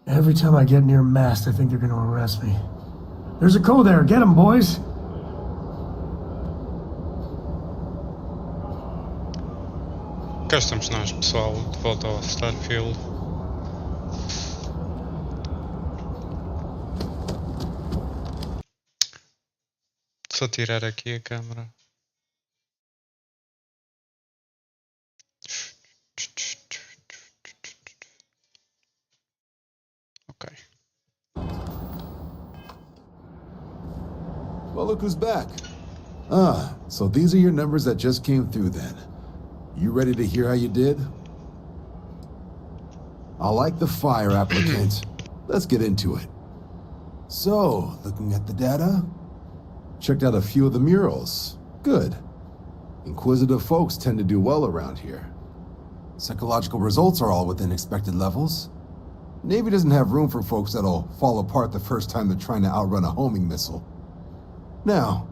Every time I get near Mast, I think they're gonna arrest me. There's a code there. Get him, boys! Cá estamos nós, pessoal, de volta ao Starfield. Só tirar aqui a câmera. Ok. Well, look who's back. Ah, so these are your numbers that just came through then. You ready to hear how you did? I like the fire, applicant. Let's get into it. So, looking at the data, checked out a few of the murals. Good. Inquisitive folks tend to do well around here. Psychological results are all within expected levels. Navy doesn't have room for folks that'll fall apart the first time they're trying to outrun a homing missile. Now,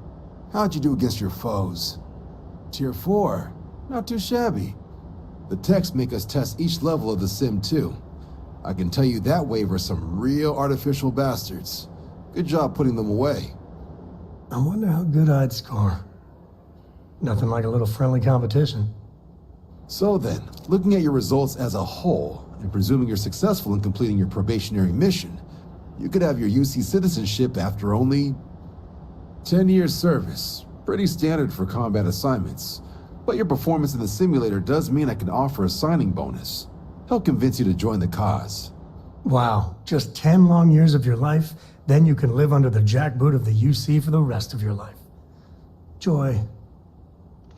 how'd you do against your foes? Tier 4. Not too shabby. The techs make us test each level of the sim too. I can tell you that wave are some real artificial bastards. Good job putting them away. I wonder how good I'd score. Nothing like a little friendly competition. So then, looking at your results as a whole, and presuming you're successful in completing your probationary mission, you could have your UC citizenship after only 10 years service. Pretty standard for combat assignments. But your performance in the simulator does mean I can offer a signing bonus. Help convince you to join the cause. Wow, just 10 long years of your life, then you can live under the jackboot of the UC for the rest of your life. Joy.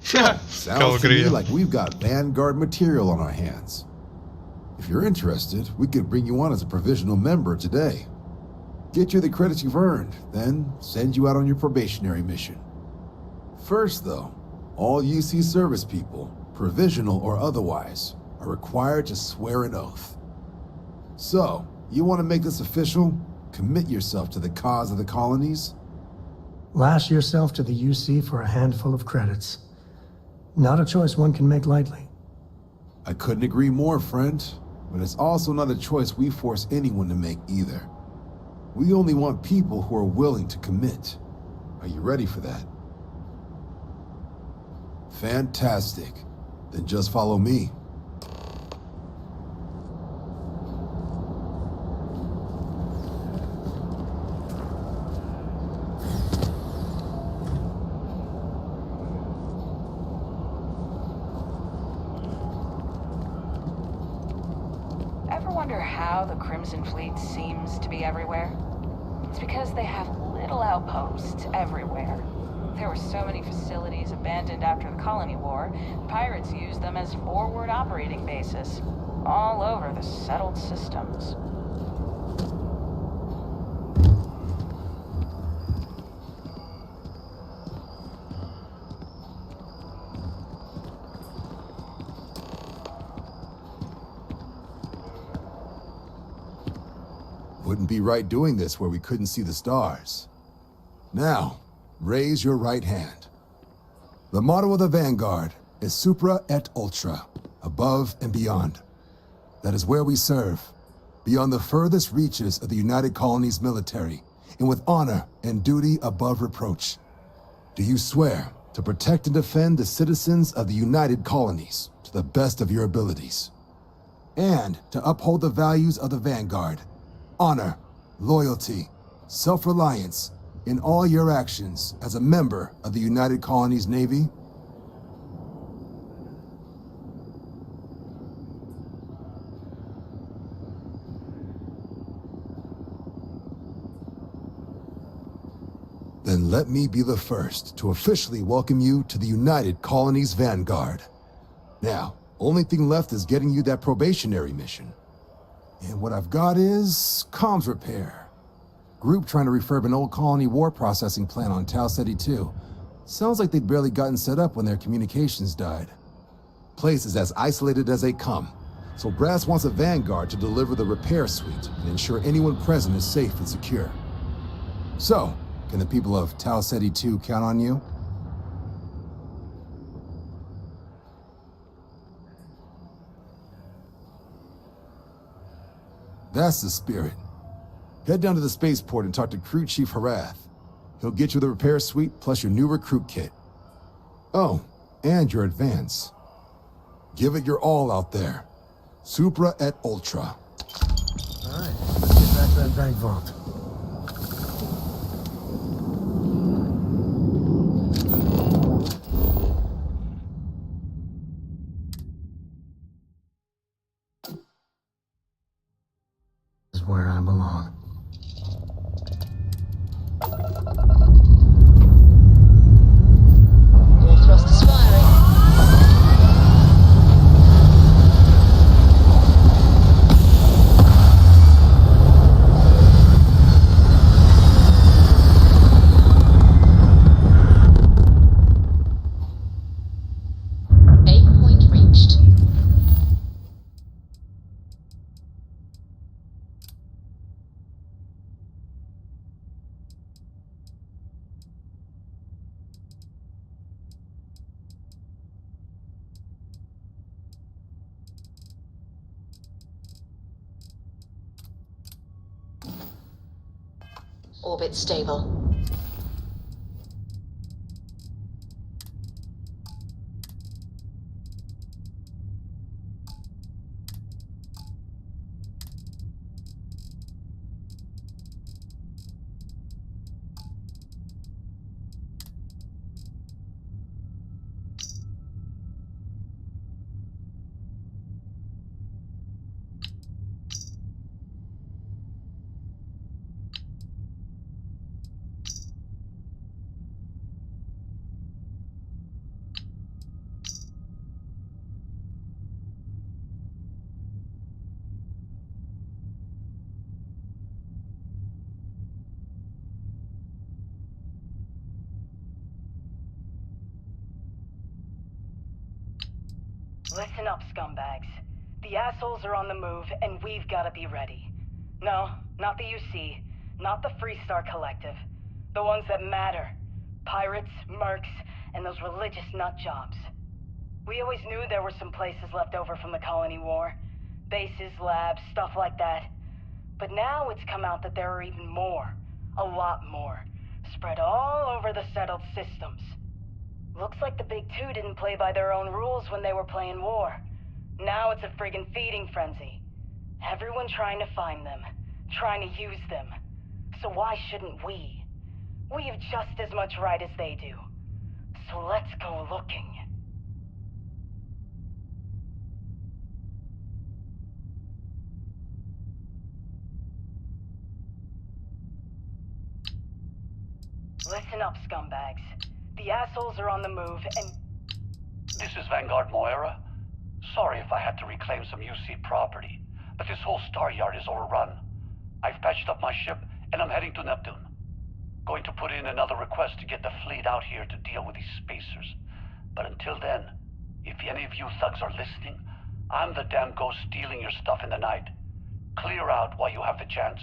Sounds to me like we've got Vanguard material on our hands. If you're interested, we could bring you on as a provisional member today. Get you the credits you've earned, then send you out on your probationary mission. First though, all UC service people, provisional or otherwise, are required to swear an oath. So, you want to make this official? Commit yourself to the cause of the colonies? Lash yourself to the UC for a handful of credits. Not a choice one can make lightly. I couldn't agree more, friend. But it's also not a choice we force anyone to make either. We only want people who are willing to commit. Are you ready for that? Fantastic. Then just follow me. Ever wonder how the Crimson Fleet seems to be everywhere? It's because they have little outposts everywhere. There were so many facilities abandoned after the Colony War, pirates used them as forward operating bases, all over the settled systems. Wouldn't be right doing this where we couldn't see the stars. Now, raise your right hand. The motto of the Vanguard is Supra et Ultra, above and beyond. That is where we serve, beyond the furthest reaches of the United Colonies military, and with honor and duty above reproach. Do you swear to protect and defend the citizens of the United Colonies to the best of your abilities? And to uphold the values of the Vanguard, honor, loyalty, self-reliance, in all your actions as a member of the United Colonies Navy? Then let me be the first to officially welcome you to the United Colonies Vanguard. Now, only thing left is getting you that probationary mission. And what I've got is comms repair. Group trying to refurb an old colony war processing plant on Tau Ceti 2. Sounds like they'd barely gotten set up when their communications died. Place is as isolated as they come, so Brass wants a Vanguard to deliver the repair suite and ensure anyone present is safe and secure. So, can the people of Tau Ceti 2 count on you? That's the spirit. Head down to the spaceport and talk to Crew Chief Harath. He'll get you the repair suite plus your new recruit kit. Oh, and your advance. Give it your all out there. Supra et Ultra. All right, let's get back to that bank vault. This is where I belong. All thrusters firing. Aim point reached. Orbit stable. Listen up, scumbags. The assholes are on the move, and we've gotta be ready. No, not the UC, not the Freestar Collective. The ones that matter. Pirates, mercs, and those religious nut jobs. We always knew there were some places left over from the Colony War. Bases, labs, stuff like that. But now it's come out that there are even more. A lot more. Spread all over the settled systems. Looks like the Big Two didn't play by their own rules when they were playing war. Now it's a friggin' feeding frenzy. Everyone trying to find them, trying to use them. So why shouldn't we? We have just as much right as they do. So let's go looking. Listen up, scumbags. The assholes are on the move, and... This is Vanguard Moira. Sorry if I had to reclaim some UC property, but this whole star yard is overrun. I've patched up my ship, and I'm heading to Neptune. Going to put in another request to get the fleet out here to deal with these spacers. But until then, if any of you thugs are listening, I'm the damn ghost stealing your stuff in the night. Clear out while you have the chance.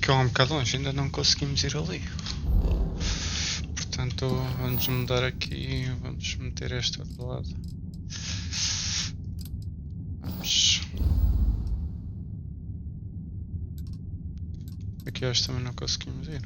Que é um bocado longe, ainda não conseguimos ir ali. Portanto, vamos mudar aqui, vamos meter esta do lado. Vamos. Aqui acho que também não conseguimos ir.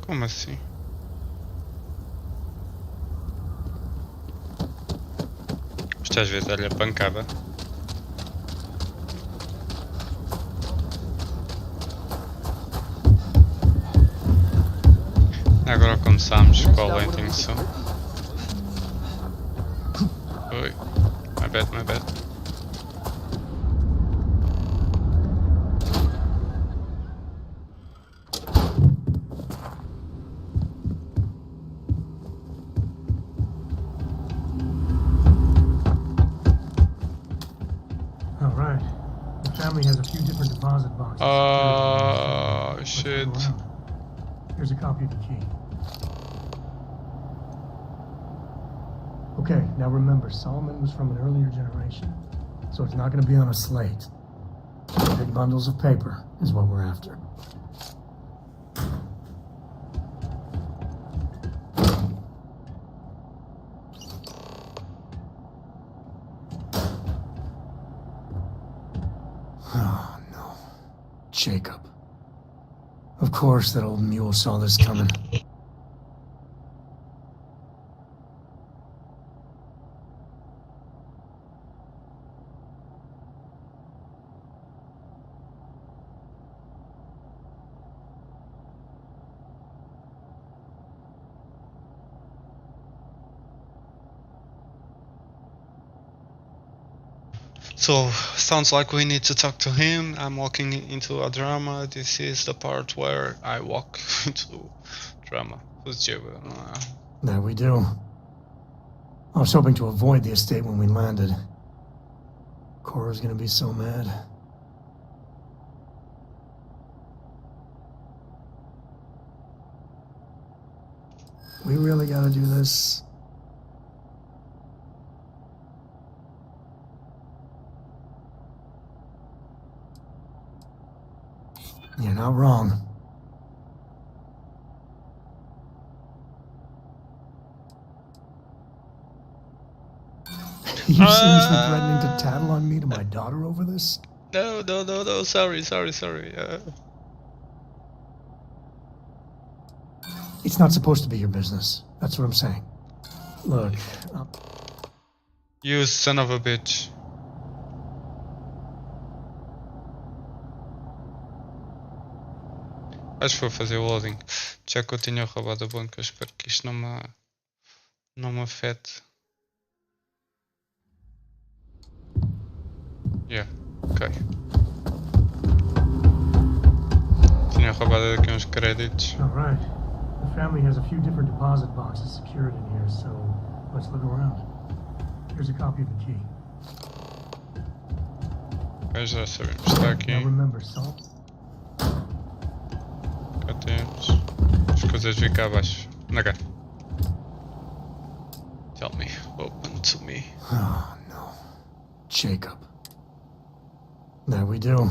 Como assim? Isto às vezes olha pancada. Agora começamos com a landing só. Oi. My bad, my bad. All right. The family has a few different deposit boxes. Oh Let's shit. look around. Here's a copy of the key. Okay, now remember, Solomon was from an earlier generation, so it's not going to be on a slate. Big bundles of paper is what we're after. Oh, no. Jacob. Of course that old mule saw this coming. So, sounds like we need to talk to him. I'm walking into a drama. This is the part where I walk into drama. Who's Jacob? That we do. I was hoping to avoid the estate when we landed. Cora's gonna be so mad. We really gotta do this. You're not wrong. Are you seriously threatening to tattle on me to my daughter over this? No, no, no, no. Sorry. It's not supposed to be your business. That's what I'm saying. Look, You son of a bitch. Acho que vou fazer o loading. Já que eu tinha roubado a banca, espero que isto não me afete. Yeah, ok. Tinha roubado aqui uns créditos. all right. The family has a few different deposit boxes secured in here, so let's look around. Here's a copy of the key. Ok, já sabemos. Está aqui. Now remember, Salt. Cá temos. As coisas vêm cá abaixo. Anda cá. Tell me. Open to me. Oh no, Jacob. That we do.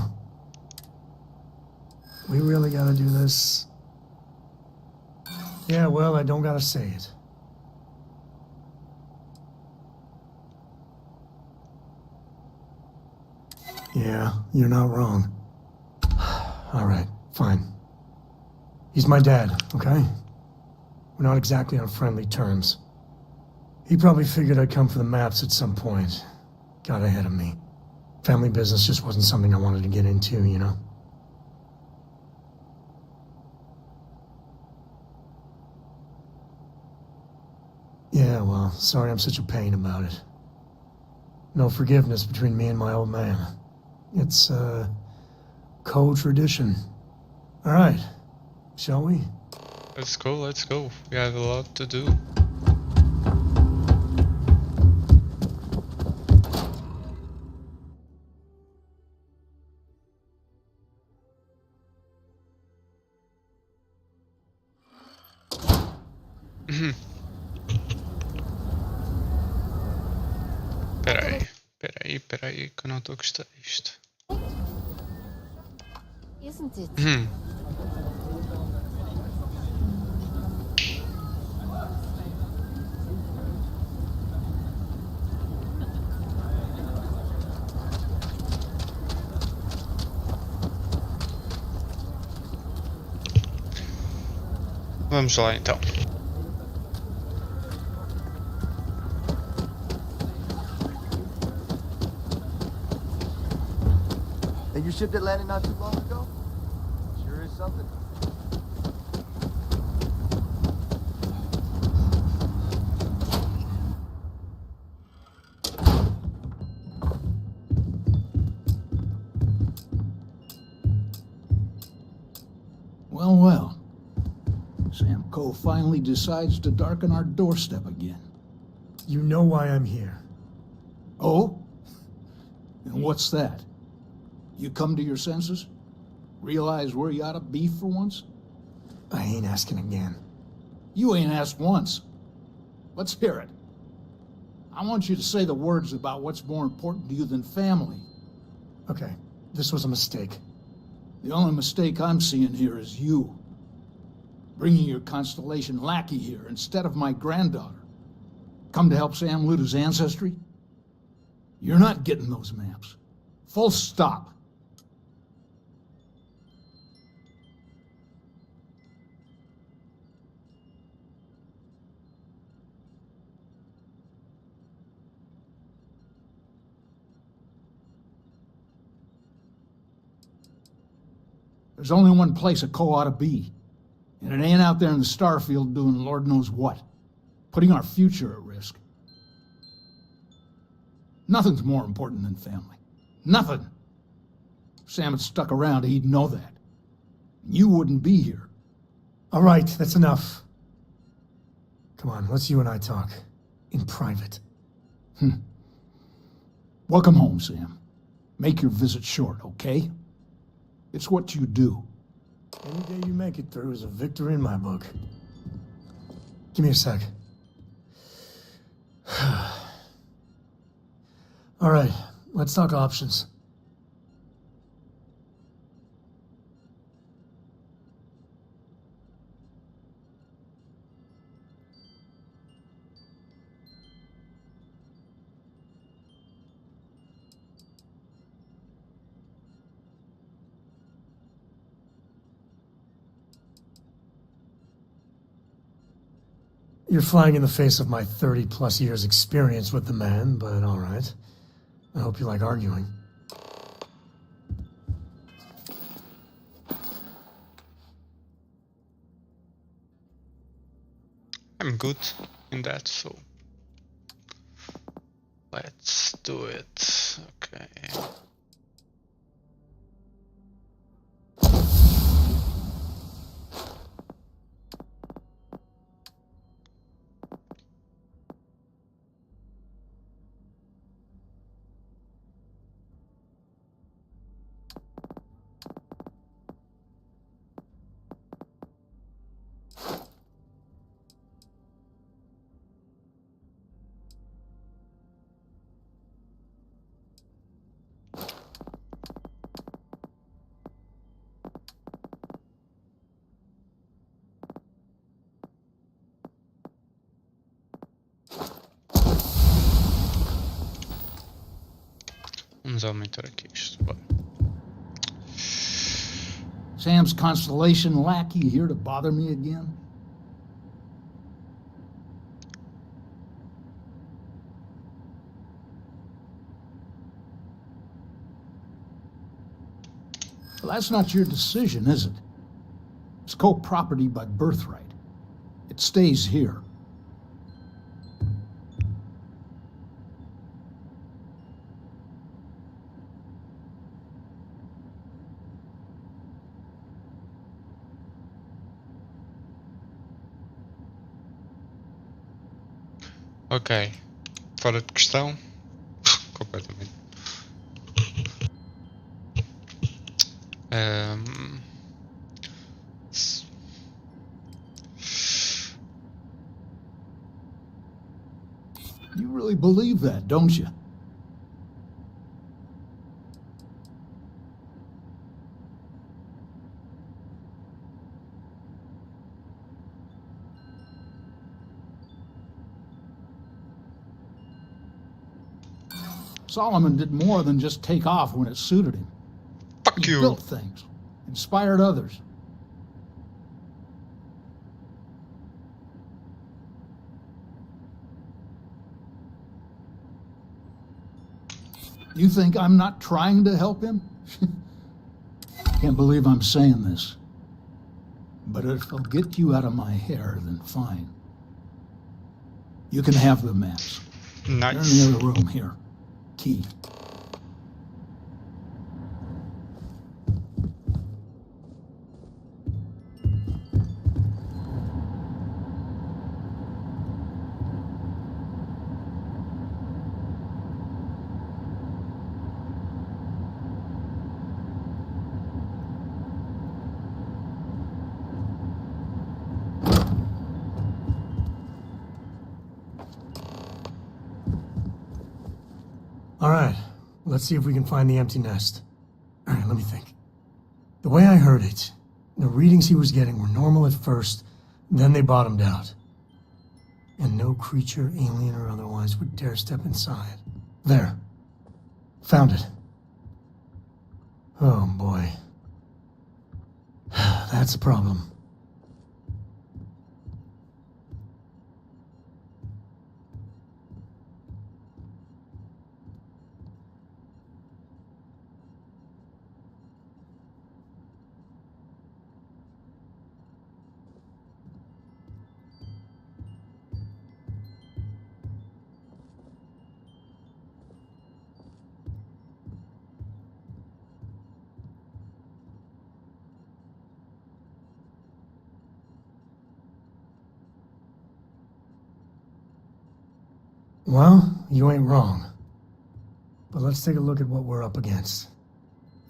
We really gotta do this. Yeah, well, I don't gotta say it. Yeah, you're not wrong. All right, fine. He's my dad, okay? We're not exactly on friendly terms. He probably figured I'd come for the maps at some point. Got ahead of me. Family business just wasn't something I wanted to get into, you know? Yeah, well, sorry I'm such a pain about it. No forgiveness between me and my old man. It's, co-tradition. All right, shall we? Let's go. We have a lot to do. Peraí, que eu não estou a gostar disto. Isn't it? Vamos lá então. And your ship that landed not too long ago? Sure is something. Well, well. Sam Coe finally decides to darken our doorstep again. You know why I'm here. Oh? And what's that? You come to your senses? Realize where you ought to be for once? I ain't asking again. You ain't asked once. Let's hear it. I want you to say the words about what's more important to you than family. Okay, this was a mistake. The only mistake I'm seeing here is you. Bringing your Constellation lackey here instead of my granddaughter. Come to help Sam loot his ancestry? You're not getting those maps. Full stop. There's only one place a Coe ought to be. And it ain't out there in the starfield doing Lord knows what. Putting our future at risk. Nothing's more important than family. Nothing. If Sam had stuck around, he'd know that. You wouldn't be here. All right, that's enough. Come on, let's you and I talk. In private. Welcome home, Sam. Make your visit short, okay? It's what you do. Any day you make it through is a victory in my book. Give me a sec. All right, let's talk options. You're flying in the face of my 30-plus years experience with the man, but all right. I hope you like arguing. I'm good in that, so let's do it. Okay. Vamos aumentar aqui isto. Bom. Sam's Constellation lackey here to bother me again? Well, that's not your decision, is it? It's Coe property by birthright. It stays here. Ok. Fora de questão. Completamente. You really believe that, don't you? Solomon did more than just take off when it suited him. Fuck He you. built things, inspired others. You think I'm not trying to help him? Can't believe I'm saying this. But if it'll get you out of my hair, then fine. You can have the maps. They're in Nice. the other room here. Key. All right, let's see if we can find the empty nest. All right, let me think. The way I heard it, the readings he was getting were normal at first, then they bottomed out. And no creature, alien or otherwise, would dare step inside. There. Found it. Oh boy. That's a problem. Well, you ain't wrong. But let's take a look at what we're up against.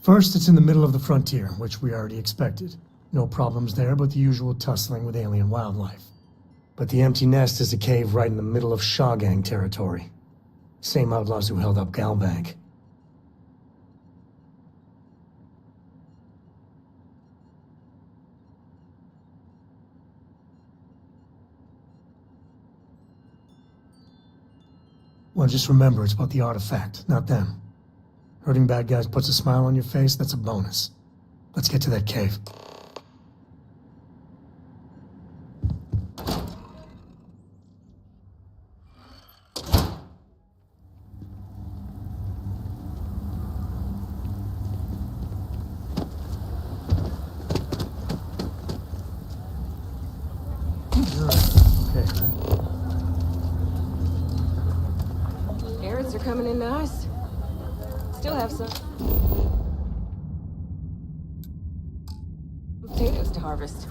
First, it's in the middle of the frontier, which we already expected. No problems there, but the usual tussling with alien wildlife. But the empty nest is a cave right in the middle of Shawgang territory. Same outlaws who held up Galbank. Well, just remember, it's about the artifact, not them. Hurting bad guys puts a smile on your face, that's a bonus. Let's get to that cave. Okay, right? Carrots are coming in nice. Still have some potatoes to harvest.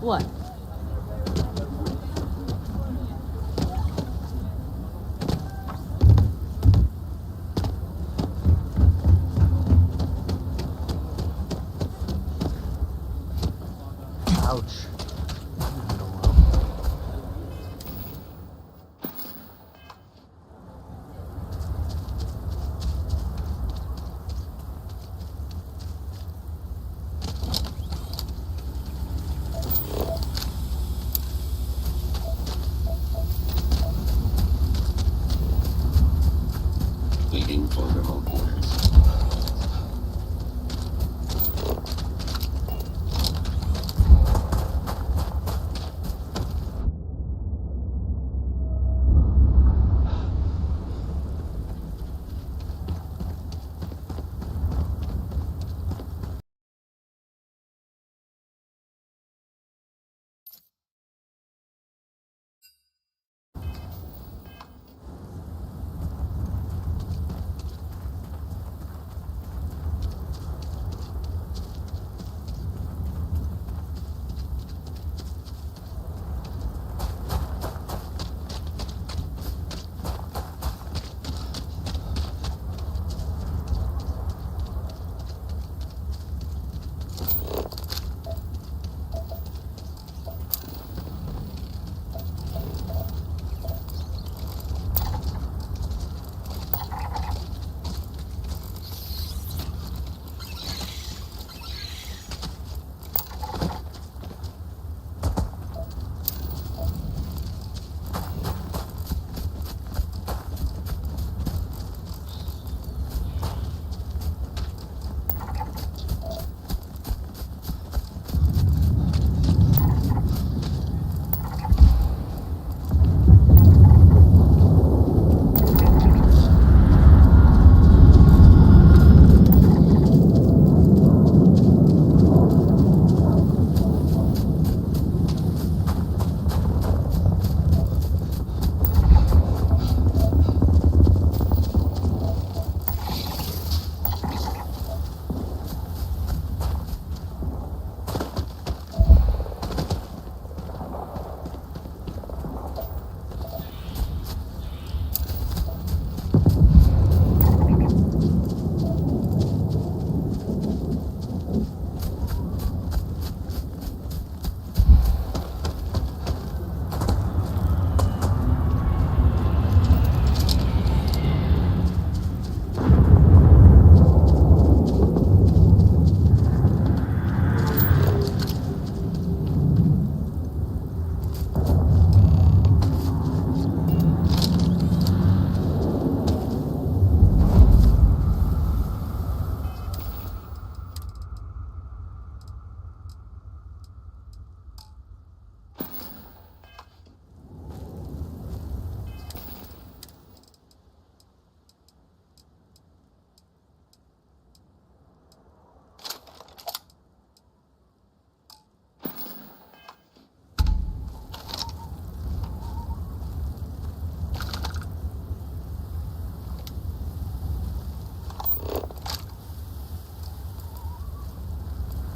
What? Ouch. Waiting for remote orders.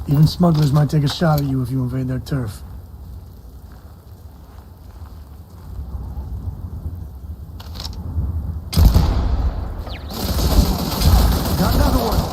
Even smugglers might take a shot at you if you invade their turf. Got another one!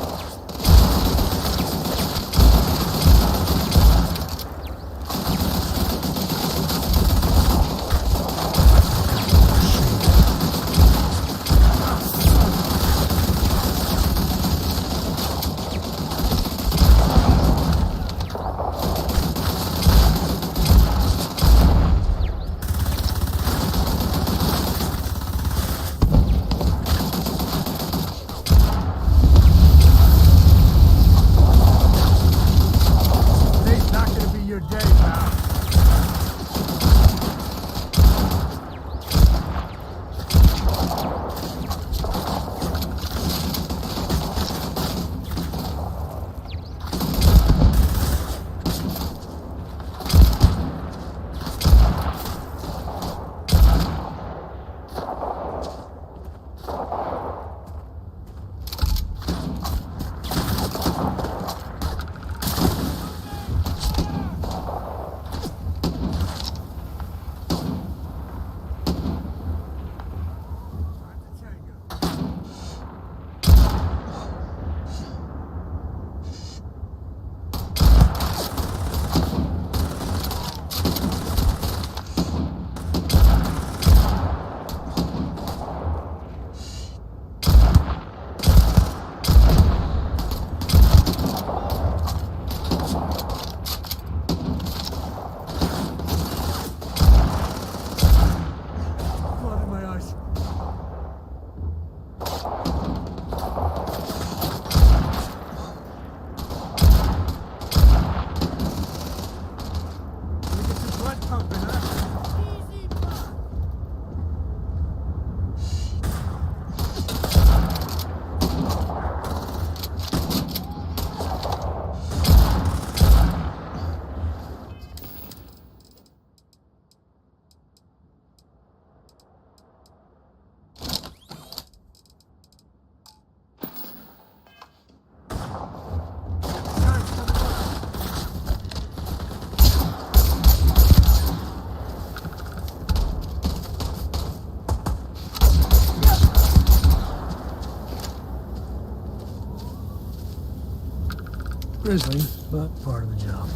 grisly, but part of the job.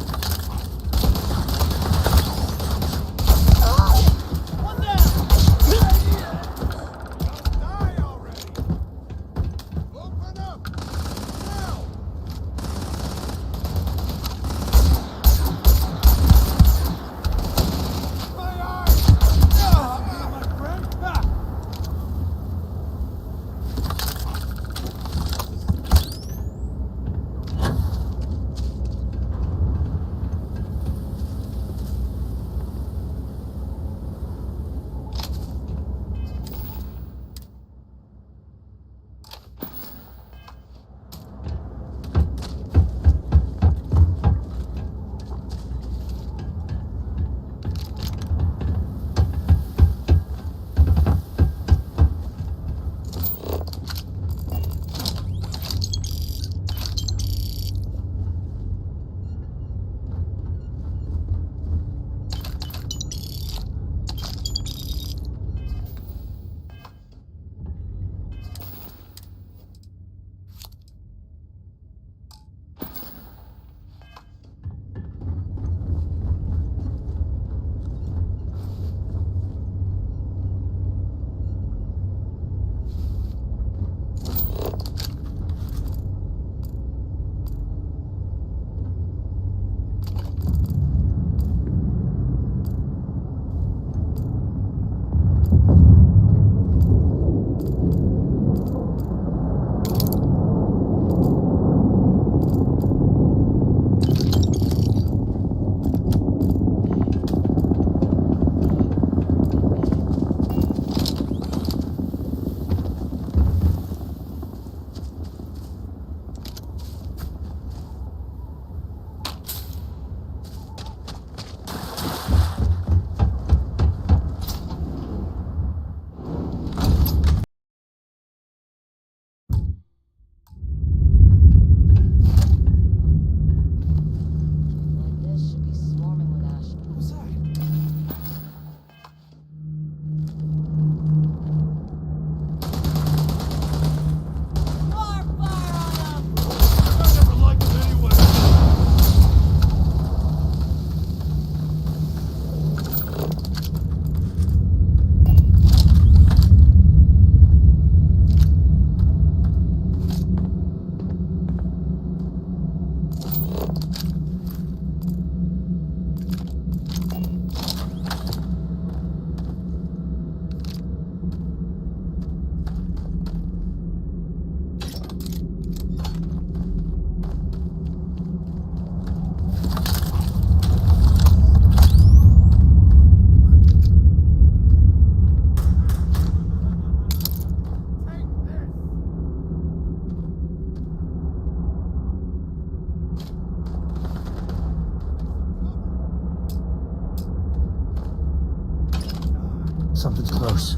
Something's close.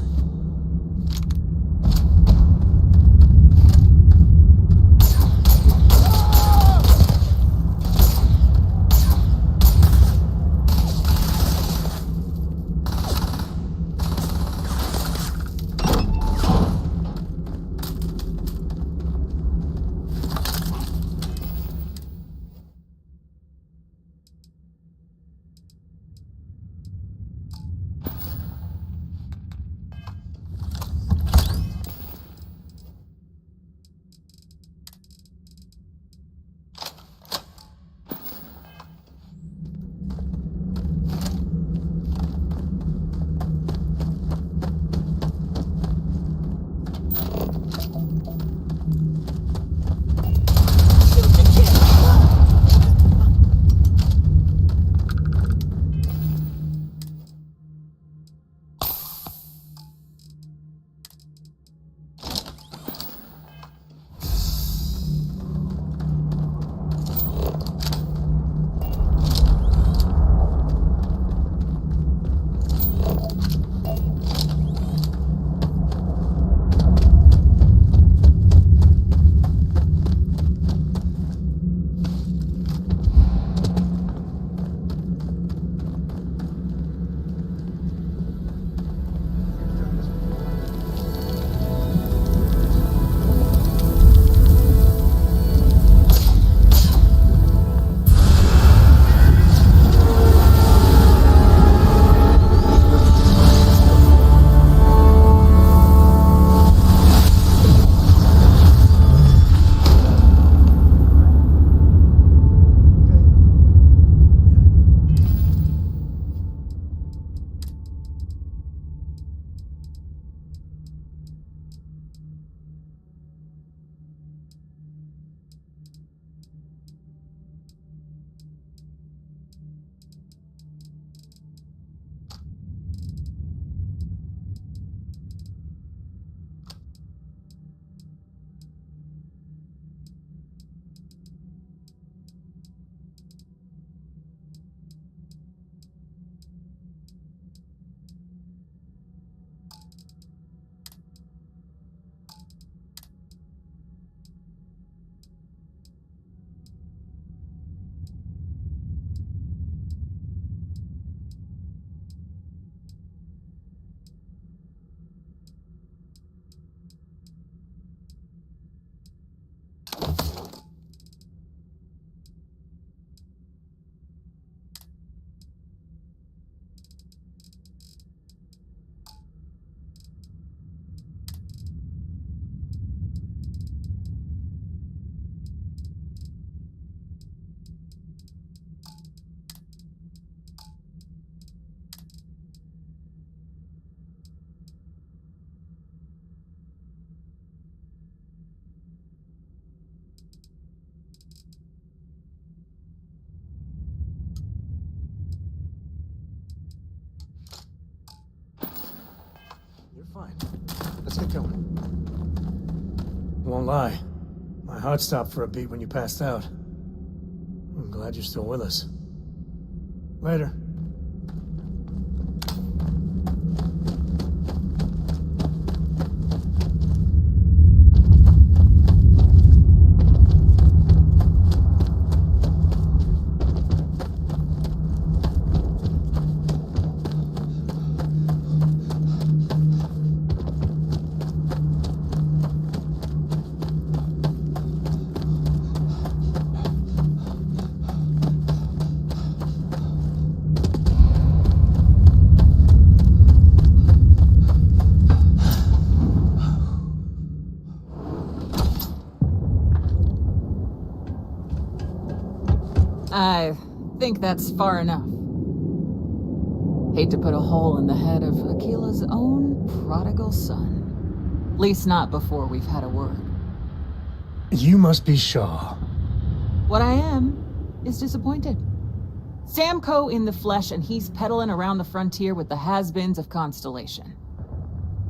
going? Won't lie. My heart stopped for a beat when you passed out. I'm glad you're still with us. Later. I think that's far enough. Hate to put a hole in the head of Akila's own prodigal son. At least not before we've had a word. You must be Shaw. What I am is disappointed. Samco in the flesh, and he's peddling around the frontier with the has-beens of Constellation.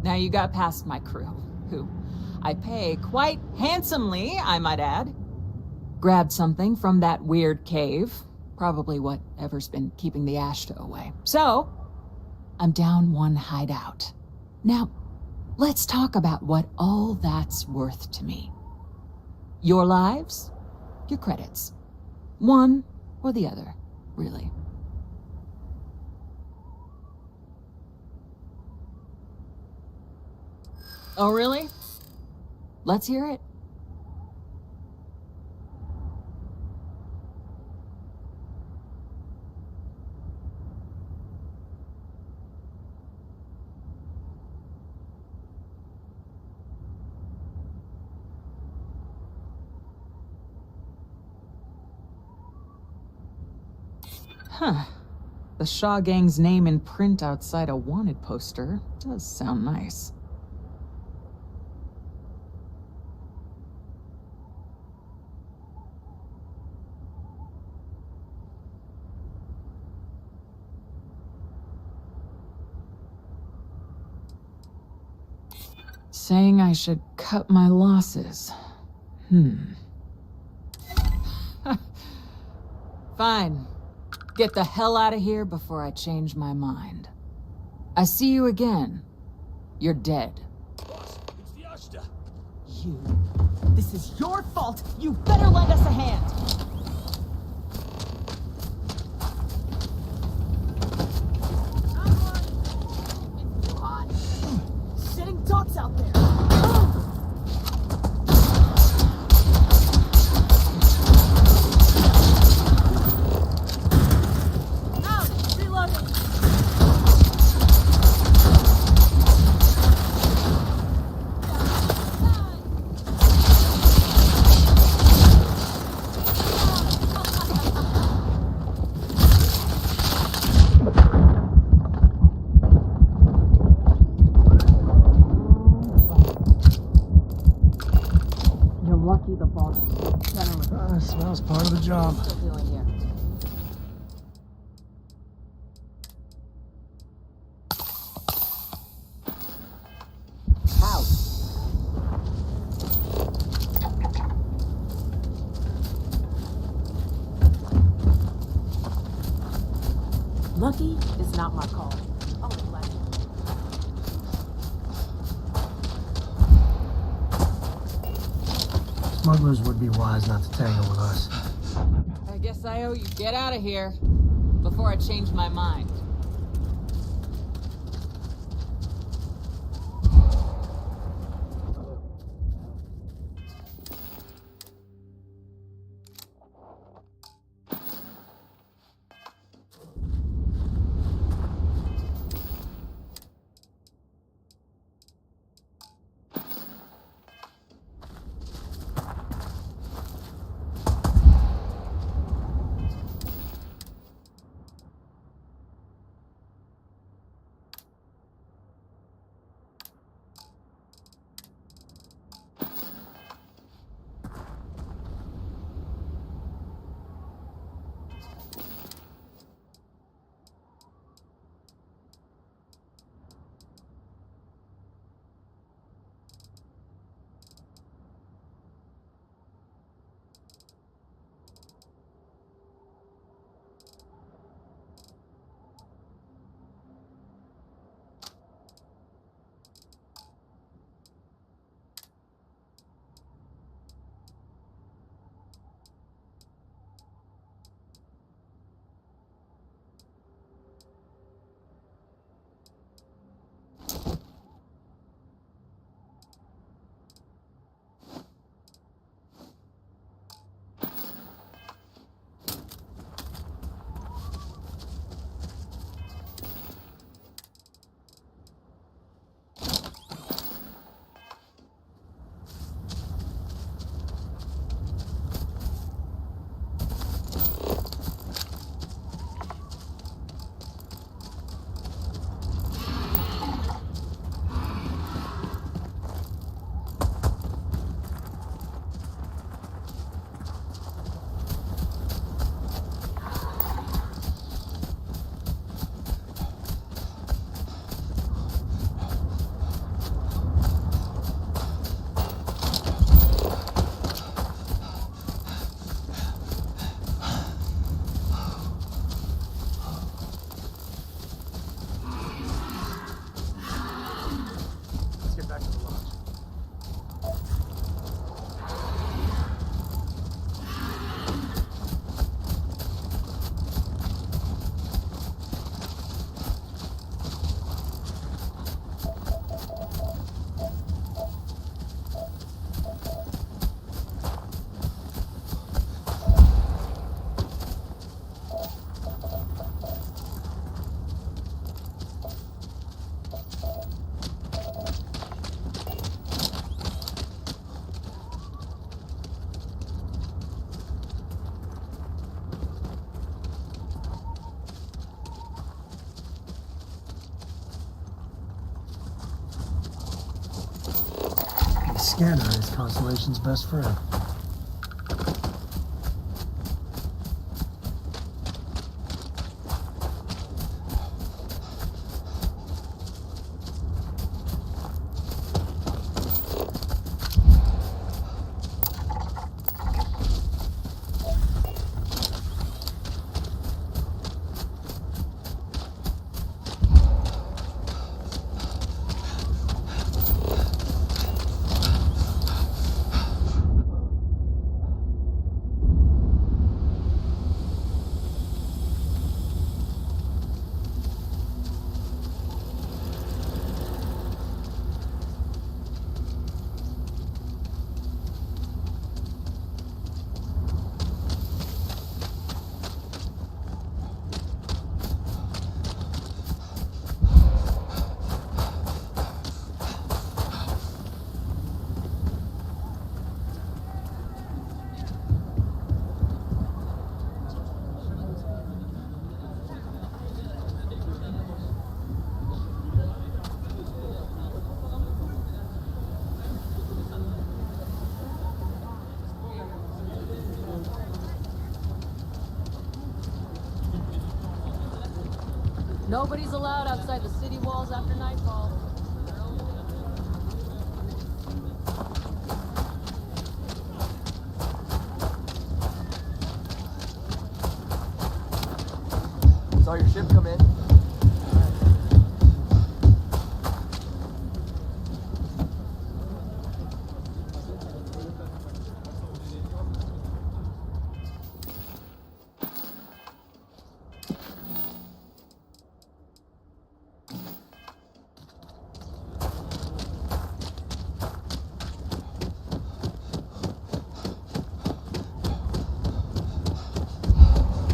Now you got past my crew, who I pay quite handsomely, I might add. Grabbed something from that weird cave. Probably whatever's been keeping the Ashta away. So, I'm down one hideout. Now, let's talk about what all that's worth to me. Your lives, your credits. One or the other, really. Oh, really? Let's hear it. Huh. The Shaw Gang's name in print outside a wanted poster does sound nice. Saying I should cut my losses. Fine. Get the hell out of here before I change my mind. I see you again. You're dead. Boss, it's the Ashta. You. This is your fault. You better lend us a hand. Sitting ducks out there. Lucky the boss is generous. Smells part of the job. Still doing here. How? Lucky is not my call. Oh, glad. Smugglers would be wise not to tangle with us. I guess I owe you get out of here before I change my mind. Scanner is Constellation's best friend. Nobody's allowed outside the city walls after nightfall. Saw your ship come in.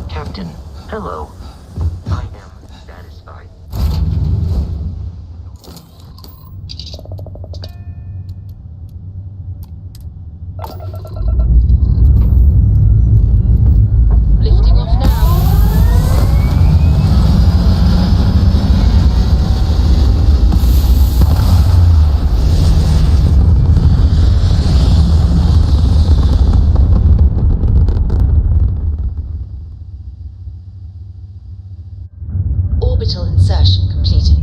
Captain, hello. I am satisfied. Lifting off now. Orbital insertion completed.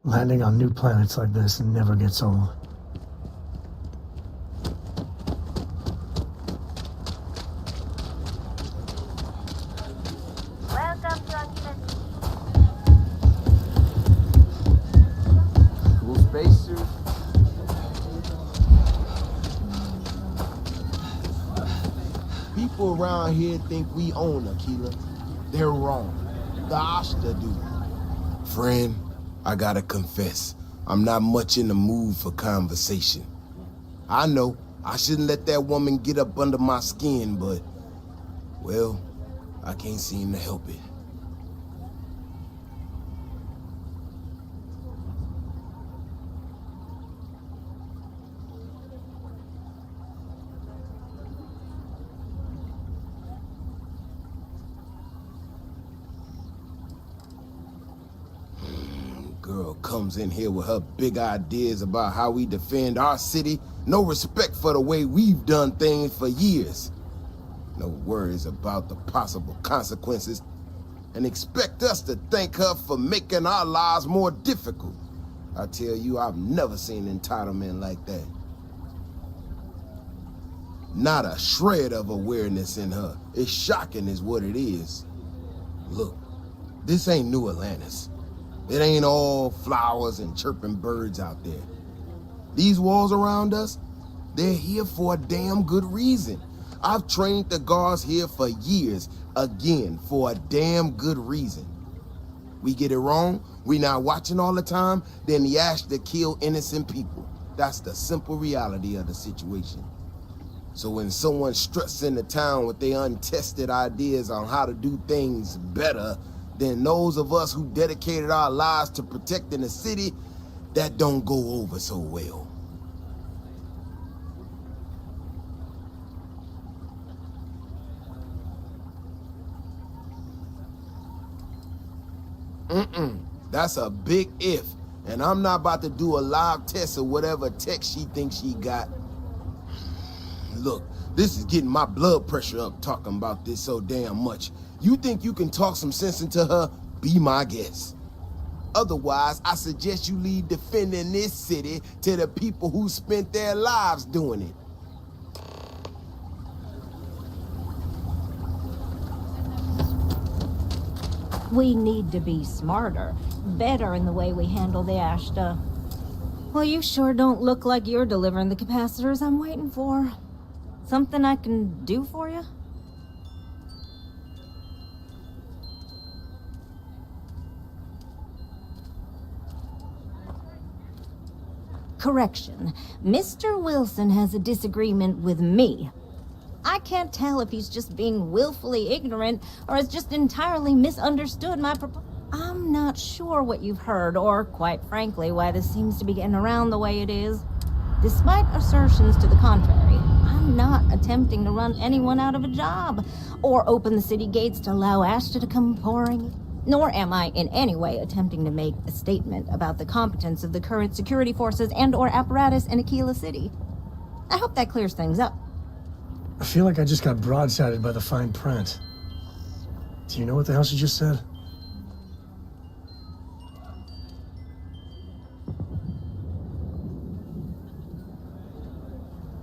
Landing on new planets like this never gets old. Welcome to Occupant. Cool spacesuit. People around here think we own Aquila. They're wrong. The Ashta do. Friend, I gotta confess, I'm not much in the mood for conversation. I know, I shouldn't let that woman get up under my skin, but, well, I can't seem to help it. comes in here with her big ideas about how we defend our city. No respect for the way we've done things for years. No worries about the possible consequences. And expect us to thank her for making our lives more difficult. I tell you, I've never seen entitlement like that. Not a shred of awareness in her. It's shocking is what it is. Look, this ain't New Atlantis. It ain't all flowers and chirping birds out there. These walls around us, they're here for a damn good reason. I've trained the guards here for years, again, for a damn good reason. We get it wrong, we not watching all the time, then the Ashta kill innocent people. That's the simple reality of the situation. So when someone struts into town with their untested ideas on how to do things better than those of us who dedicated our lives to protecting the city, that don't go over so well. That's a big if, and I'm not about to do a live test of whatever tech she thinks she got. Look, this is getting my blood pressure up talking about this so damn much. You think you can talk some sense into her? Be my guest. Otherwise, I suggest you leave defending this city to the people who spent their lives doing it. We need to be smarter, better in the way we handle the Ashta. Well, you sure don't look like you're delivering the capacitors I'm waiting for. Something I can do for you? Correction. Mr. Wilson has a disagreement with me. I can't tell if he's just being willfully ignorant or has just entirely misunderstood my I'm not sure what you've heard, or quite frankly, why this seems to be getting around the way it is. Despite assertions to the contrary, I'm not attempting to run anyone out of a job or open the city gates to allow Ashta to come pouring. Nor am I in any way attempting to make a statement about the competence of the current security forces and or apparatus in Aquila City. I hope that clears things up. I feel like I just got broadsided by the fine print. Do you know what the hell she just said?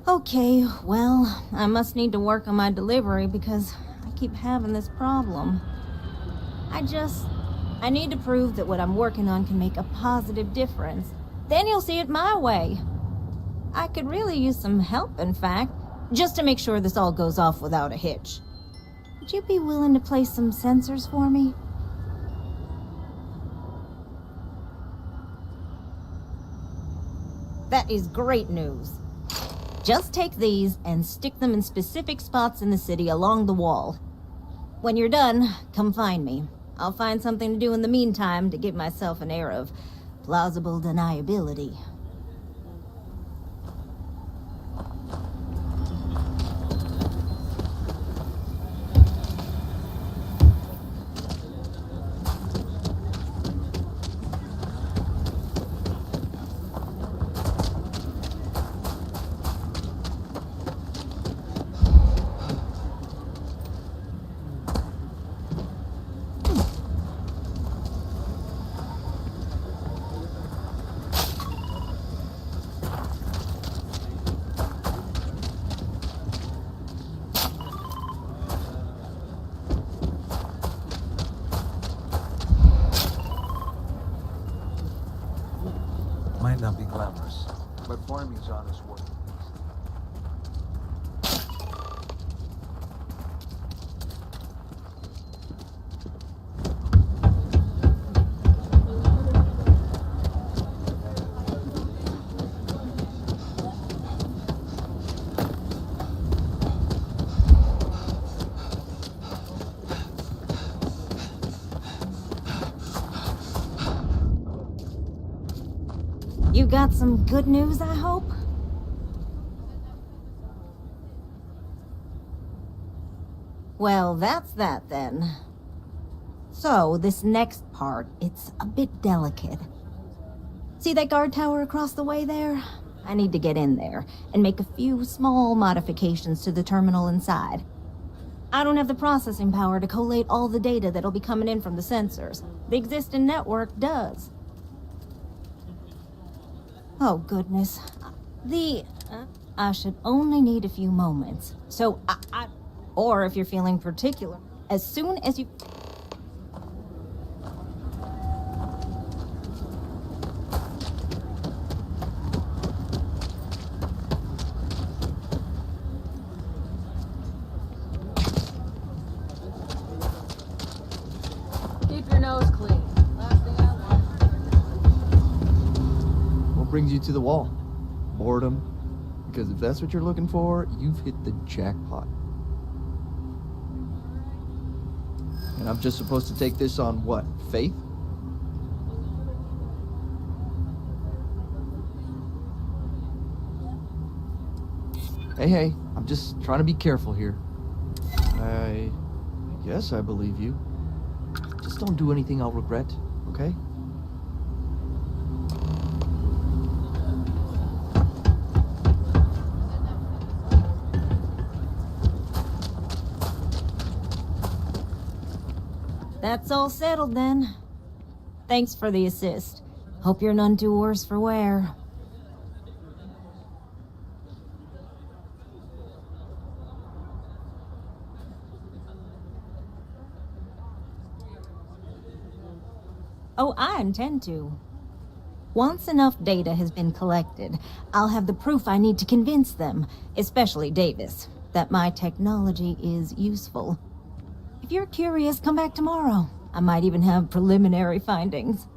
Okay, well, I must need to work on my delivery because I keep having this problem. I need to prove that what I'm working on can make a positive difference. Then you'll see it my way. I could really use some help, in fact, just to make sure this all goes off without a hitch. Would you be willing to place some sensors for me? That is great news. Just take these and stick them in specific spots in the city along the wall. When you're done, come find me. I'll find something to do in the meantime to give myself an air of plausible deniability. Might not be glamorous, but farming's honest work. You got some good news, I hope? Well, that's that then. So, this next part, it's a bit delicate. See that guard tower across the way there? I need to get in there and make a few small modifications to the terminal inside. I don't have the processing power to collate all the data that'll be coming in from the sensors. The existing network does. Oh, goodness. I should only need a few moments. So, or if you're feeling particular, as soon as you... Keep your nose clean. Last thing I want. What brings you to the wall? Boredom? Because if that's what you're looking for, you've hit the jackpot. And I'm just supposed to take this on what? Faith? Hey, I'm just trying to be careful here. I guess I believe you. Just don't do anything I'll regret, okay? That's all settled then. Thanks for the assist. Hope you're none too worse for wear. Oh, I intend to. Once enough data has been collected, I'll have the proof I need to convince them, especially Davis, that my technology is useful. If you're curious, come back tomorrow. I might even have preliminary findings.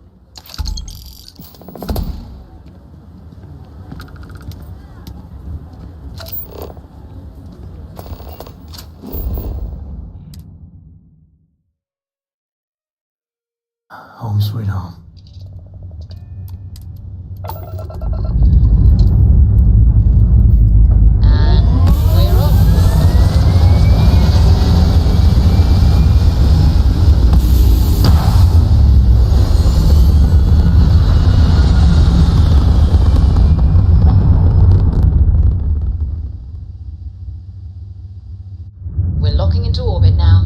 Home sweet home. We're locking into orbit now.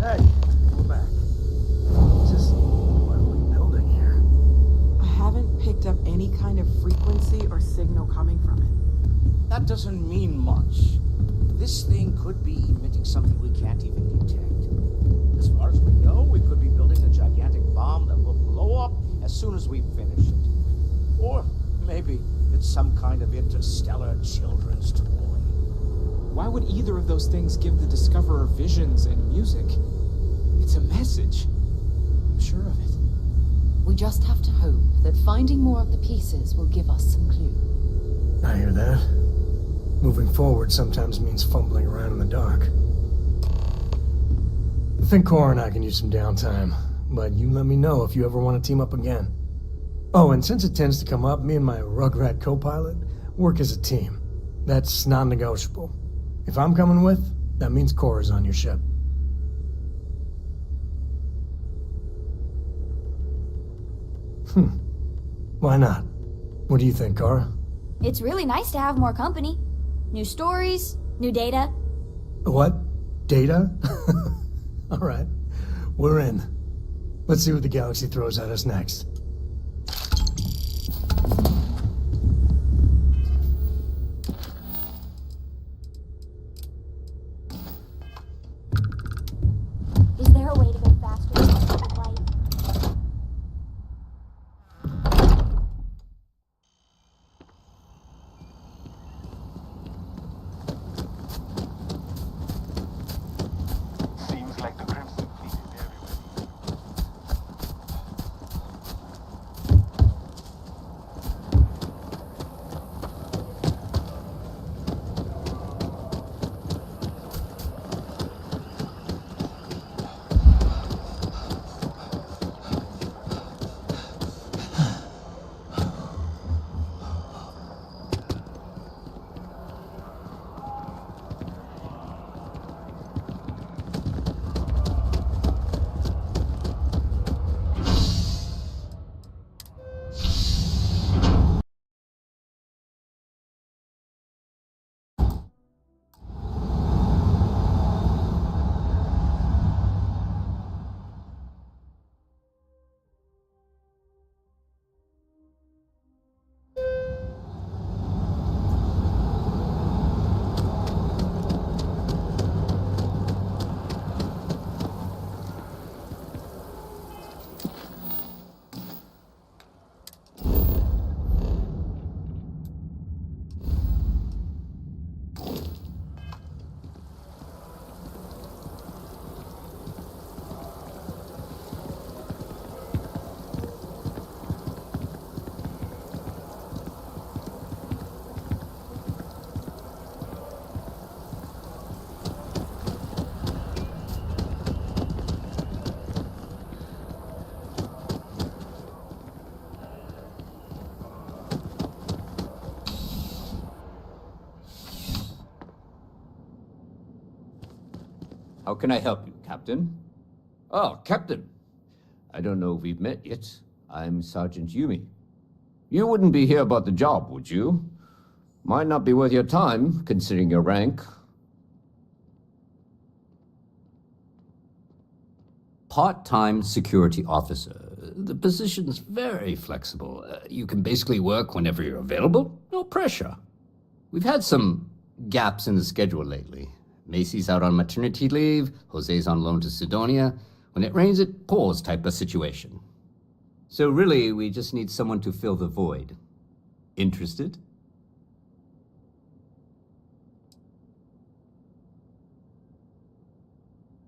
Hey, we're back. Just what are we building here? I haven't picked up any kind of frequency or signal coming from it. That doesn't mean much. This thing could be emitting something we can't even detect. As far as we know, we could be building a gigantic bomb that will blow up as soon as we finish it. Or maybe it's some kind of interstellar children's toy. Why would either of those things give the Discoverer visions and music? It's a message. I'm sure of it. We just have to hope that finding more of the pieces will give us some clue. I hear that. Moving forward sometimes means fumbling around in the dark. I think Cora and I can use some downtime, but you let me know if you ever want to team up again. Oh, and since it tends to come up, me and my Rugrat co-pilot work as a team. That's non-negotiable. If I'm coming with, that means Cora's on your ship. Why not? What do you think, Cora? It's really nice to have more company. New stories, new data. What? Data? All right. We're in. Let's see what the galaxy throws at us next. Is there a way to go faster with light? Seems like the Crimson Fleet is everywhere. How can I help you, Captain? Oh, Captain. I don't know if we've met yet. I'm Sergeant Yumi. You wouldn't be here about the job, would you? Might not be worth your time, considering your rank. Part-time security officer. The position's very flexible. You can basically work whenever you're available. No pressure. We've had some gaps in the schedule lately. Macy's out on maternity leave, Jose's on loan to Sidonia. When it rains, it pours type of situation. So really, we just need someone to fill the void. Interested?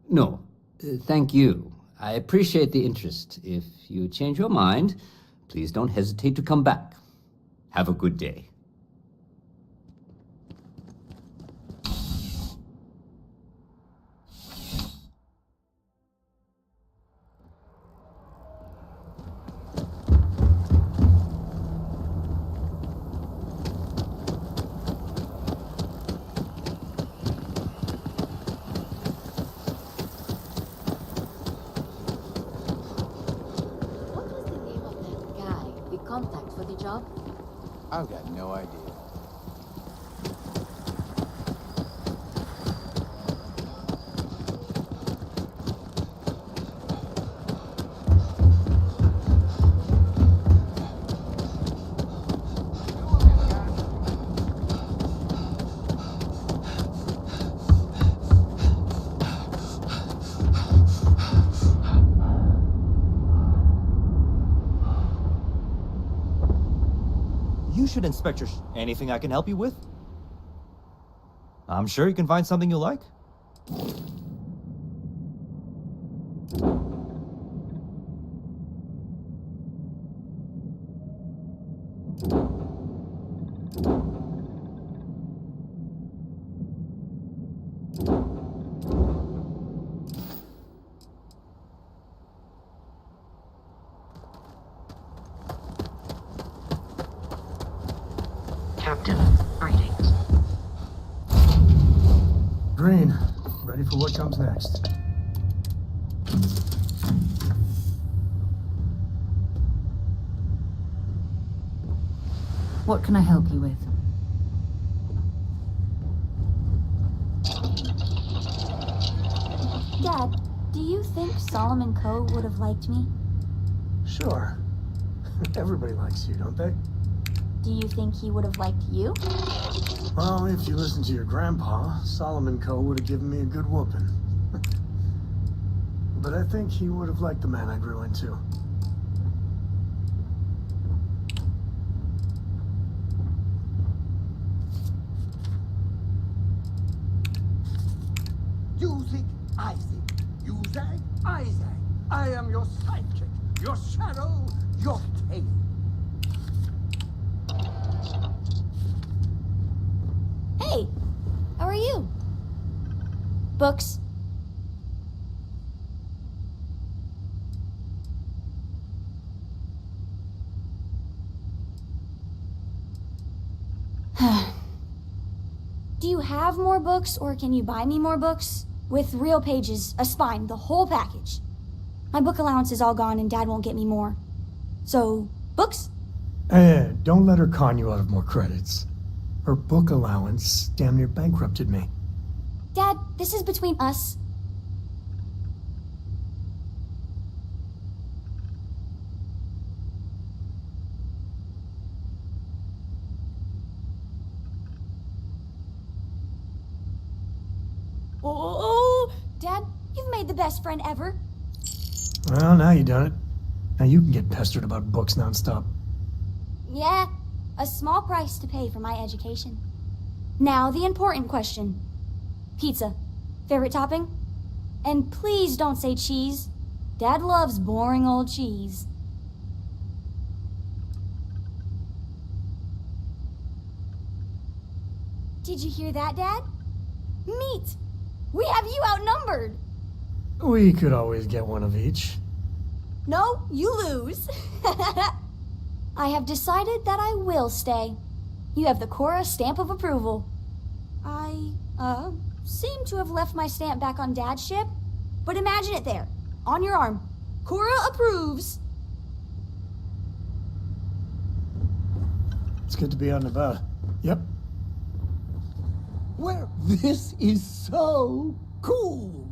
No. Thank you. I appreciate the interest. If you change your mind, please don't hesitate to come back. Have a good day. Contact for the job? I've got no idea. You should inspect your anything I can help you with? I'm sure you can find something you like. Green, ready for what comes next. What can I help you with? Dad, do you think Solomon Coe would have liked me? Sure. Everybody likes you, don't they? Do you think he would have liked you? Well, if you listen to your grandpa, Solomon Coe would have given me a good whooping. But I think he would have liked the man I grew into. You think I think. You zag, I zag. I am your sidekick, your shadow, your tail. Hey, how are you? Books. Do you have more books, or can you buy me more books? With real pages, a spine, the whole package. My book allowance is all gone and Dad won't get me more. So, books? Hey, don't let her con you out of more credits. Her book allowance damn near bankrupted me. Dad, this is between us. Oh, Dad, you've made the best friend ever. Well, now you done it. Now you can get pestered about books nonstop. Yeah, a small price to pay for my education. Now, the important question. Pizza. Favorite topping? And please don't say cheese. Dad loves boring old cheese. Did you hear that, Dad? Meat! We have you outnumbered! We could always get one of each. No, you lose. I have decided that I will stay. You have the Cora stamp of approval. I, seem to have left my stamp back on Dad's ship, but imagine it there, on your arm. Cora approves. It's good to be out and about. Yep. Well, this is so cool.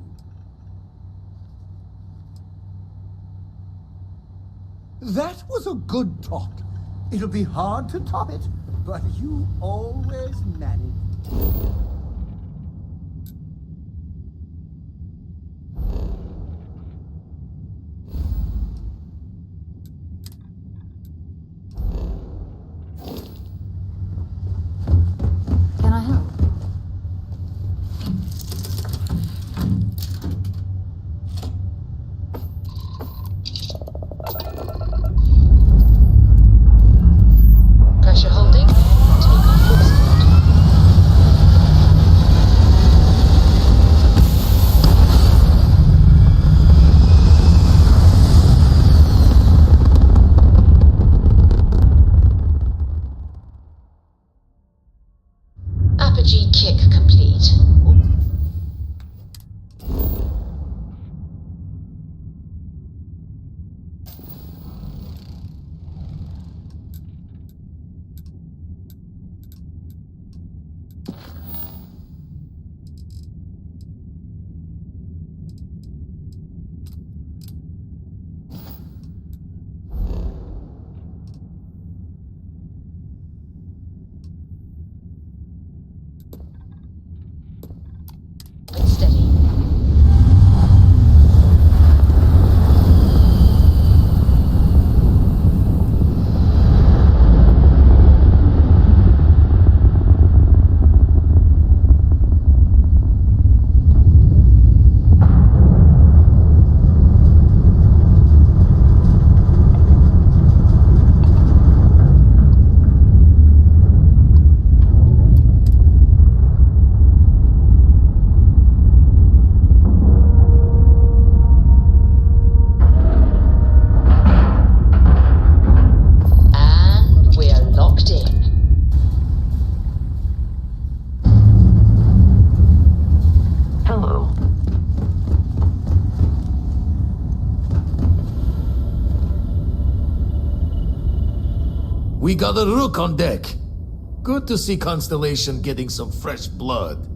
That was a good talk. It'll be hard to top it, but you always manage. Can I help? Pressure holding. Take off warp speed. We got a rook on deck. Good to see Constellation getting some fresh blood.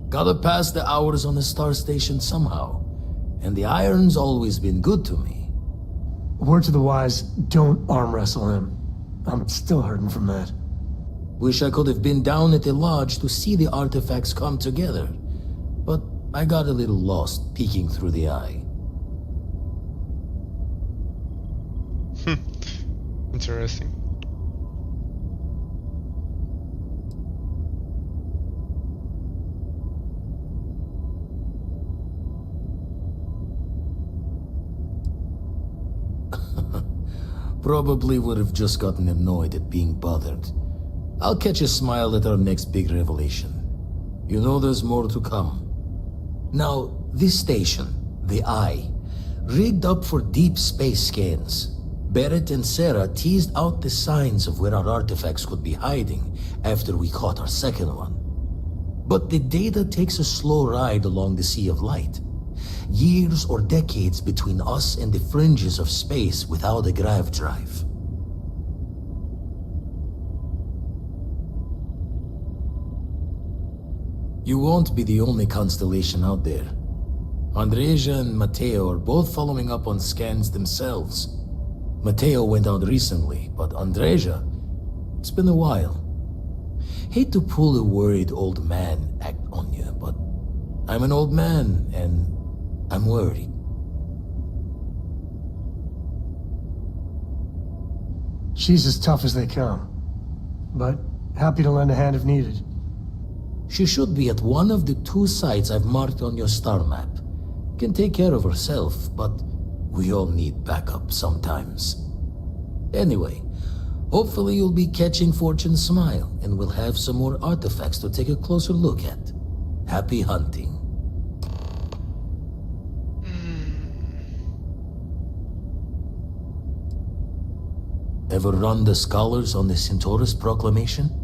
Gotta pass the hours on the star station somehow. And the iron's always been good to me. Word to the wise, don't arm wrestle him. I'm still hurting from that. Wish I could have been down at the lodge to see the artifacts come together. But I got a little lost peeking through the eye. Interesting. Probably would have just gotten annoyed at being bothered. I'll catch a smile at our next big revelation. You know there's more to come. Now, this station, the Eye, rigged up for deep space scans. Barrett and Sarah teased out the signs of where our artifacts could be hiding after we caught our second one. But the data takes a slow ride along the Sea of Light. Years or decades between us and the fringes of space without a grav drive. You won't be the only constellation out there. Andreja and Mateo are both following up on scans themselves. Mateo went out recently, but Andreja, it's been a while. Hate to pull a worried old man act on you, but I'm an old man and I'm worried. She's as tough as they come, but happy to lend a hand if needed. She should be at one of the 2 sites I've marked on your star map. Can take care of herself, but we all need backup sometimes. Anyway, hopefully you'll be catching Fortune's smile, and we'll have some more artifacts to take a closer look at. Happy hunting. Ever run the scholars on the Centaurus Proclamation?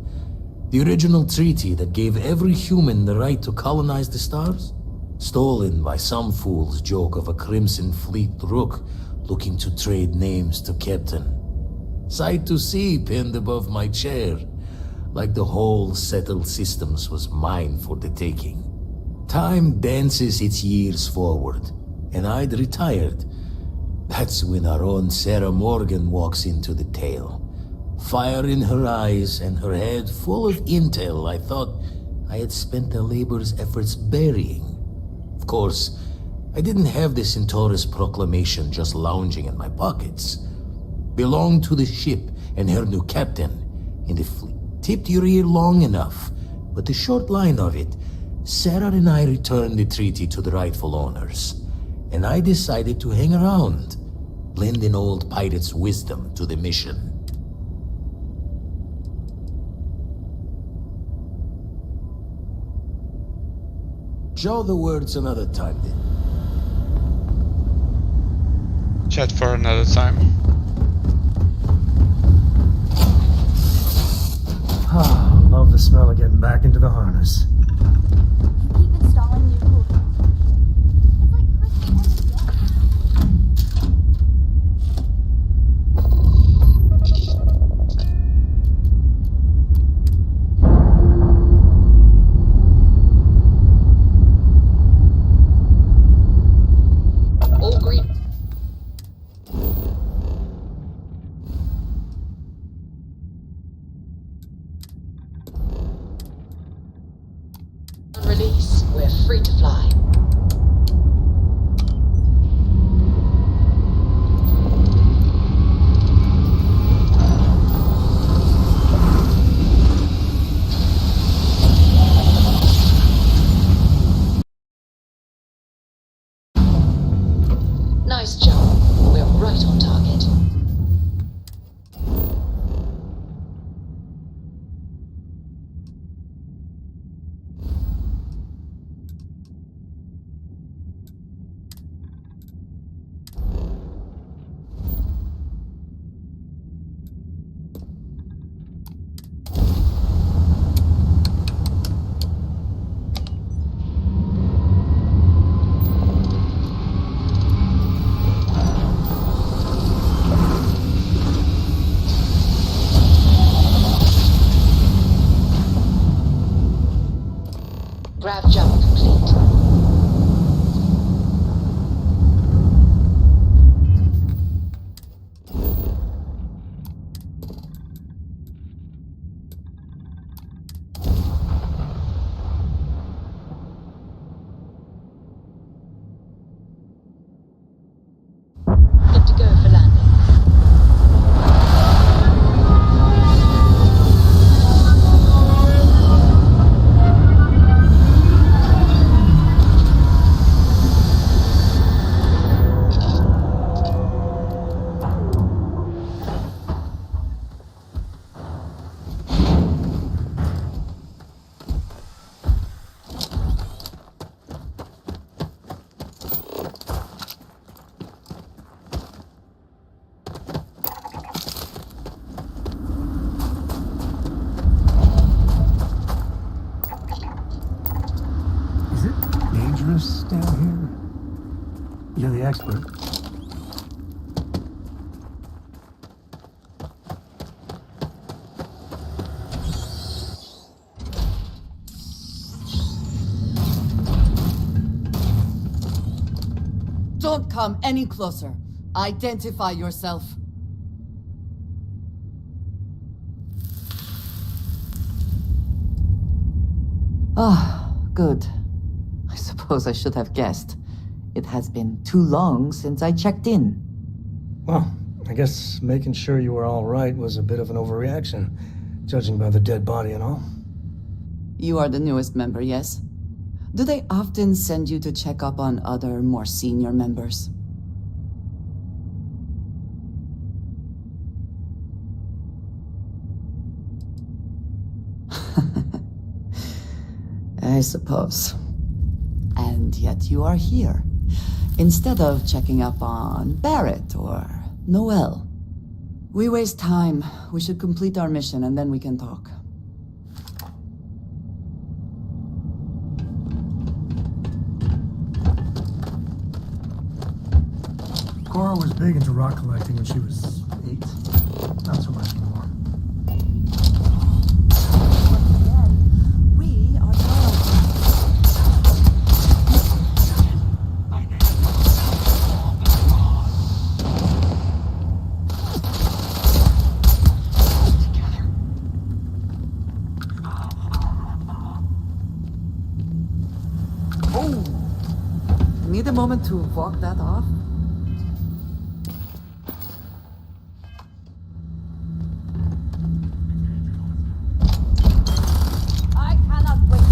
The original treaty that gave every human the right to colonize the stars? Stolen by some fool's joke of a Crimson Fleet rook looking to trade names to Captain. Sight to see pinned above my chair, like the whole settled systems was mine for the taking. Time dances its years forward, and I'd retired. That's when our own Sarah Morgan walks into the tale. Fire in her eyes and her head full of intel I thought I had spent the labor's efforts burying. Of course, I didn't have the Centaurus Proclamation just lounging in my pockets. Belonged to the ship and her new captain in the fleet. Tipped your ear long enough, but the short line of it, Sarah and I returned the treaty to the rightful owners. And I decided to hang around, blend in old pirate's wisdom to the mission. Show the words another time, then. Chat for another time. Love the smell of getting back into the harness. You keep installing new cool. It's like Christmas and All green. On release, we're free to fly. Nice job. We're right on target. expert. Don't come any closer. Identify yourself. Ah, good. I suppose I should have guessed. It has been too long since I checked in. Well, I guess making sure you were all right was a bit of an overreaction, judging by the dead body and all. You are the newest member, yes? Do they often send you to check up on other, more senior members? I suppose. And yet you are here, instead of checking up on Barrett or Noel. We waste time. We should complete our mission and then we can talk. Cora was big into rock collecting when she was 8. Not so much anymore. We are Need a moment to walk that off? I cannot wait.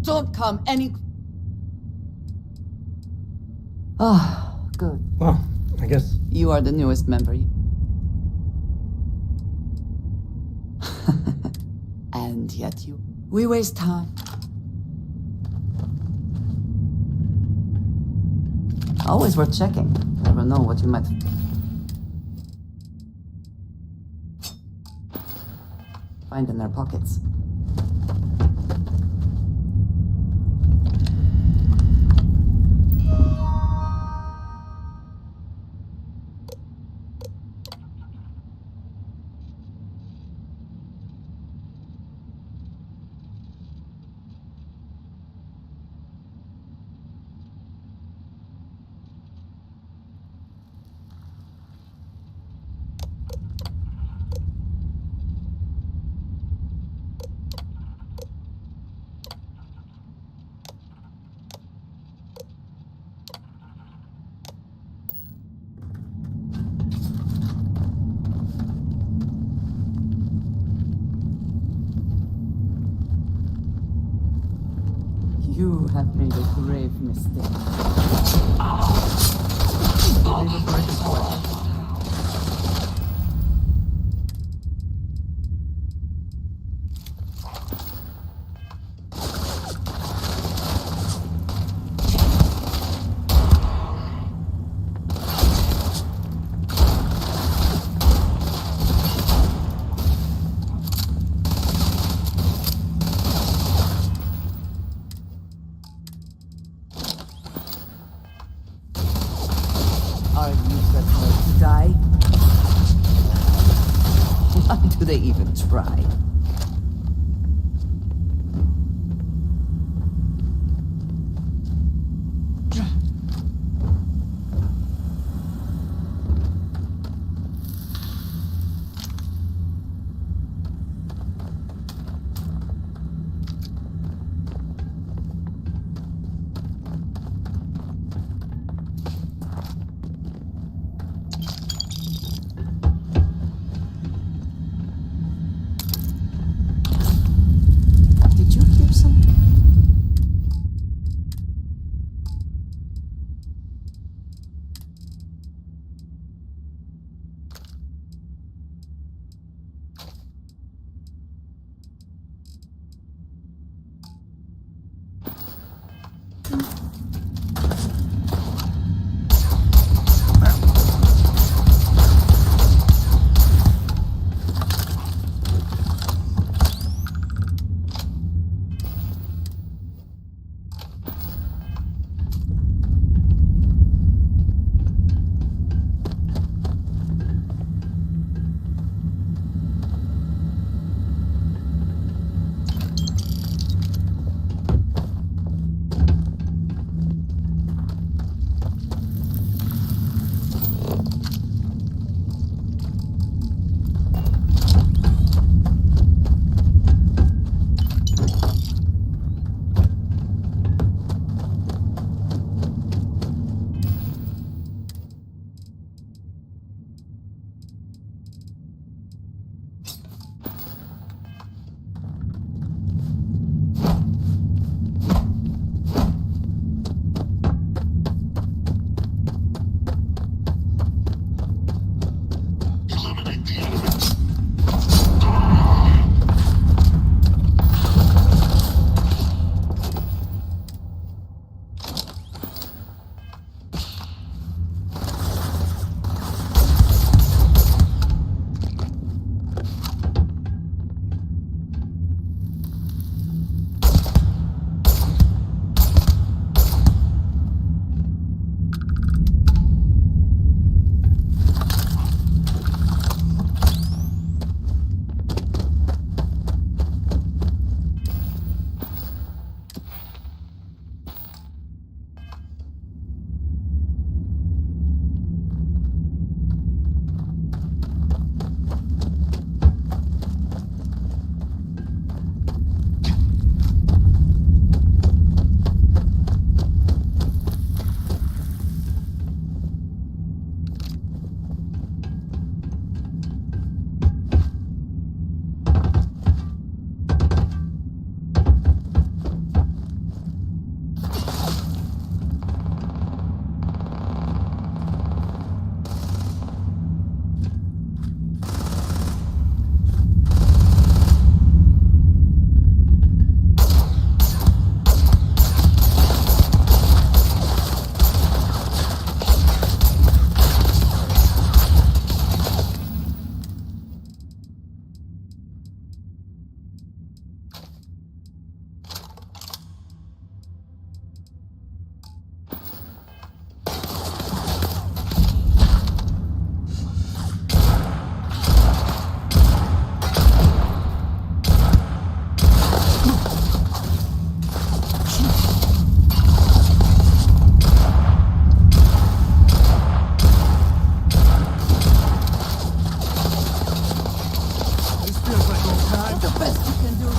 don't come any... Ah, good. Well, I guess... You are the newest member. And yet you... We waste time. Always worth checking. Never know what you might... find in their pockets. You have made a grave mistake. Are you prepared to die? Why do they even try? the best you can do.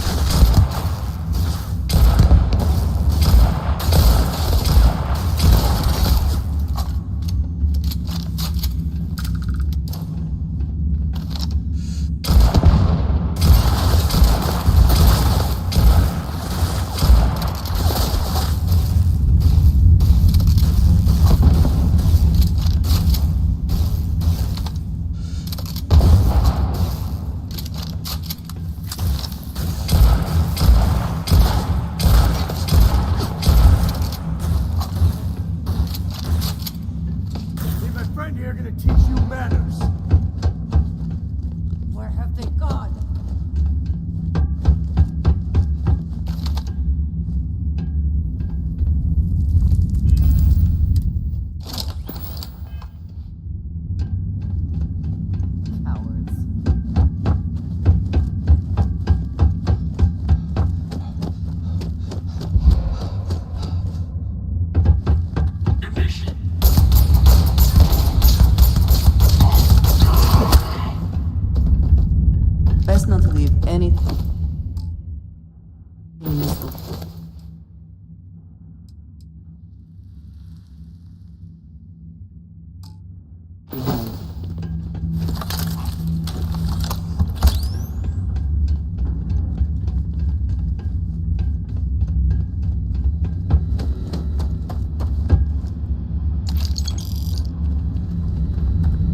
Is my friend here gonna teach you manners? Where have they gone? Cowards. Best not to leave anything.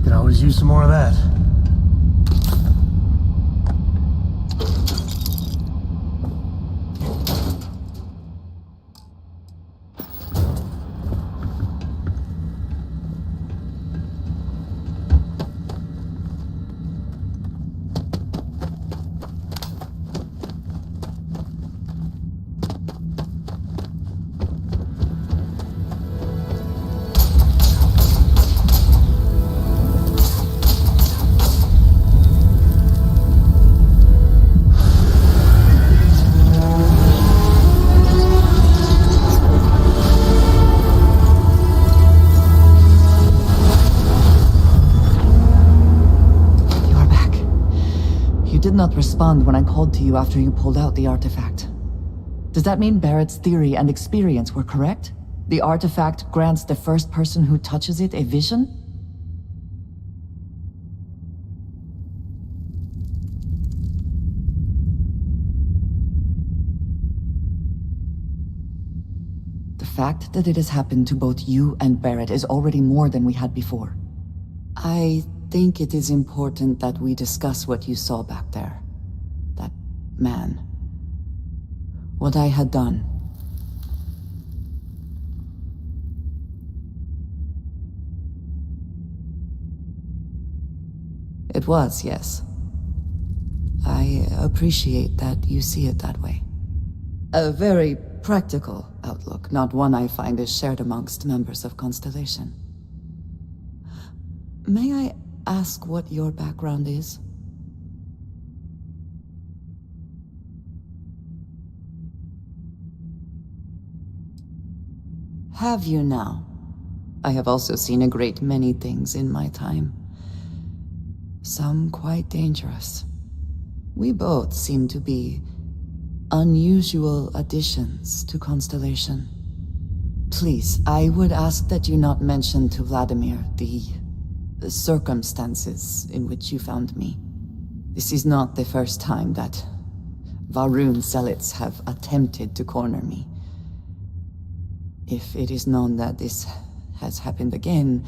Could always use some more of that. You're back. You did not respond when I called to you after you pulled out the artifact. Does that mean Barrett's theory and experience were correct? The artifact grants the first person who touches it a vision? The fact that it has happened to both you and Barrett is already more than we had before. I think it is important that we discuss what you saw back there. That man. What I had done. It was, yes. I appreciate that you see it that way. A very practical outlook, not one I find is shared amongst members of Constellation. May I ask what your background is? Have you now? I have also seen a great many things in my time. Some quite dangerous. We both seem to be unusual additions to Constellation. Please, I would ask that you not mention to Vladimir the circumstances in which you found me. This is not the first time that Va'ruun zealots have attempted to corner me. If it is known that this has happened again,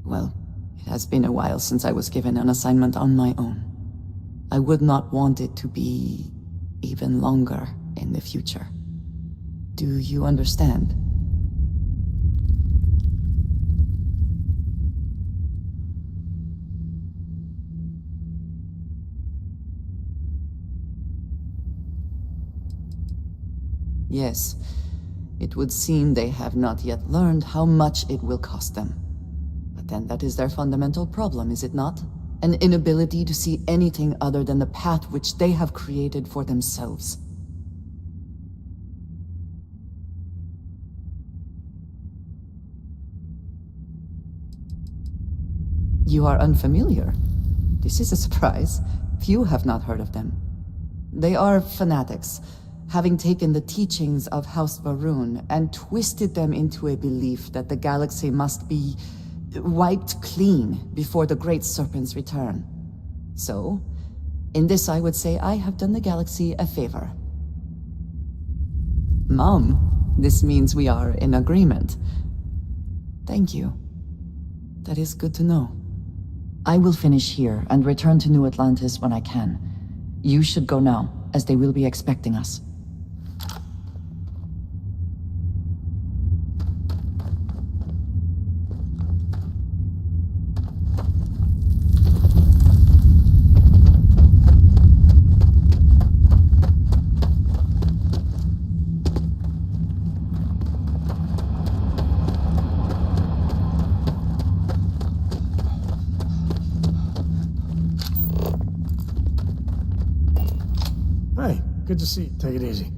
well, it has been a while since I was given an assignment on my own. I would not want it to be even longer in the future. Do you understand? Yes, it would seem they have not yet learned how much it will cost them. But then that is their fundamental problem, is it not? An inability to see anything other than the path which they have created for themselves. You are unfamiliar. This is a surprise. Few have not heard of them. They are fanatics, having taken the teachings of House Varun and twisted them into a belief that the galaxy must be wiped clean before the Great Serpent's return. So, in this I would say I have done the galaxy a favor. Mom, this means we are in agreement. Thank you. That is good to know. I will finish here and return to New Atlantis when I can. You should go now, as they will be expecting us. Hey, good to see you. Take it easy.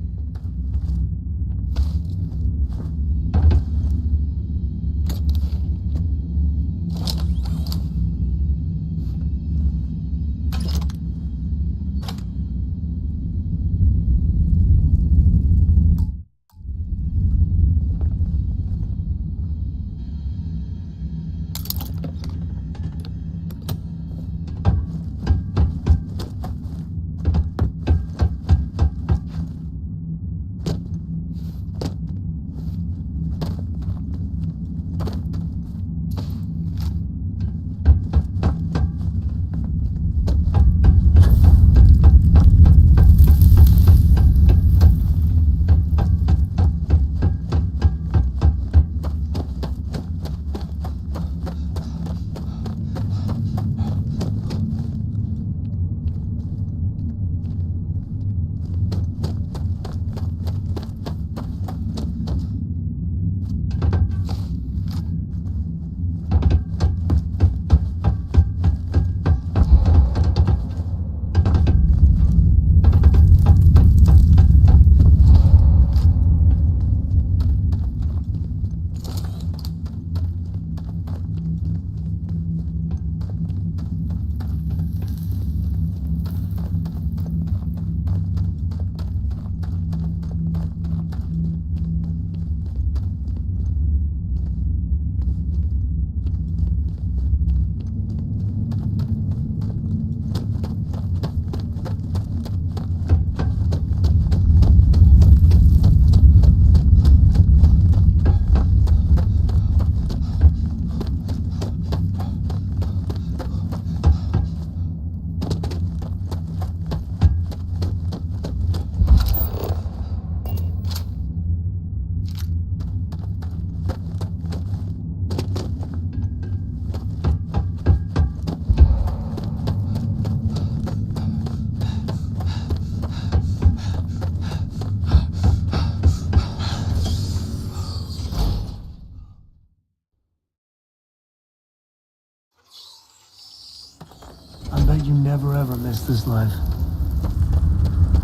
I bet you never ever miss this life.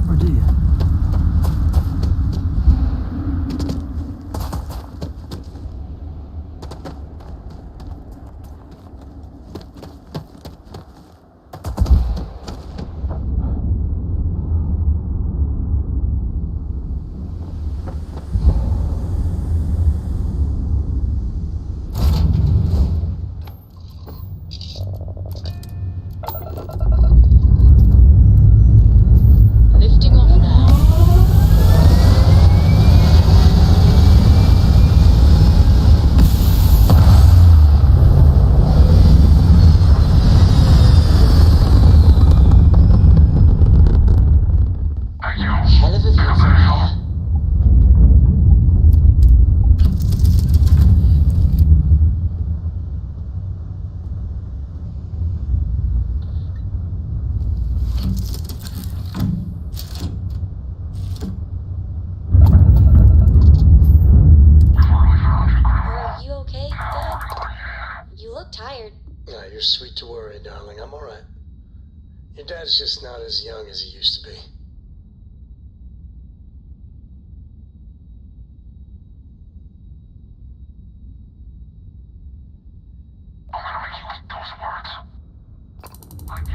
Or do you? Lifting off now. Hell of a view from here. Are you okay, Dad? You look tired. Yeah, you're sweet to worry, darling. I'm all right. Your dad's just not as young as he used to be. I'm gonna make you eat those words. Like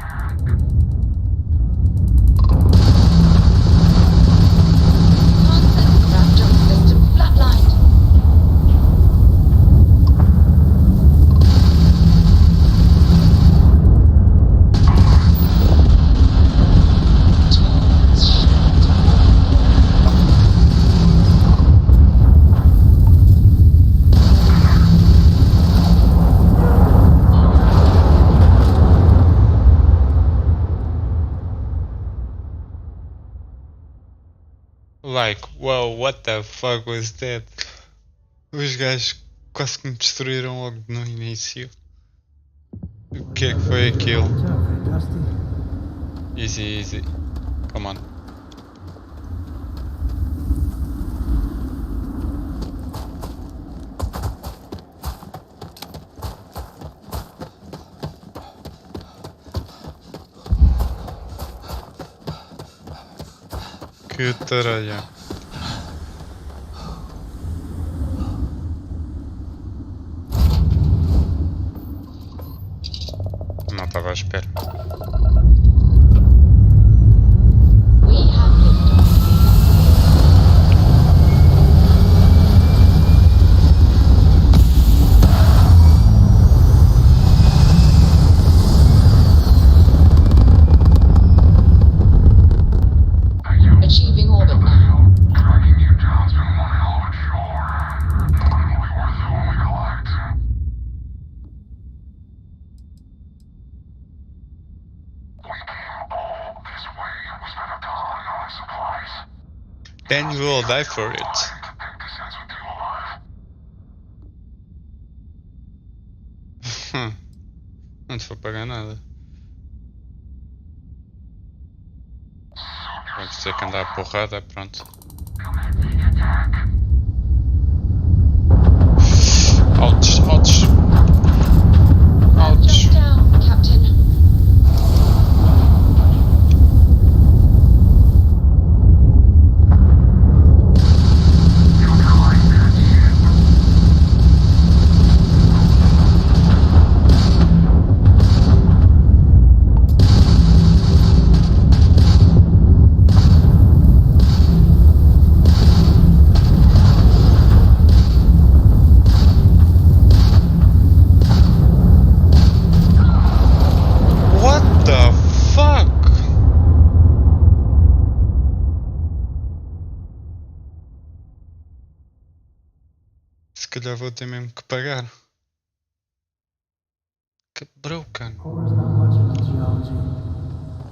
Like, whoa, what the fuck was that? Os gajos quase que me destruíram logo no início. O que é que foi aquilo? Easy, easy. Come on. Que taralha. Não estava à espera. We have liftoff. Achieving orbit now. Then you will die for it. Não te vou pagar nada. Vamos ter que andar a porrada, pronto. Ouch, ouch. Ouch. Just down, Captain. Se calhar vou ter mesmo que pagar. Que broken. Cora's not much into geology.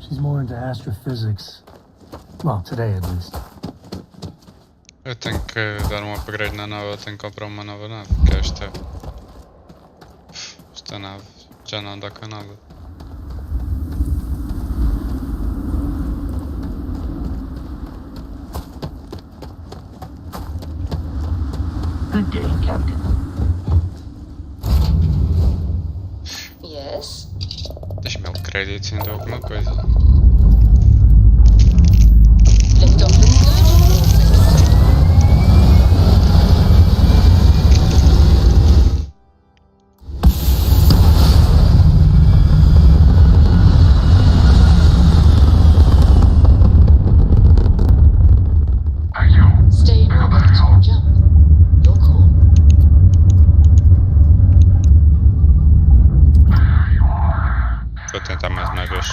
She's more into astrophysics. Well, today at least. Eu tenho que dar um upgrade na nave, eu tenho que comprar uma nova nave, porque esta nave já não anda com nada. Good day, Captain. Yes? Deixa-me o crédito sendo alguma coisa. Liftoff is good. Stay in orbit or jump. Your call. Vou tentar mais uma vez.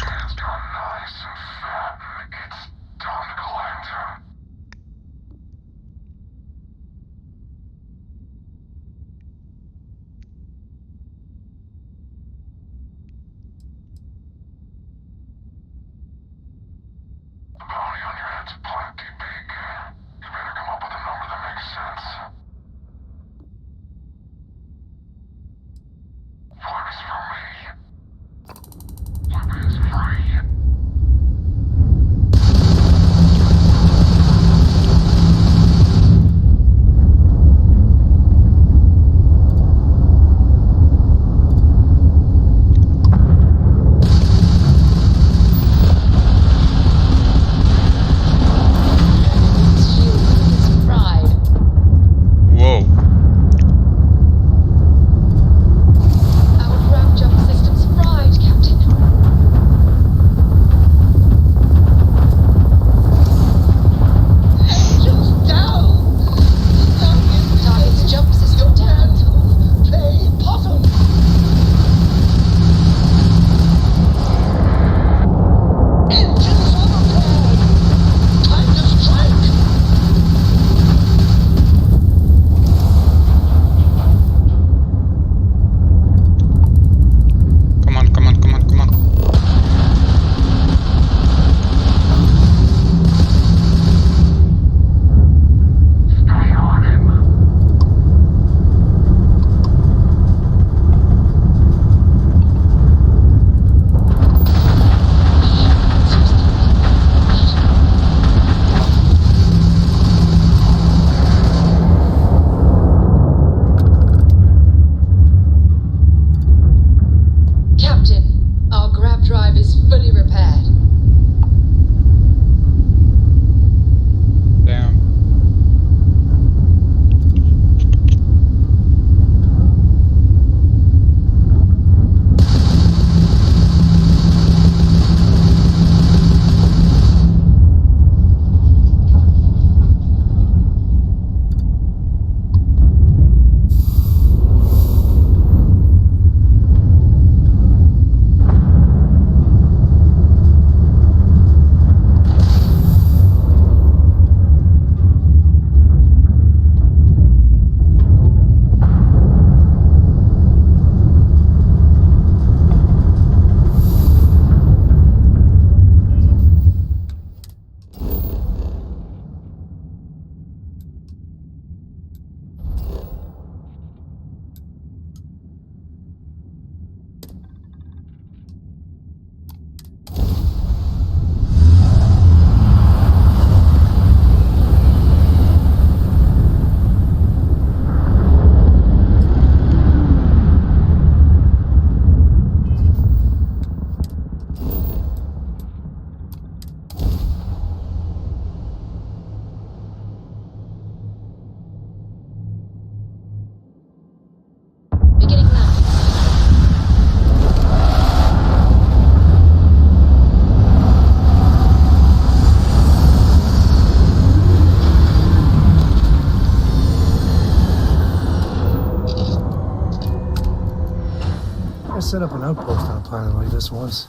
set up an outpost on a planet like this once.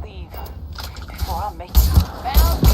Leave before I make you found me.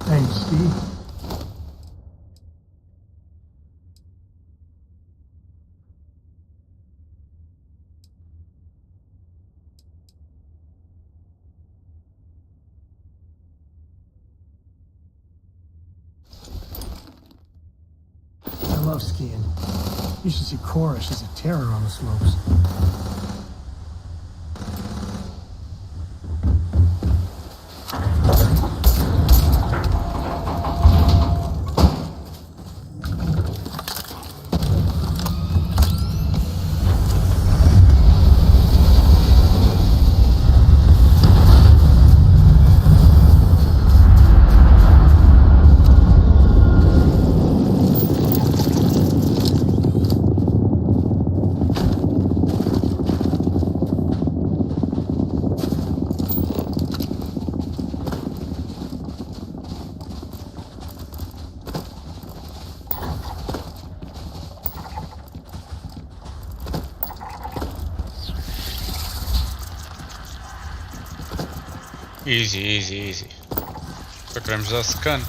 Thanks, Steve. I love skiing. You should see Cora. She's a terror on the slopes. Easy, easy, easy. Só queremos dar scan.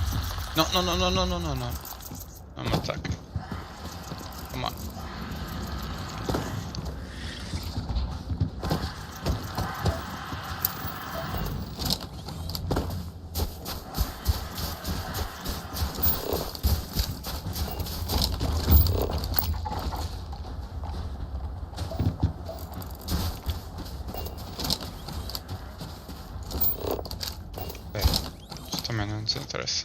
Não, não, não, não, não, não, não, não. Não me ataque. Come on. Também não nos interessa.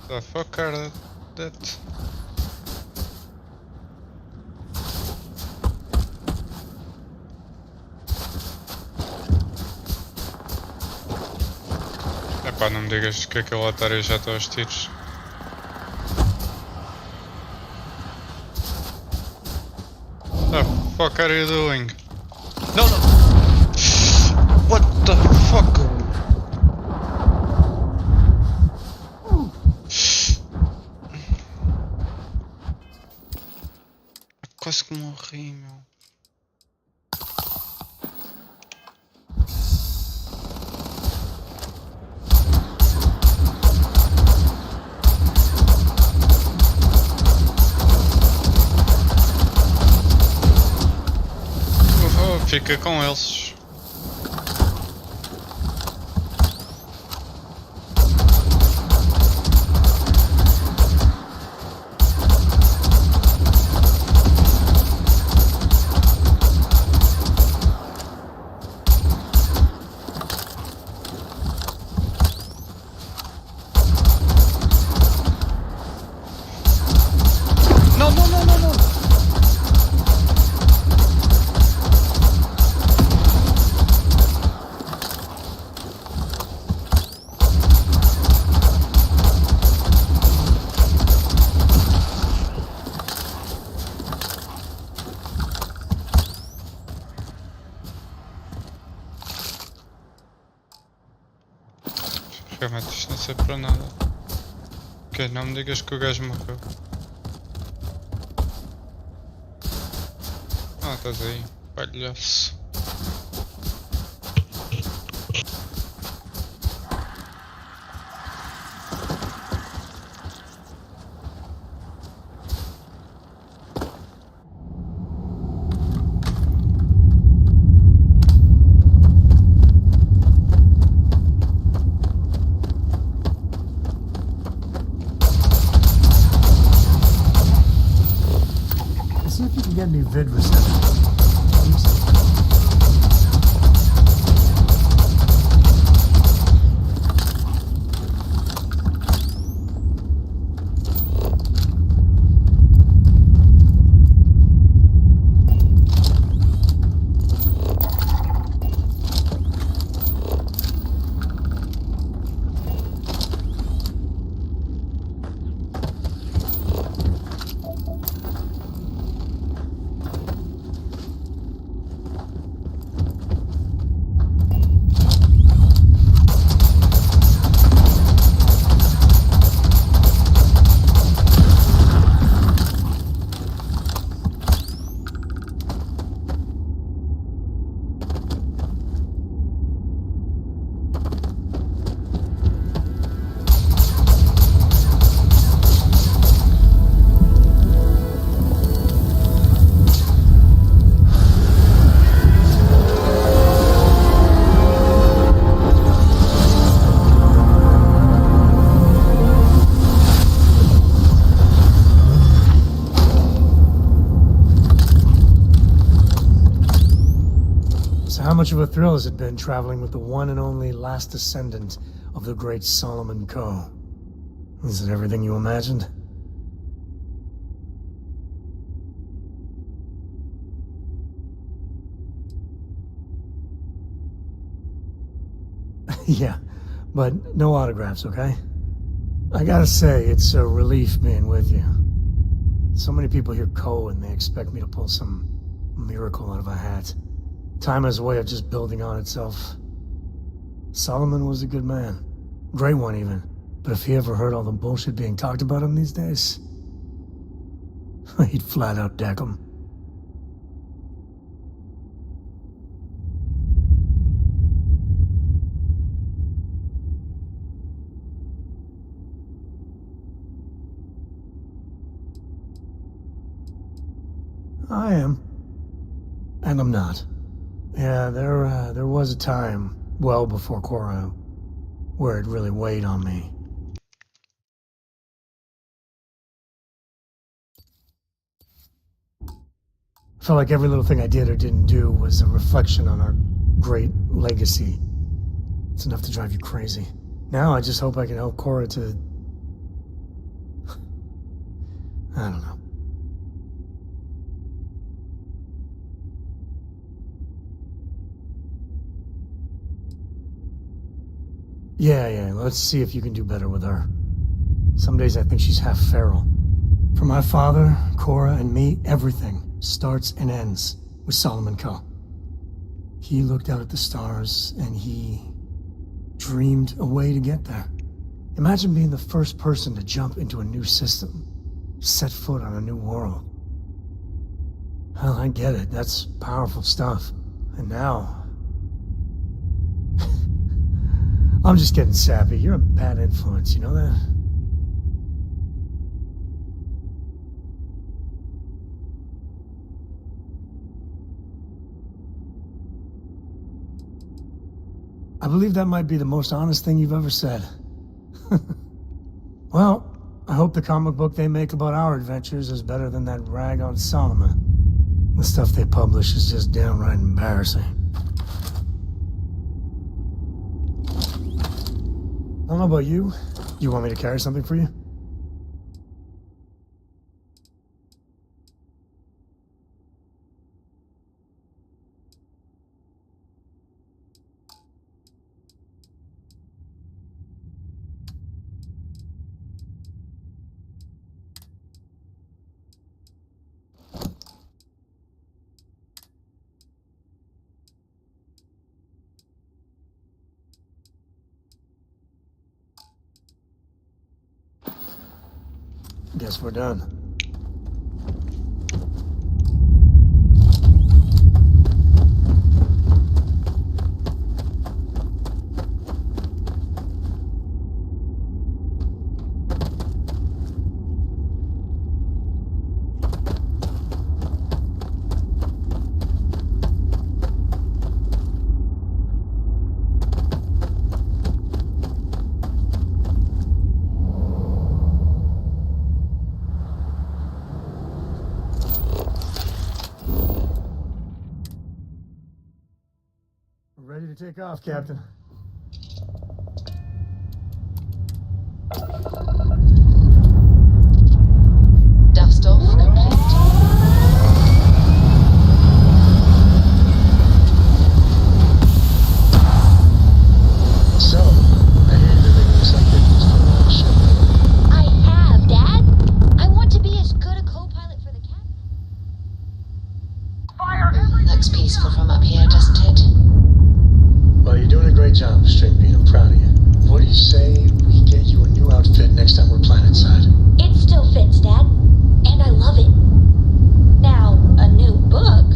The fucker that. Epá, não me digas que aquele otário já está aos tiros. What the fuck are you doing? No, no! What the fuck? Quase que morri, meu. Fica com eles. metros, isto não serve para nada. Ok, não me digas que o gajo morreu. Ah, estás aí, palhaço. See if you can get any vid reception. So how much of a thrill has it been traveling with the one and only last descendant of the great Solomon Coe? Is it everything you imagined? Yeah, but no autographs, okay? I gotta say, it's a relief being with you. So many people hear Coe and they expect me to pull some miracle out of a hat. Time has a way of just building on itself. Solomon was a good man. Great one, even. But if he ever heard all the bullshit being talked about him these days, he'd flat out deck him. I am. And I'm not. Yeah, there was a time, well before Cora, where it really weighed on me. Felt like every little thing I did or didn't do was a reflection on our great legacy. It's enough to drive you crazy. Now I just hope I can help Cora to... I don't know. Yeah, let's see if you can do better with her. Some days I think she's half feral. For my father, Cora, and me, everything starts and ends with Solomon Coe. He looked out at the stars, and he dreamed a way to get there. Imagine being the first person to jump into a new system, set foot on a new world. Hell, I get it. That's powerful stuff. And now... I'm just getting sappy. You're a bad influence, you know that? I believe that might be the most honest thing you've ever said. Well, I hope the comic book they make about our adventures is better than that rag on Solomon. The stuff they publish is just downright embarrassing. I don't know about you. You want me to carry something for you? Guess we're done. Ready to take off, Captain. Dust off complete. So, I hear everything looks like it was for the ship. I have, Dad. I want to be as good a co-pilot for the captain. Looks peaceful from up here, doesn't it? Well, you're doing a great job, Stringbean. I'm proud of you. What do you say we get you a new outfit next time we're planetside? It still fits, Dad. And I love it. Now, a new book.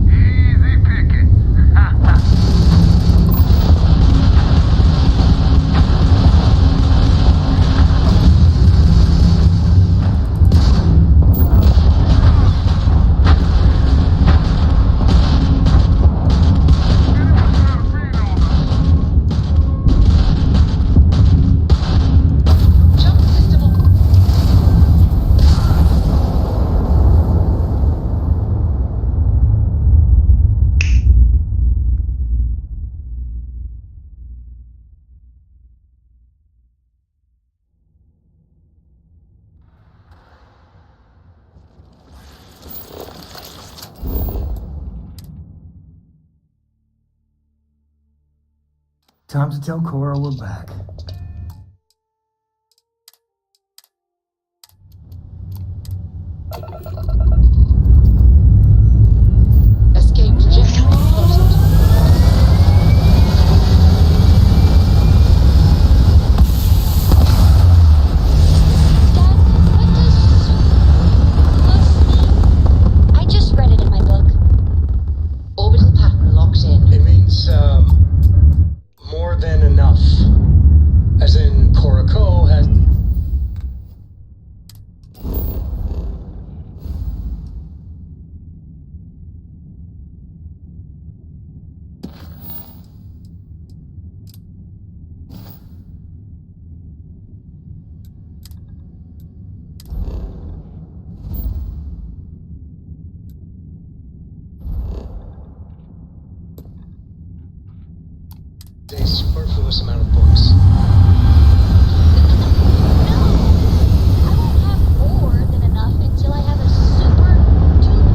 Easy pickings. Time to tell Cora we're back. Escape trajectory plotted. I just read it in my book. Orbital pattern locked in. It means, more than enough. As in, Cora Co has... a superfluous amount of books. I won't have more than enough until I have a super duper.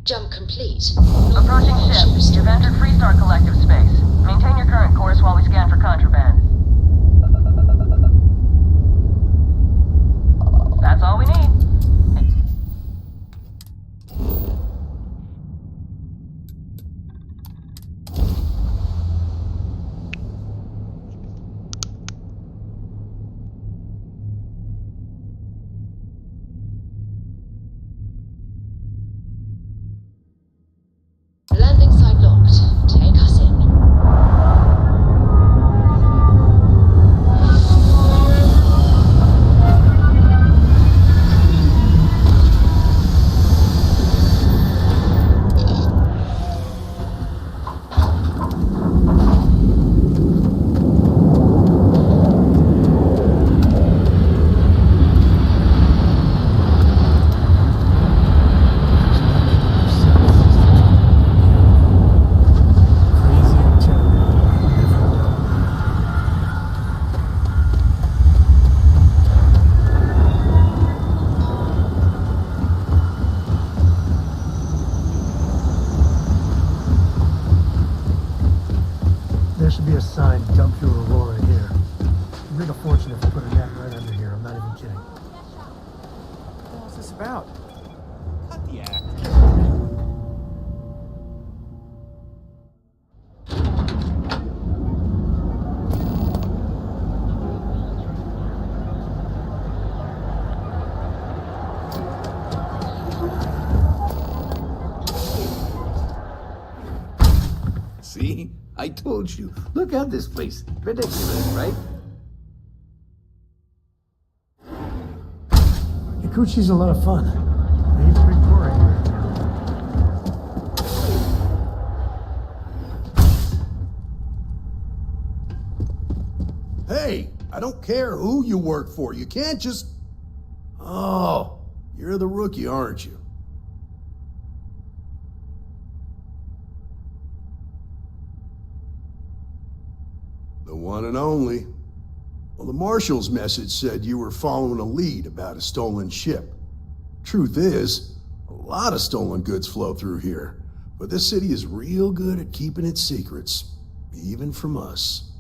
Jump complete. Approaching ship. You've entered Freestar Collective space. Maintain your current course while we scan for contraband. That's all we need. about? Cut the act. See? I told you. Look at this place. Ridiculous, right? Kikuchi's a lot of fun. He's a big quarry. Hey, I don't care who you work for. You can't just... Oh, you're the rookie, aren't you? The one and only. Well, the marshal's message said you were following a lead about a stolen ship. Truth is, a lot of stolen goods flow through here, but this city is real good at keeping its secrets, even from us.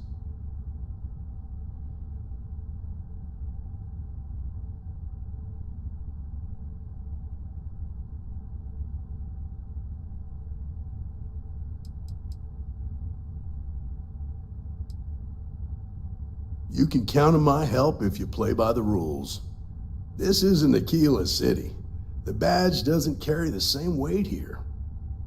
You can count on my help if you play by the rules. This isn't Aquila City. The badge doesn't carry the same weight here.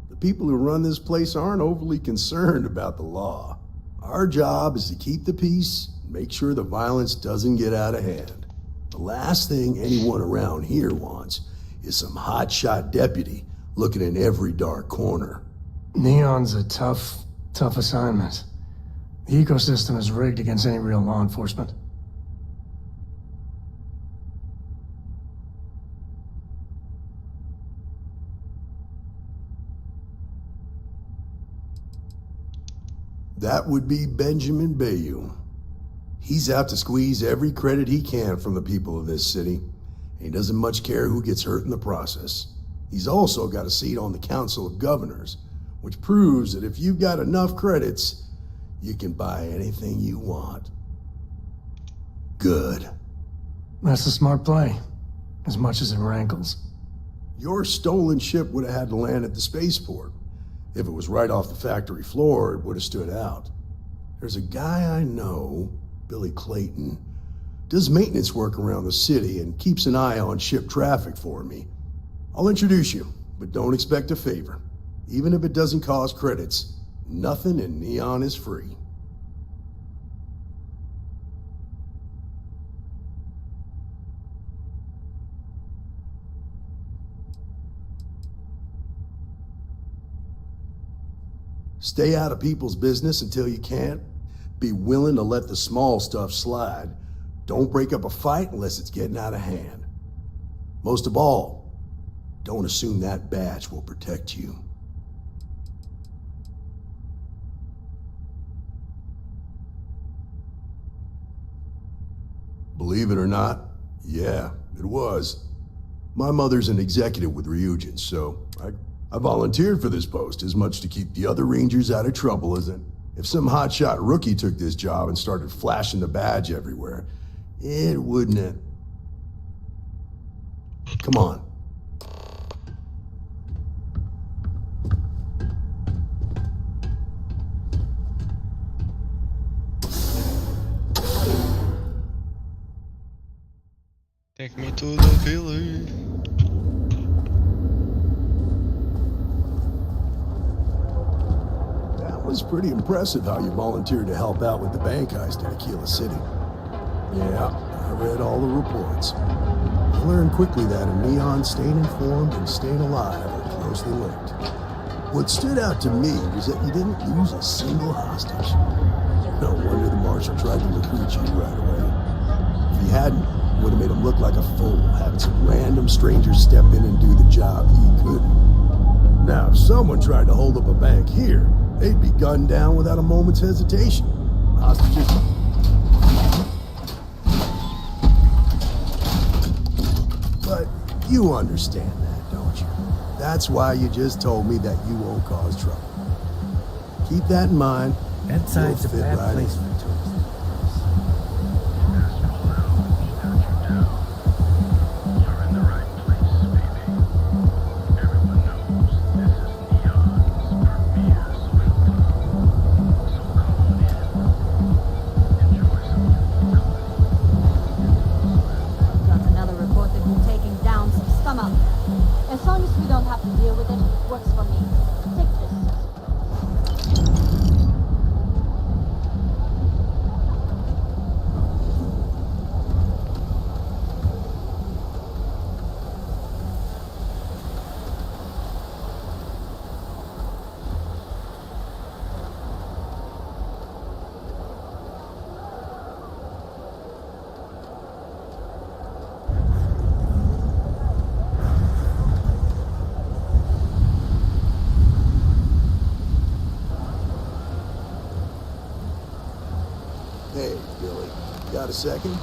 The people who run this place aren't overly concerned about the law. Our job is to keep the peace and make sure the violence doesn't get out of hand. The last thing anyone around here wants is some hotshot deputy looking in every dark corner. Neon's a tough assignment. The ecosystem is rigged against any real law enforcement. That would be Benjamin Bayou. He's out to squeeze every credit he can from the people of this city. He doesn't much care who gets hurt in the process. He's also got a seat on the Council of Governors, which proves that if you've got enough credits, you can buy anything you want. Good. That's a smart play, as much as it rankles. Your stolen ship would have had to land at the spaceport. If it was right off the factory floor, it would have stood out. There's a guy I know, Billy Clayton, does maintenance work around the city and keeps an eye on ship traffic for me. I'll introduce you, but don't expect a favor. Even if it doesn't cost credits, nothing in Neon is free. Stay out of people's business until you can't. Be willing to let the small stuff slide. Don't break up a fight unless it's getting out of hand. Most of all, don't assume that badge will protect you. Believe it or not, yeah, it was. My mother's an executive with Ryujin, so I volunteered for this post as much to keep the other Rangers out of trouble as if some hotshot rookie took this job and started flashing the badge everywhere. It wouldn't have... Come on. Take me to the village. That was pretty impressive how you volunteered to help out with the bank heist in Aquila City. Yeah, I read all the reports. I learned quickly that a Neon staying informed and staying alive are closely linked. What stood out to me was that you didn't lose a single hostage. No wonder the marshal tried to recruit you right away. If he hadn't, it would have made him look like a fool, having some random stranger step in and do the job he couldn't. Now, if someone tried to hold up a bank here, they'd be gunned down without a moment's hesitation. Hostages... But you understand that, don't you? That's why you just told me that you won't cause trouble. Keep that in mind. Bedside's a bad place for tourists. got a second?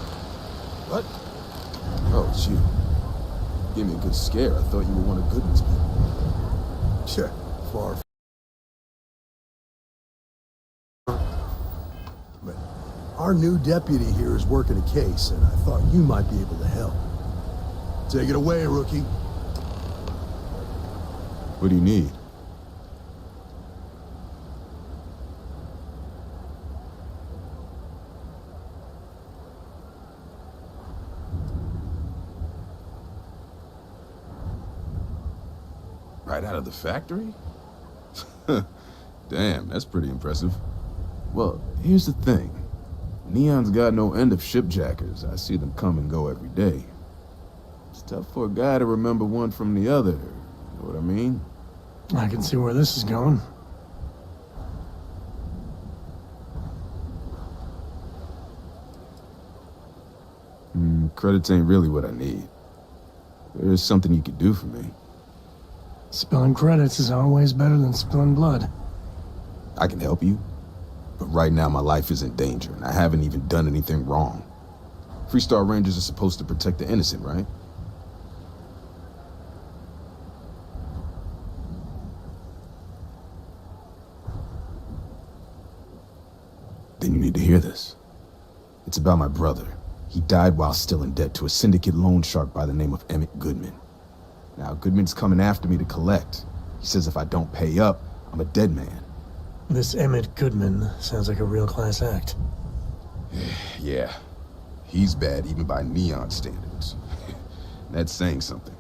What? Oh, shoot. Gave me a good scare. I thought you were one of Goodman's people. Sure, far. But our new deputy here is working a case, and I thought you might be able to help. Take it away, rookie. What do you need? Right out of the factory? Damn, that's pretty impressive. Well, here's the thing. Neon's got no end of shipjackers. I see them come and go every day. It's tough for a guy to remember one from the other. You know what I mean? I can see where this is going. Credits ain't really what I need. There's something you could do for me. Spilling credits is always better than spilling blood. I can help you, but right now my life is in danger, and I haven't even done anything wrong. Freestar Rangers are supposed to protect the innocent, right? Then you need to hear this. It's about my brother. He died while still in debt to a syndicate loan shark by the name of Emmett Goodman. Now, Goodman's coming after me to collect. He says if I don't pay up, I'm a dead man. This Emmett Goodman sounds like a real class act. Yeah. He's bad even by Neon standards. That's saying something.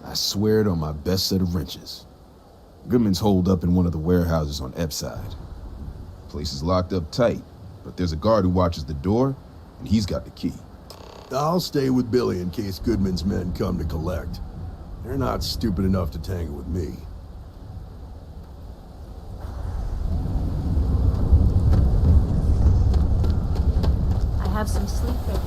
I swear it on my best set of wrenches. Goodman's holed up in one of the warehouses on Epside. Place is locked up tight, but there's a guard who watches the door, and he's got the key. I'll stay with Billy in case Goodman's men come to collect. They're not stupid enough to tangle with me. I have some sleep there.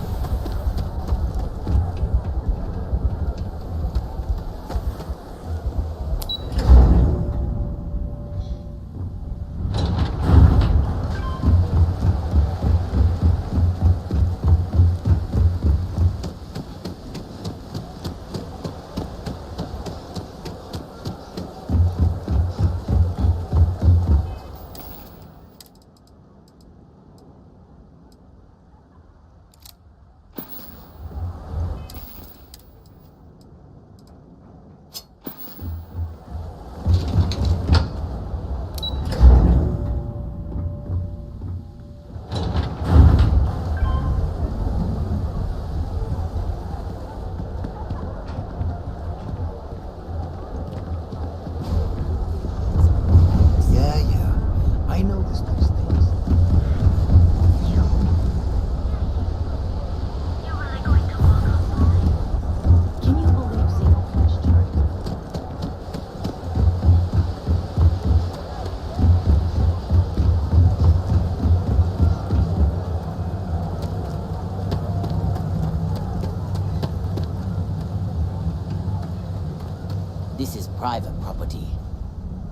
This is private property.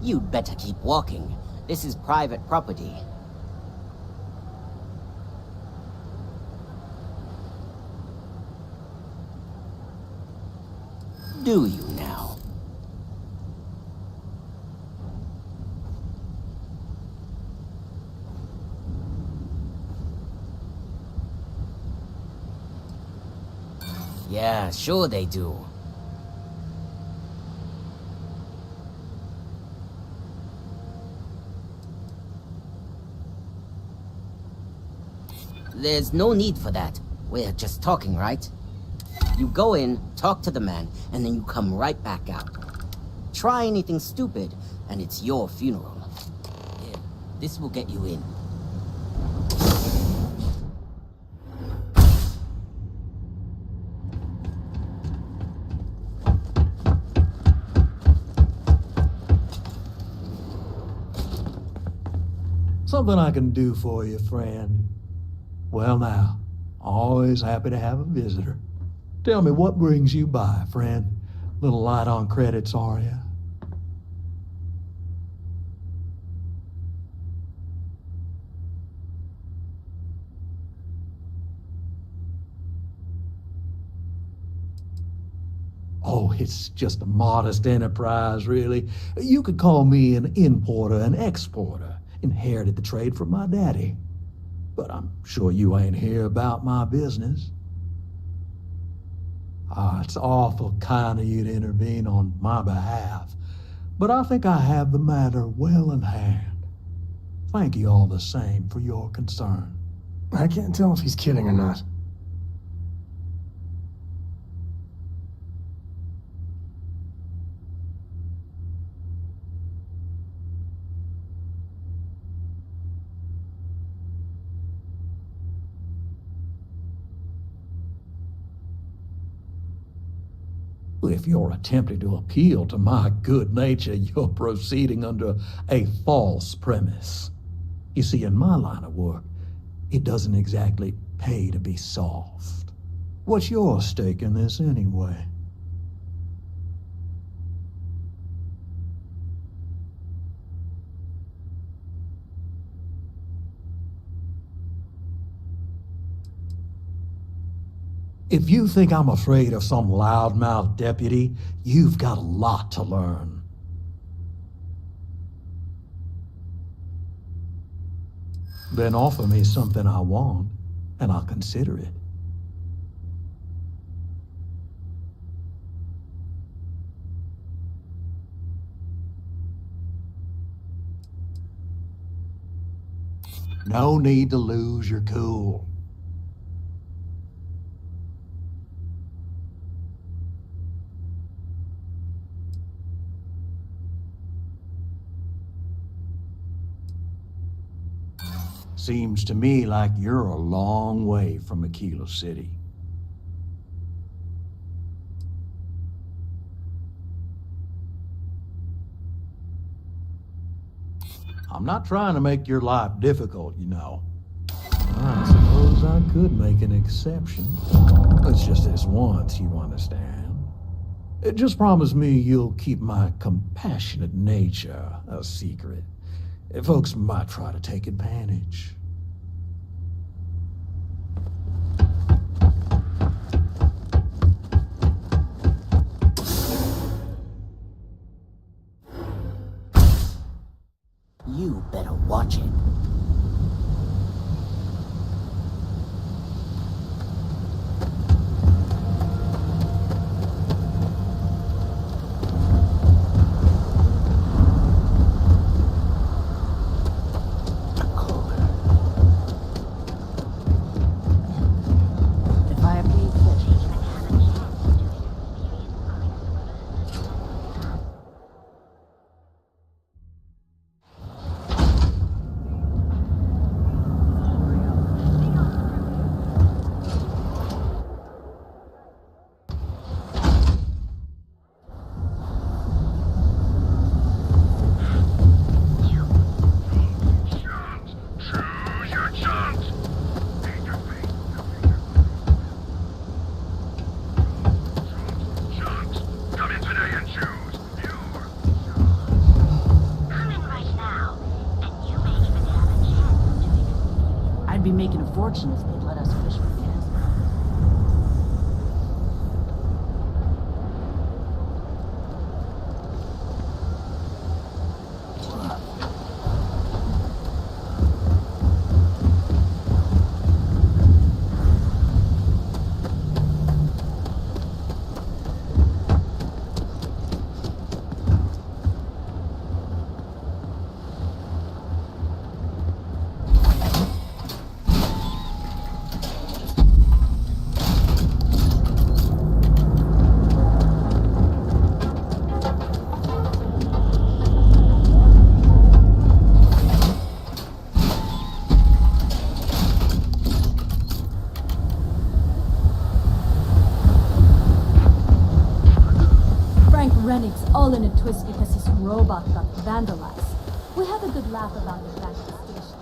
You'd better keep walking. This is private property. Do you now? Yeah, sure they do. There's no need for that. We're just talking, right? You go in, talk to the man, and then you come right back out. Try anything stupid, and it's your funeral. Here, this will get you in. Something I can do for you, friend. Well now, Always happy to have a visitor. Tell me, what brings you by, friend? Little light on credits, are ya? Oh, it's just a modest enterprise, really. You could call me an importer and exporter. Inherited the trade from my daddy. But I'm sure you ain't here about my business. It's awful kind of you to intervene on my behalf, but I think I have the matter well in hand. Thank you all the same for your concern. I can't tell if he's kidding or not. If you're attempting to appeal to my good nature, you're proceeding under a false premise. You see, in my line of work, it doesn't exactly pay to be soft. What's your stake in this anyway? If you think I'm afraid of some loudmouth deputy, you've got a lot to learn. Then offer me something I want, and I'll consider it. No need to lose your cool. Seems to me like you're a long way from Aquila City. I'm not trying to make your life difficult, you know. I suppose I could make an exception. It's just this once, you understand. Just promise me you'll keep my compassionate nature a secret. Folks might try to take advantage. You better watch it. I'd be making a fortune if they'd let us fish for gas. Rennick's all in a twist because his robot got vandalized. We had a good laugh about it back at the station.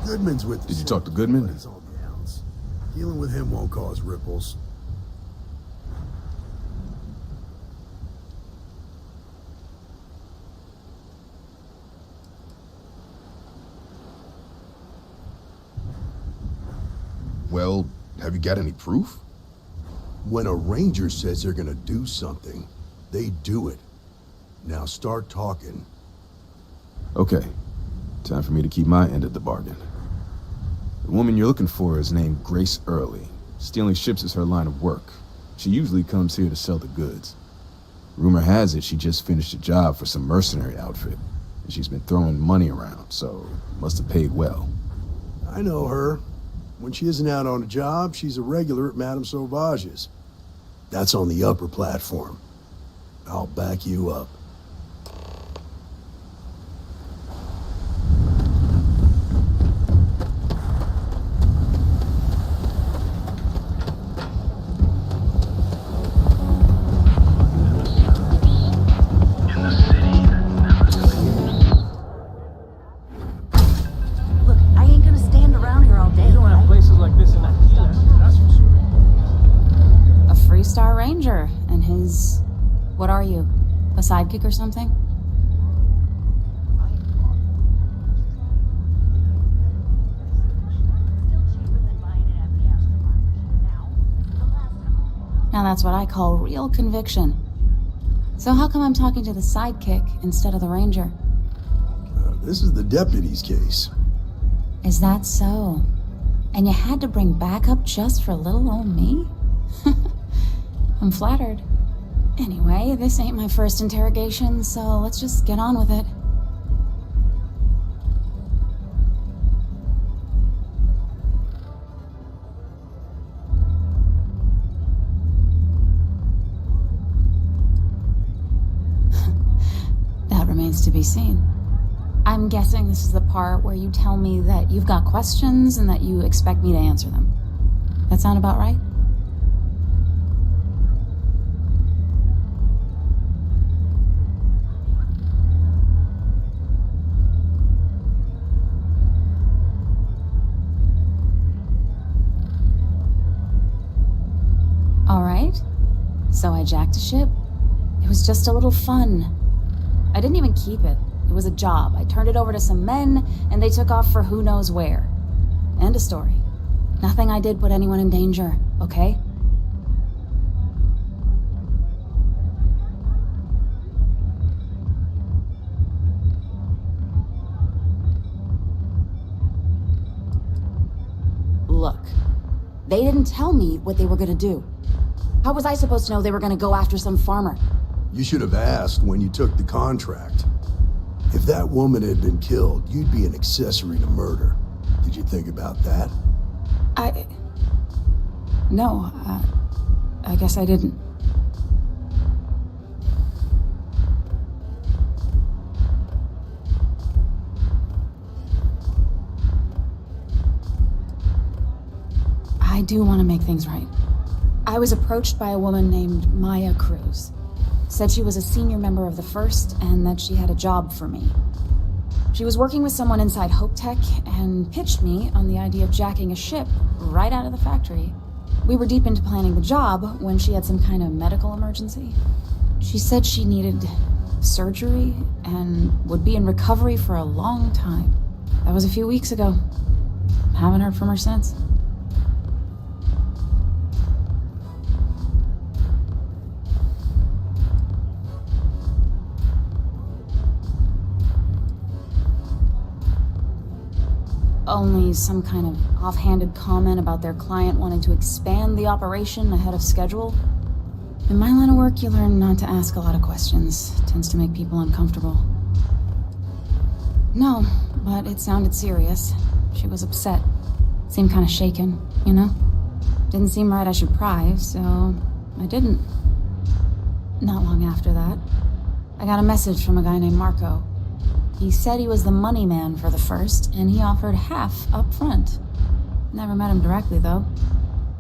Goodman's with. Did you talk to Goodman? He's on the outs. Dealing with him won't cause ripples. Well, have you got any proof? When a ranger says they're gonna do something, they do it. Now start talking. Okay. Time for me to keep my end of the bargain. The woman you're looking for is named Grace Early. Stealing ships is her line of work. She usually comes here to sell the goods. Rumor has it she just finished a job for some mercenary outfit, and she's been throwing money around, so must have paid well. I know her. When she isn't out on a job, she's a regular at Madame Sauvage's. That's on the upper platform. I'll back you up. Look, I ain't gonna stand around here all day. You don't have places like this in Aquila, that's for sure. A Freestar Ranger and his... What are you? A sidekick or something? Now that's what I call real conviction. So how come I'm talking to the sidekick instead of the ranger? This is the deputy's case. Is that so? And you had to bring backup just for little old me? I'm flattered. Anyway, this ain't my first interrogation, so let's just get on with it. That remains to be seen. I'm guessing this is the part where you tell me that you've got questions and that you expect me to answer them. That sound about right? All right. So I jacked a ship. It was just a little fun. I didn't even keep it. It was a job. I turned it over to some men, and they took off for who knows where. End of story. Nothing I did put anyone in danger, okay? Look, they didn't tell me what they were gonna do. How was I supposed to know they were gonna go after some farmer? You should have asked when you took the contract. If that woman had been killed, you'd be an accessory to murder. Did you think about that? No, I guess I didn't. I do want to make things right. I was approached by a woman named Maya Cruz. Said she was a senior member of the First and that she had a job for me. She was working with someone inside Hope Tech and pitched me on the idea of jacking a ship right out of the factory. We were deep into planning the job when she had some kind of medical emergency. She said she needed surgery and would be in recovery for a long time. That was a few weeks ago. Haven't heard from her since. Only some kind of offhanded comment about their client wanting to expand the operation ahead of schedule. In my line of work, you learn not to ask a lot of questions. It tends to make people uncomfortable. No, but it sounded serious. She was upset. Seemed kind of shaken, you know? Didn't seem right I should pry, so I didn't. Not long after that, I got a message from a guy named Marco. He said he was the money man for the First, and he offered half up front. Never met him directly, though.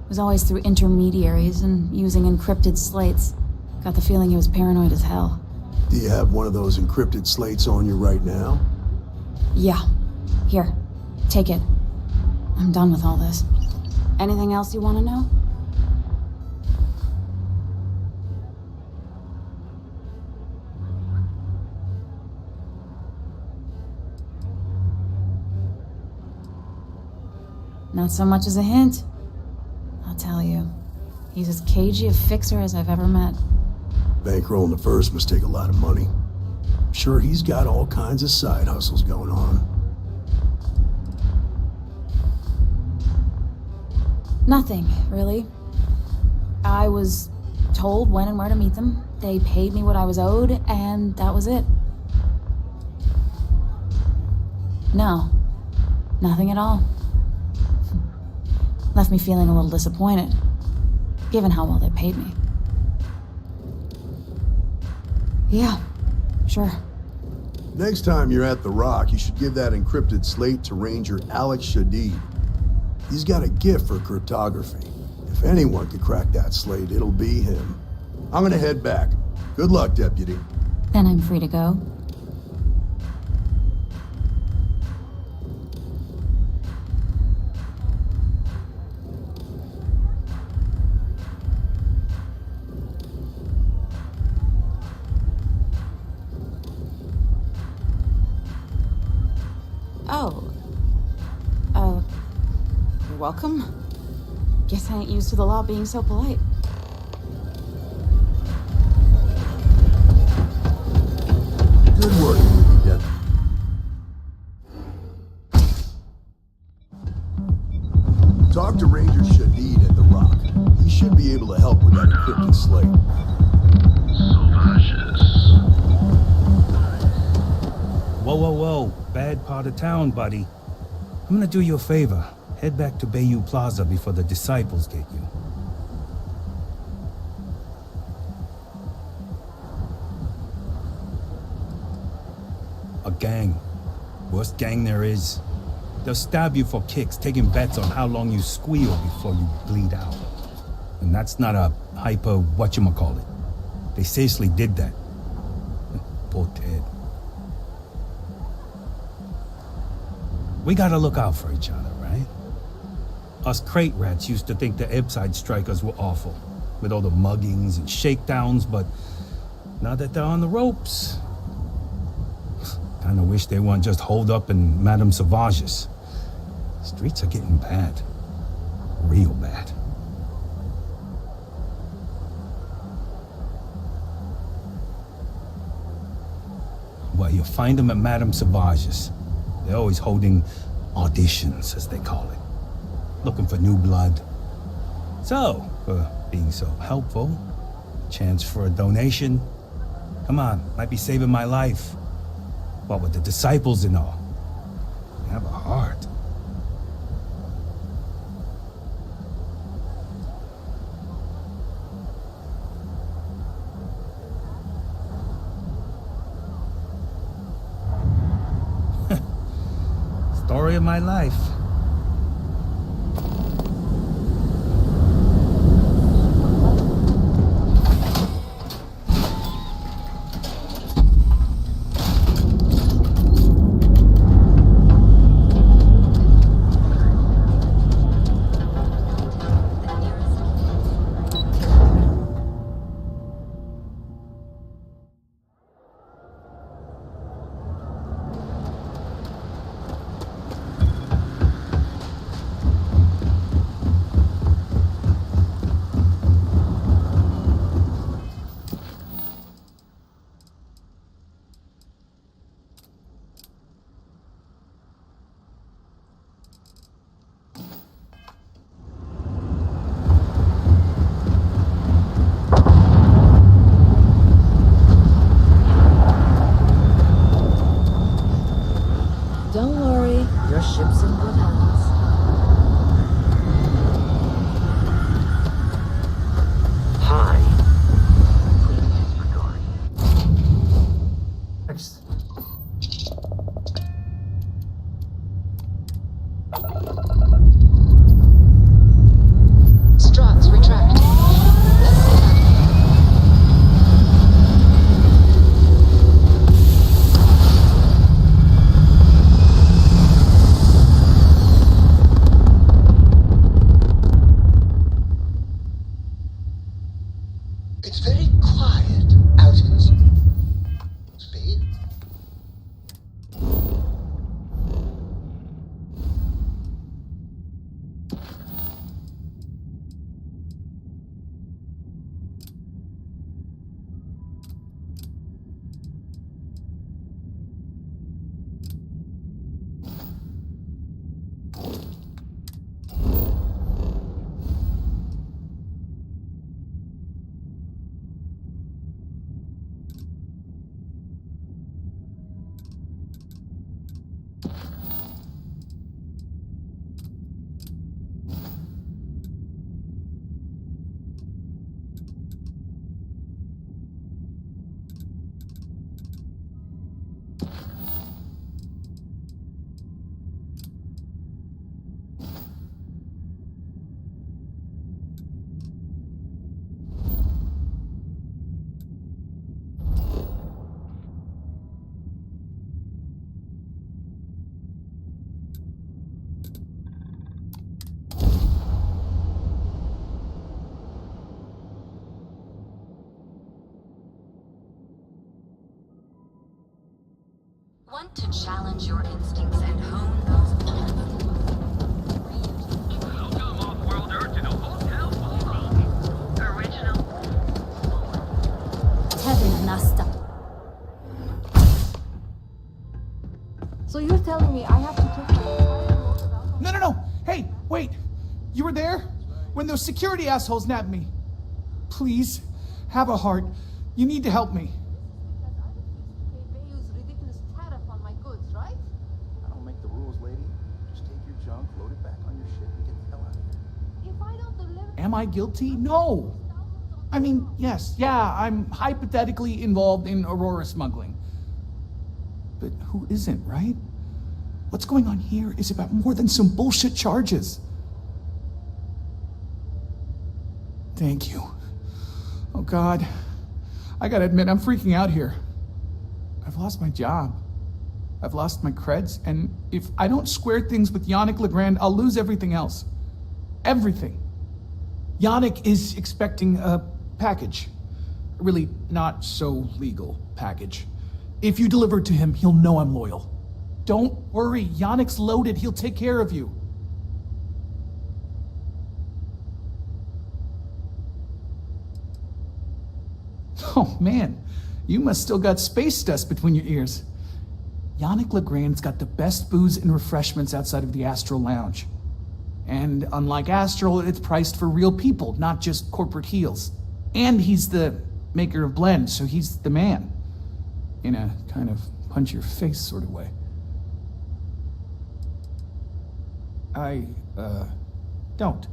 It was always through intermediaries and using encrypted slates. Got the feeling he was paranoid as hell. Do you have one of those encrypted slates on you right now? Yeah. Here, take it. I'm done with all this. Anything else you want to know? Not so much as a hint. I'll tell you. He's as cagey a fixer as I've ever met. Bankrolling the first must take a lot of money. Sure, he's got all kinds of side hustles going on. Nothing, really. I was told when and where to meet them. They paid me what I was owed, and that was it. No. Nothing at all. Left me feeling a little disappointed, given how well they paid me. Yeah, sure. Next time you're at the Rock, you should give that encrypted slate to Ranger Alex Shadid. He's got a gift for cryptography. If anyone could crack that slate, it'll be him. I'm gonna head back. Good luck, Deputy. Then I'm free to go. You're welcome. Guess I ain't used to the law being so polite. Good work, Ruby Deputy. Talk to Ranger Shadid at the Rock. He should be able to help with that encrypted slate. Whoa. Bad part of town, buddy. I'm gonna do you a favor. Head back to Bayou Plaza before the disciples get you. A gang. Worst gang there is. They'll stab you for kicks, taking bets on how long you squeal before you bleed out. And that's not a hyper whatchamacallit. They seriously did that. Poor Ted. We gotta look out for each other, right? Us crate rats used to think the Ebbside strikers were awful, with all the muggings and shakedowns, but now that they're on the ropes, kinda wish they weren't just holed up in Madame Sauvage's. Streets are getting bad. Real bad. Well, you'll find them at Madame Sauvage's. They're always holding auditions, as they call it. Looking for new blood. So, for being so helpful, chance for a donation. Come on, might be saving my life. What with the disciples and all. You have a heart. Story of my life. It's very quiet out in Speed. Want to challenge your instincts and hone those Welcome off-world Earth to the Hotel Volcano. Original. Heaven, Nasta. So you're telling me I have to take No. Hey, wait. You were there? When those security assholes nabbed me. Please, have a heart. You need to help me. ridiculous tariff on my goods, right? I don't make the rules, lady. Just take your junk, load it back on your ship, and get the hell out of here. If I don't deliver... Am I guilty? No. I mean, yes, yeah, I'm hypothetically involved in Aurora smuggling. But who isn't, right? What's going on here is about more than some bullshit charges. Thank you. Oh, God. I gotta admit, I'm freaking out here. I've lost my job. I've lost my creds, and if I don't square things with Yannick Legrand, I'll lose everything else. Everything. Yannick is expecting a package. A really not so legal package. If you deliver it to him, he'll know I'm loyal. Don't worry, Yannick's loaded. He'll take care of you. Oh man, you must still got space dust between your ears. Yannick Legrand's got the best booze and refreshments outside of the Astral Lounge. And unlike Astral, it's priced for real people, not just corporate heels. And he's the maker of blends, so he's the man. In a kind of punch-your-face sort of way. I, don't.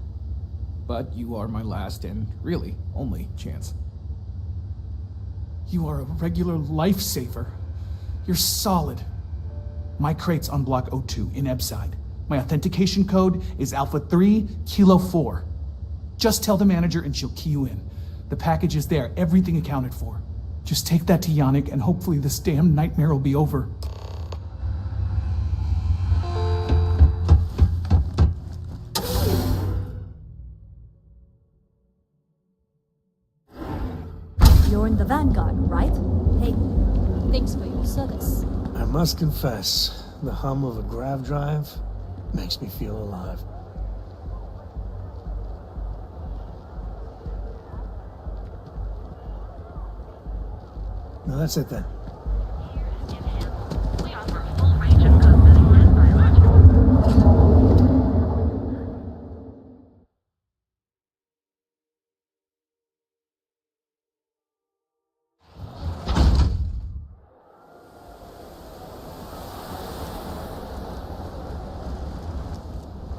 But you are my last and really only chance. You are a regular lifesaver. You're solid. My crate's on Block 02 in Ebside. My authentication code is Alpha 3 Kilo 4. Just tell the manager and she'll key you in. The package is there, everything accounted for. Just take that to Yannick and hopefully this damn nightmare will be over. You're in the Vanguard, right? Hey, thanks for your service. I must confess, the hum of a grav drive makes me feel alive. No, that's it then.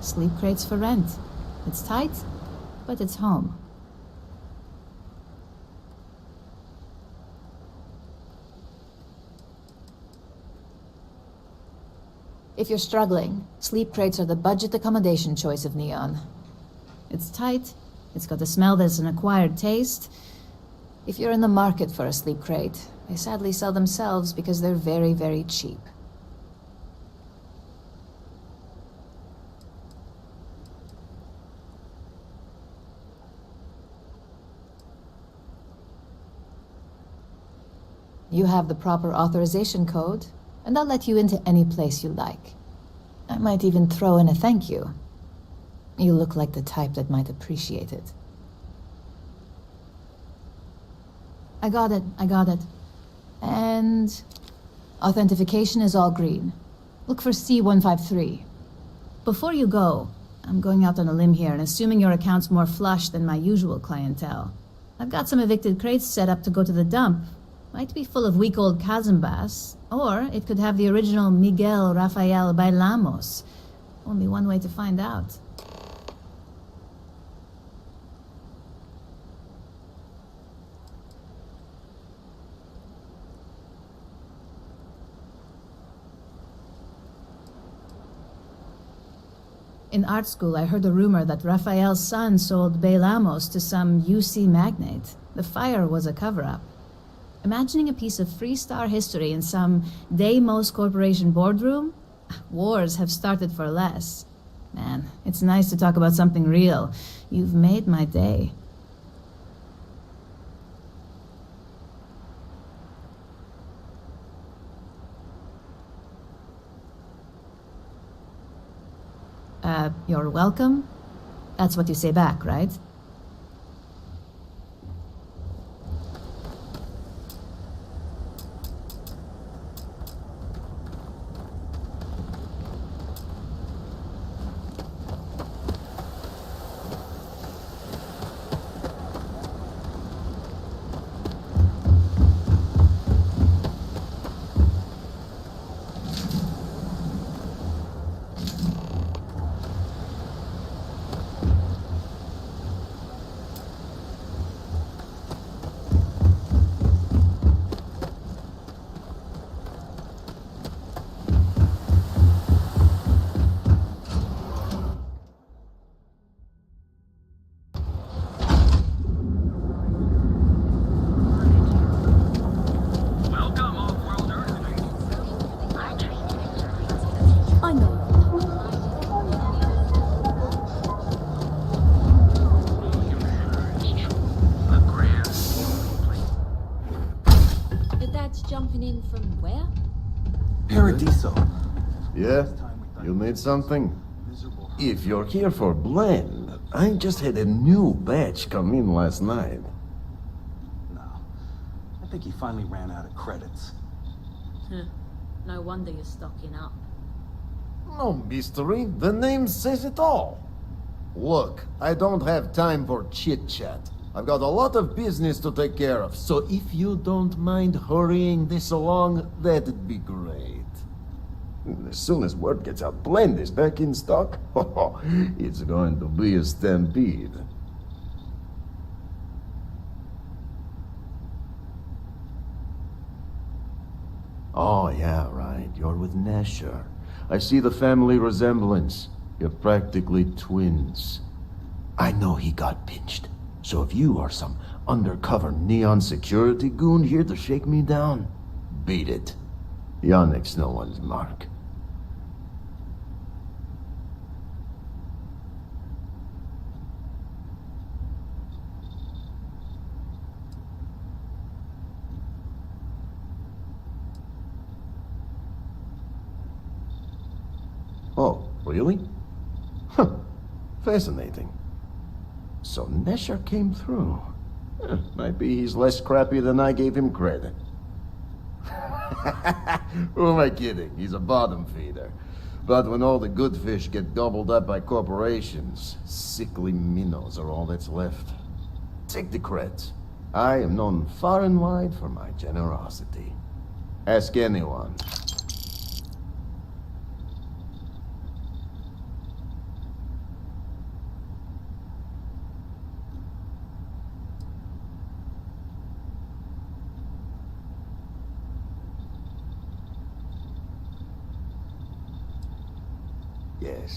Sleep crates for rent. It's tight, but it's home. If you're struggling, sleep crates are the budget accommodation choice of Neon. It's tight, it's got a smell that's an acquired taste. If you're in the market for a sleep crate, they sadly sell themselves because they're very, very cheap. You have the proper authorization code, and I'll let you into any place you like. I might even throw in a thank you. You look like the type that might appreciate it. I got it. And authentication is all green. Look for C153. Before you go, I'm going out on a limb here and assuming your account's more flush than my usual clientele. I've got some evicted crates set up to go to the dump. Might be full of weak old Kazambas, or it could have the original Miguel Rafael Bailamos. Only one way to find out. In art school, I heard a rumor that Rafael's son sold Bailamos to some UC magnate. The fire was a cover-up. Imagining a piece of Freestar history in some Deimos Corporation boardroom? Wars have started for less. Man, it's nice to talk about something real. You've made my day. You're welcome? That's what you say back, right? Yeah? You need something? If you're here for blend, I just had a new batch come in last night. I think he finally ran out of credits. No wonder you're stocking up. No mystery, the name says it all. Look, I don't have time for chit-chat. I've got a lot of business to take care of, so if you don't mind hurrying this along, that'd be great. As soon as word gets out Blend is back in stock, it's going to be a stampede. Oh, yeah, right. You're with Nasher. I see the family resemblance. You're practically twins. I know he got pinched. So if you are some undercover neon security goon here to shake me down, beat it. Yannick's no one's mark. Oh, really? Huh. Fascinating. So Nesher came through. Might be he's less crappy than I gave him credit. Who am I kidding? He's a bottom feeder. But when all the good fish get gobbled up by corporations, sickly minnows are all that's left. Take the creds. I am known far and wide for my generosity. Ask anyone.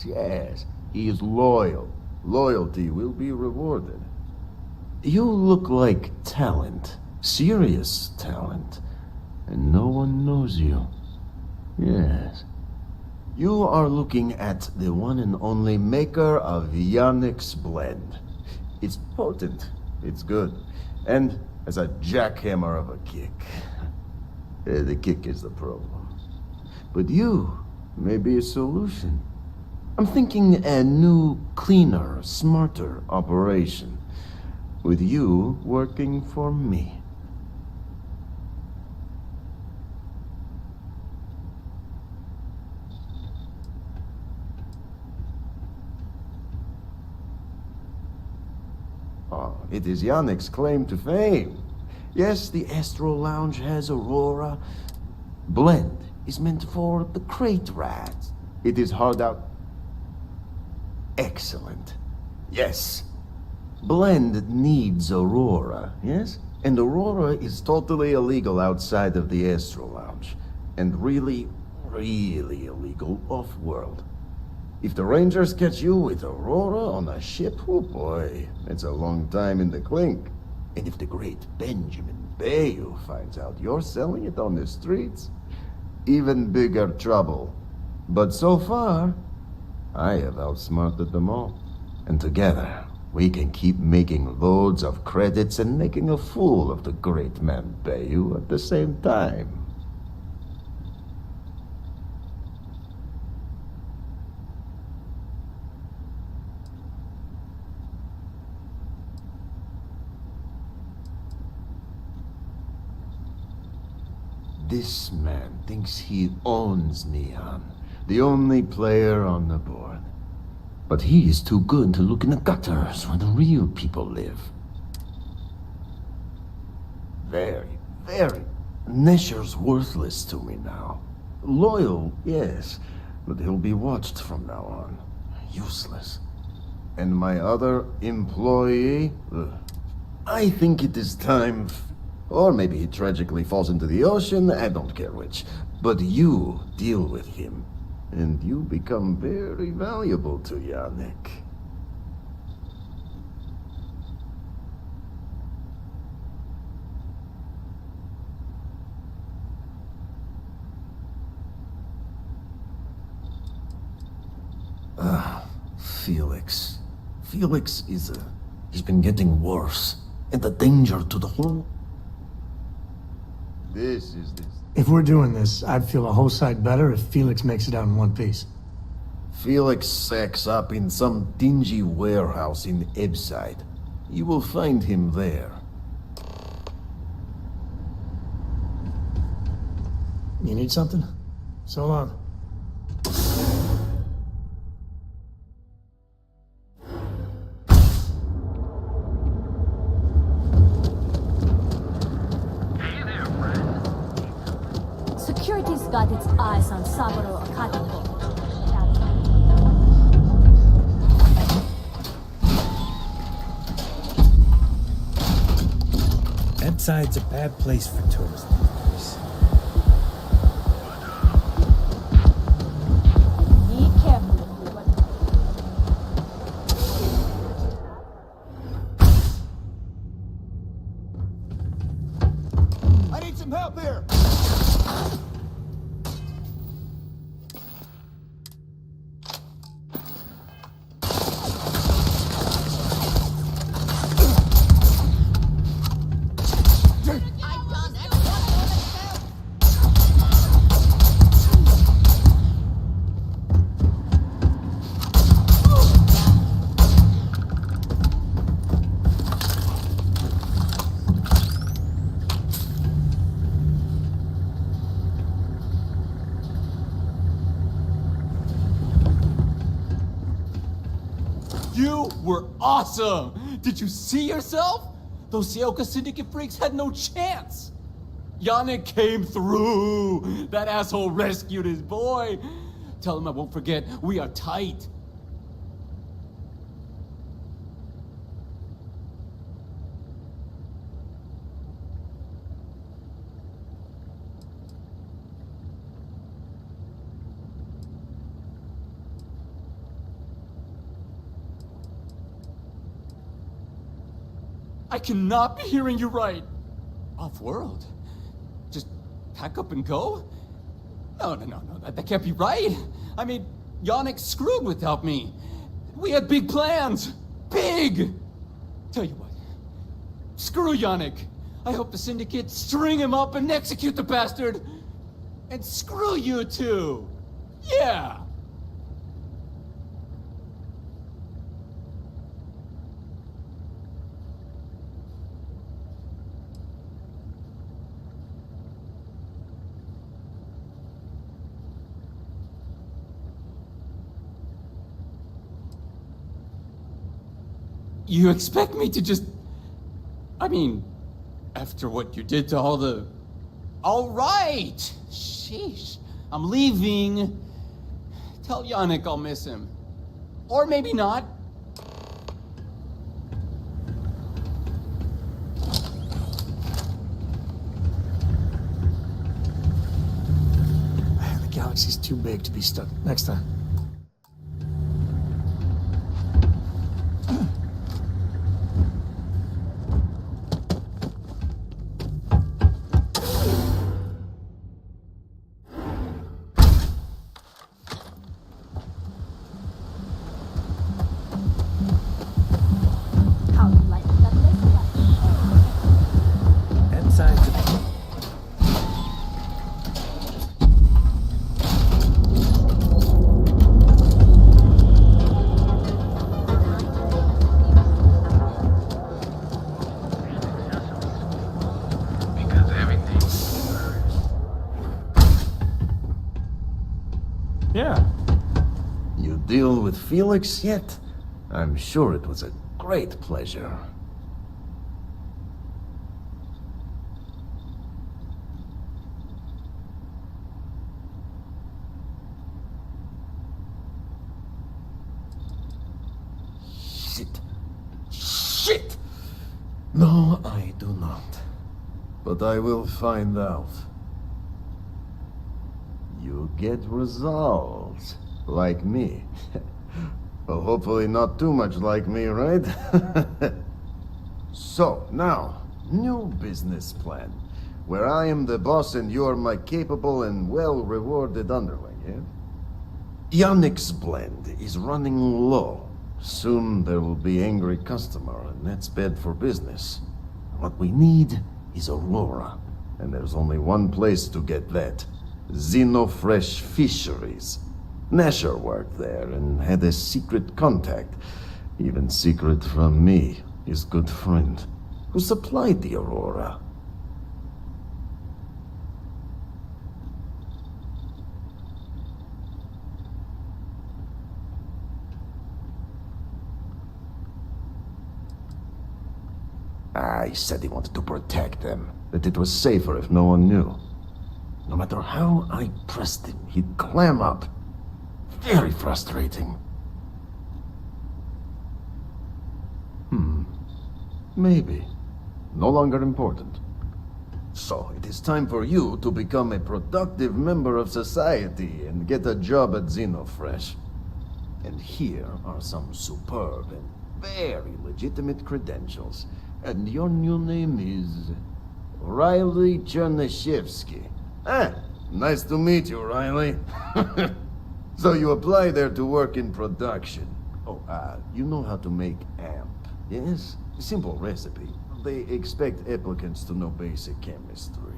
Yes. He is loyal. Loyalty will be rewarded. You look like talent. Serious talent. And no one knows you. Yes. You are looking at the one and only maker of Yannick's Blend. It's potent. It's good. And has a jackhammer of a kick. The kick is the problem. But you may be a solution. I'm thinking a new, cleaner, smarter operation. With you working for me. Oh, it is Yannick's claim to fame. Yes, the Astro Lounge has Aurora. Blend is meant for the crate rats. It is hard out. Excellent. Yes. Blend needs Aurora, yes? And Aurora is totally illegal outside of the Astro Lounge. And really, really illegal off-world. If the Rangers catch you with Aurora on a ship, oh boy, it's a long time in the clink. And if the great Benjamin Bayou finds out you're selling it on the streets, even bigger trouble. But so far, I have outsmarted them all. And together, we can keep making loads of credits and making a fool of the great man Bayou at the same time. This man thinks he owns Neon, the only player on the board. But he is too good to look in the gutters where the real people live. Very, very. Nesher's worthless to me now. Loyal, yes, but he'll be watched from now on. Useless. And my other employee? I think it is time... Or maybe he tragically falls into the ocean, I don't care which. But you deal with him, and you become very valuable to Yannick. Felix. Felix is he's been getting worse, and a danger to the whole... This. If we're doing this, I'd feel a whole side better if Felix makes it out in one piece. Felix sacks up in some dingy warehouse in Ebside. You will find him there. You need something? So long. Security's got its eyes on Saburo Akatako. Ebside's a bad place for tourists these days. Be careful. I need some help here! You were awesome! Did you see yourself? Those Seoka Syndicate freaks had no chance! Yannick came through! That asshole rescued his boy! Tell him I won't forget, we are tight! I cannot be hearing you right. Off-world? Just pack up and go? No, that can't be right. I mean, Yannick's screwed without me. We had big plans. Big! Tell you what, screw Yannick. I hope the Syndicate string him up and execute the bastard. And screw you too. Yeah. You expect me to just... I mean, after what you did to all the... All right! Sheesh. I'm leaving. Tell Yannick I'll miss him. Or maybe not. The galaxy's too big to be stuck. Next time. Yeah. You deal with Felix yet? I'm sure it was a great pleasure. Shit! No, I do not. But I will find out. You get results. Like me. Well, hopefully not too much like me, right? So, now, new business plan. Where I am the boss and you're my capable and well-rewarded underling, yeah? Yannick's blend is running low. Soon there will be angry customer, and that's bad for business. What we need is Aurora. And there's only one place to get that. Xenofresh Fisheries. Nasher worked there and had a secret contact. Even secret from me, his good friend, who supplied the Aurora. He said he wanted to protect them, that it was safer if no one knew. No matter how I pressed him, he'd clam up. Very frustrating. Maybe. No longer important. So, it is time for you to become a productive member of society and get a job at Xenofresh. And here are some superb and very legitimate credentials. And your new name is... Riley Chernyshevsky. Nice to meet you, Riley. So you apply there to work in production. Oh, you know how to make amp, yes? Simple recipe. They expect applicants to know basic chemistry.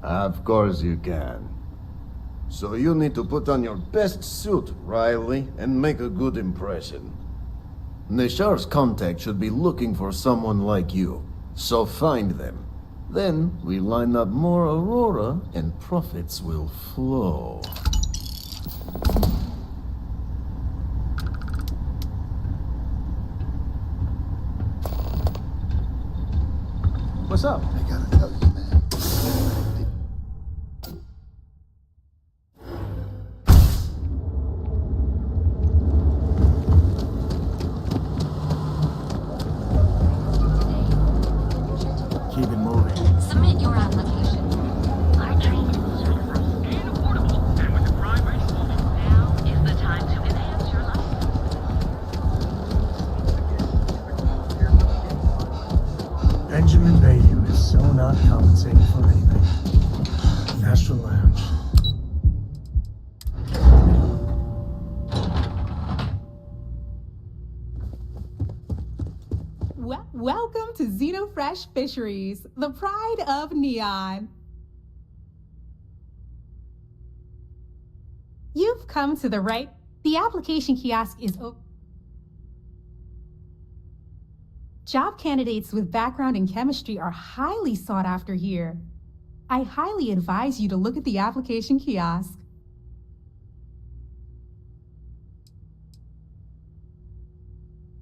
Of course you can. So you need to put on your best suit, Riley, and make a good impression. Nashar's contact should be looking for someone like you, so find them. Then we line up more Aurora and profits will flow. What's up? I gotta tell you, man. Keep it moving. Submit your application. Our training is certified and affordable. And with the crime rate falling, now is the time to enhance your life. Benjamin Bayou is so not coming. Fresh Fisheries, the pride of Neon. You've come to the right. The application kiosk is open. Job candidates with background in chemistry are highly sought after here. I highly advise you to look at the application kiosk.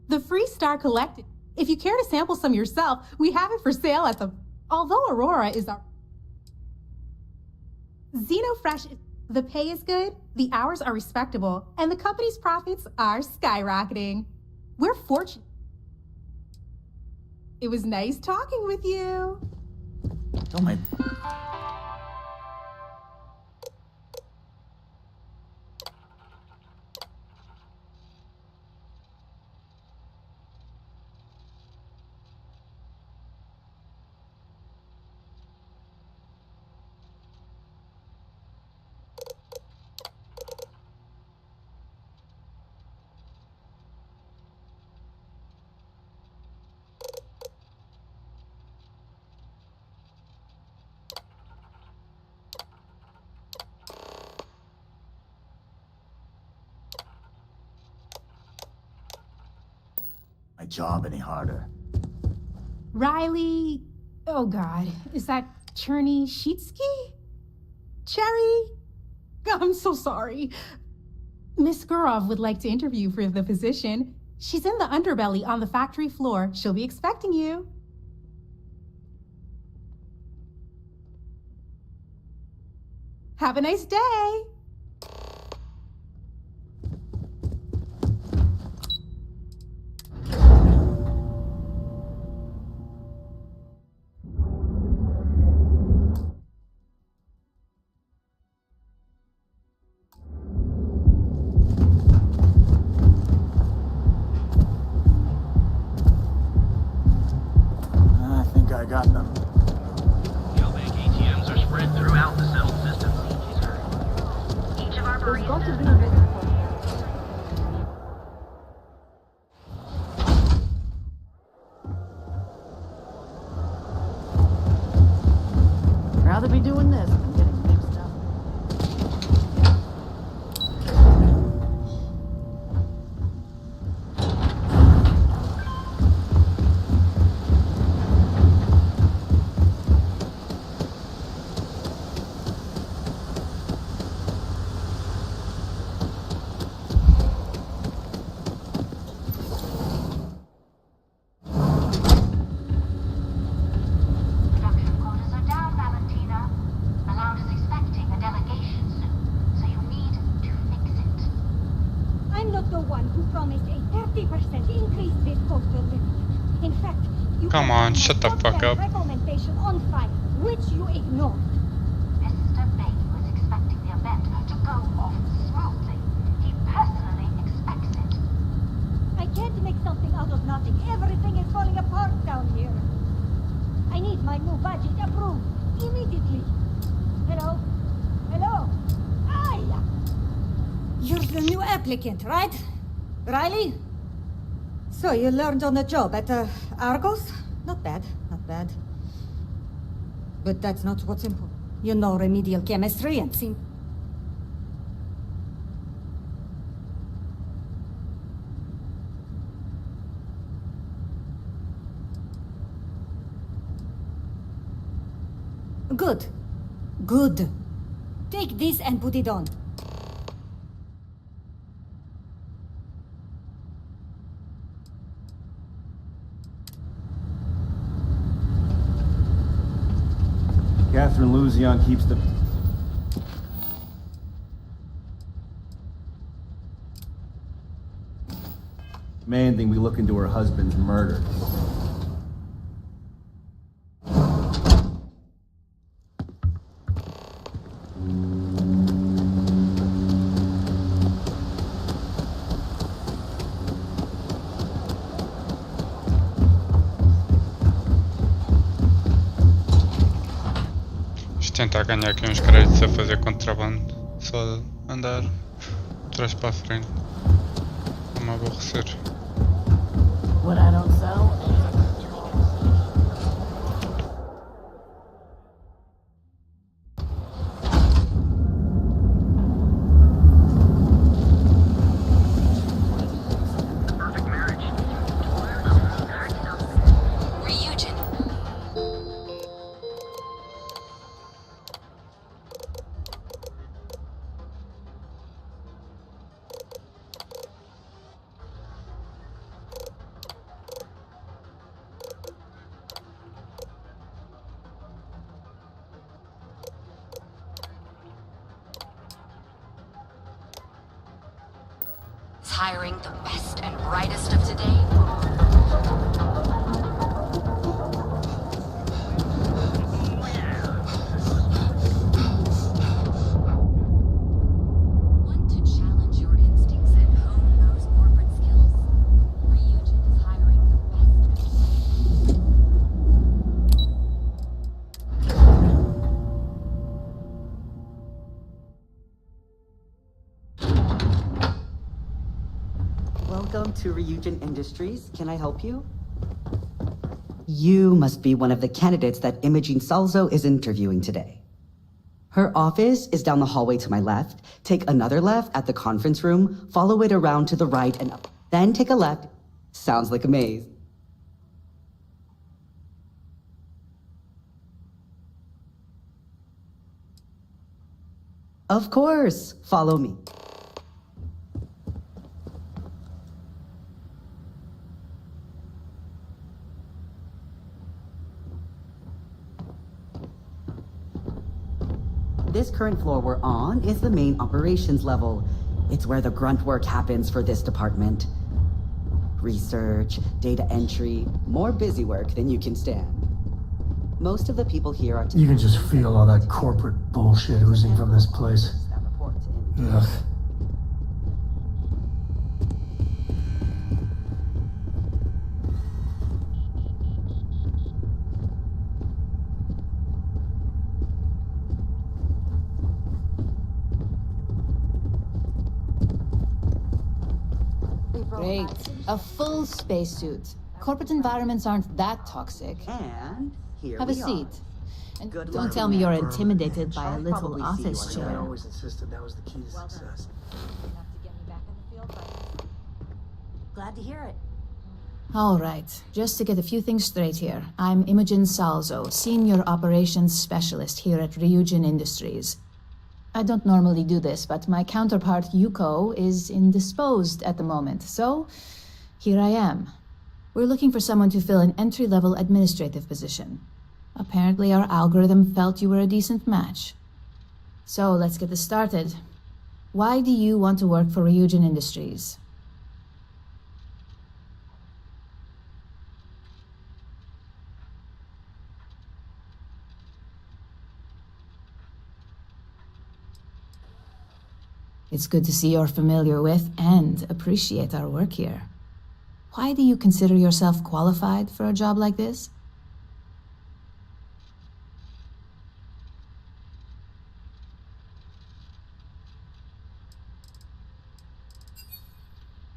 The Freestar Collective. If you care to sample some yourself, we have it for sale at the... Although Aurora is our... Xenofresh... The pay is good, the hours are respectable, and the company's profits are skyrocketing. We're fortunate. It was nice talking with you. Don't mind. My job any harder. Riley... Oh God, is that Cherny-Sheetsky? Cherry? I'm so sorry. Miss Gurov would like to interview you for the position. She's in the underbelly on the factory floor. She'll be expecting you. Have a nice day. I think I got them. Geobank ATMs are spread throughout the settled system. Each of our baristas... Rather be doing this than getting mixed up. Production quotas are down, Valentina. The lounge is expecting a delegation soon, so you need to fix it. I'm not the one who promised a 30% increase this postal limit. In fact, you Come on, shut the fuck up. recommendation on file, which you ignored. Mr. Bailey was expecting the event to go off smoothly. He personally expects it. I can't make something out of nothing. Everything is falling apart down here. I need my new budget approved immediately. Hello? Hello? Aya! You're the new applicant, right? Riley? So you learned on the job at Argos? Not bad, not bad. But that's not what's important. You know remedial chemistry and seem... Good. Good. Take this and put it on. Catherine Luzion keeps the... demanding we look into her husband's murder. Tentar ganhar aqui uns créditos a fazer contrabando só de andar trás para a frente. Vou-me aborrecer. What I don't sell. hiring the best and brightest of today? Want to challenge your instincts and hone those corporate skills? Ryujin is hiring the best. Welcome to Ryujin Industries. Can I help you? You must be one of the candidates that Imogene Salzo is interviewing today. Her office is down the hallway to my left. Take another left at the conference room, follow it around to the right and up. Then take a left. Sounds like a maze. Of course, follow me. This current floor we're on is the main operations level. It's where the grunt work happens for this department. Research, data entry, more busy work than you can stand. Most of the people here are... You can just feel all that corporate bullshit oozing from this place. Ugh. Great. A full spacesuit. Corporate environments aren't that toxic. And here Have a we are. seat. And Good don't luck. tell me you're intimidated by a I'll little probably see office you I chair. always insisted that was the key to success. Glad to hear it. All right. Just to get a few things straight here. I'm Imogen Salzo, Senior Operations Specialist here at Ryujin Industries. I don't normally do this, but my counterpart Yuko is indisposed at the moment, so here I am. We're looking for someone to fill an entry-level administrative position. Apparently our algorithm felt you were a decent match. So let's get this started. Why do you want to work for Ryujin Industries? It's good to see you're familiar with and appreciate our work here. Why do you consider yourself qualified for a job like this?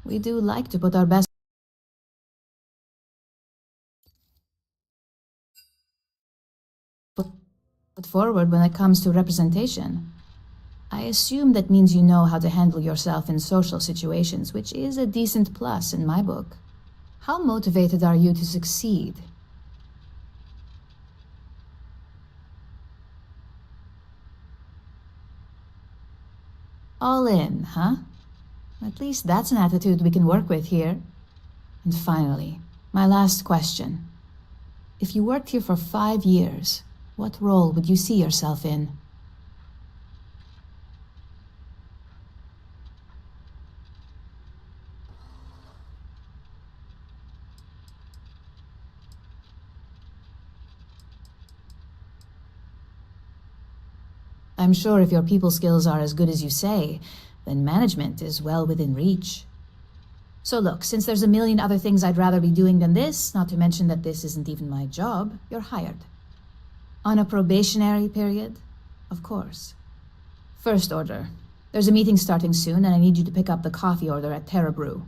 We do like to put our best foot forward when it comes to representation. I assume that means you know how to handle yourself in social situations, which is a decent plus in my book. How motivated are you to succeed? All in, huh? At least that's an attitude we can work with here. And finally, my last question. If you worked here for 5 years, what role would you see yourself in? I'm sure if your people skills are as good as you say, then management is well within reach. So look, since there's a million other things I'd rather be doing than this, not to mention that this isn't even my job, you're hired. On a probationary period? Of course. First order. There's a meeting starting soon, and I need you to pick up the coffee order at Terra Brew.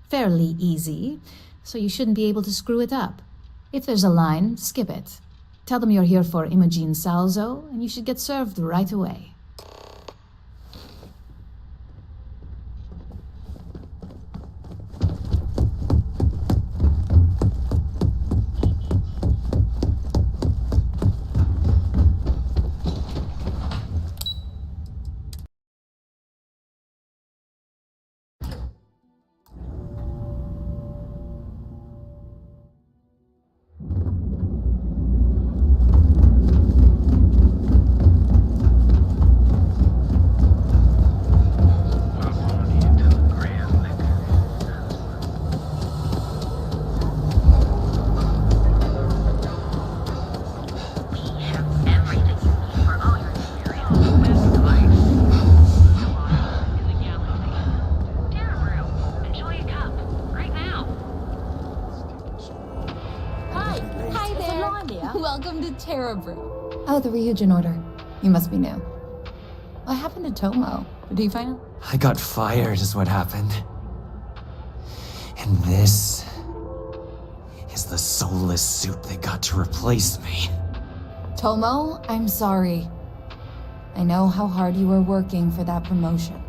Fairly easy, so you shouldn't be able to screw it up. If there's a line, skip it. Tell them you're here for Imogene Salzo, and you should get served right away. Terabrew. Oh, the Ryujin order. You must be new. What happened to Tomo? Did he find out? I got fired is what happened. And this is the soulless suit they got to replace me. Tomo, I'm sorry. I know how hard you were working for that promotion.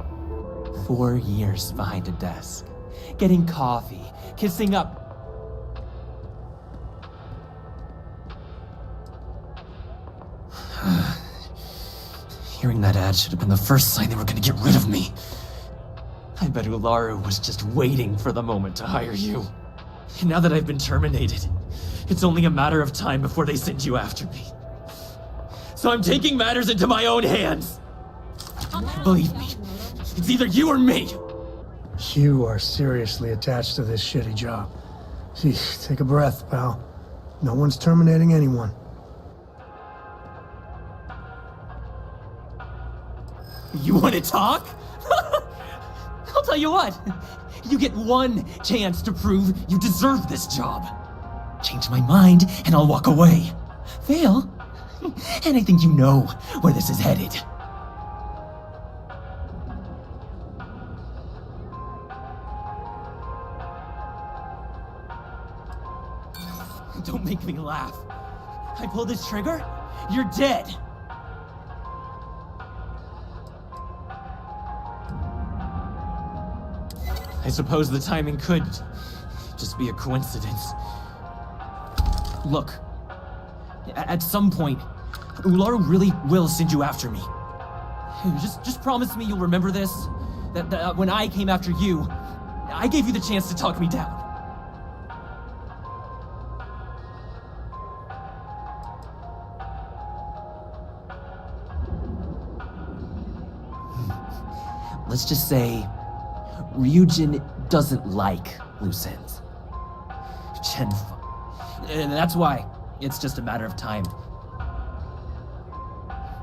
4 years behind a desk, getting coffee, kissing up. Hearing that ad should have been the first sign they were gonna get rid of me. I bet Ularu was just waiting for the moment to hire you. And now that I've been terminated, it's only a matter of time before they send you after me. So I'm taking matters into my own hands. Believe me, it's either you or me. You are seriously attached to this shitty job. Gee, take a breath, pal. No one's terminating anyone. You want to talk? I'll tell you what. You get one chance to prove you deserve this job. Change my mind and I'll walk away. Fail? And I think you know where this is headed. Don't make me laugh. I pull this trigger, you're dead. I suppose the timing could just be a coincidence. Look, at some point, Ularu really will send you after me. Just promise me you'll remember this. That when I came after you, I gave you the chance to talk me down. Let's just say Ryujin doesn't like loose ends. And that's why it's just a matter of time.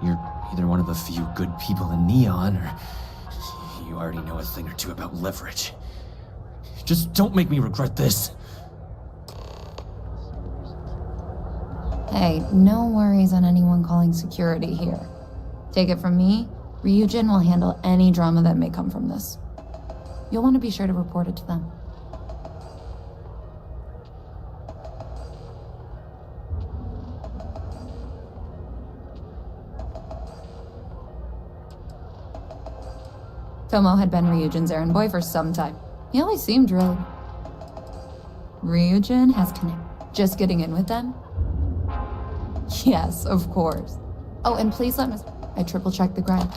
You're either one of the few good people in Neon, or you already know a thing or two about leverage. Just don't make me regret this. Hey, no worries on anyone calling security here. Take it from me, Ryujin will handle any drama that may come from this. You'll want to be sure to report it to them. Tomo had been Ryujin's errand boy for some time. He always seemed really... Ryujin has just getting in with them? Yes, of course. Oh, and please let me... I triple-checked the grind.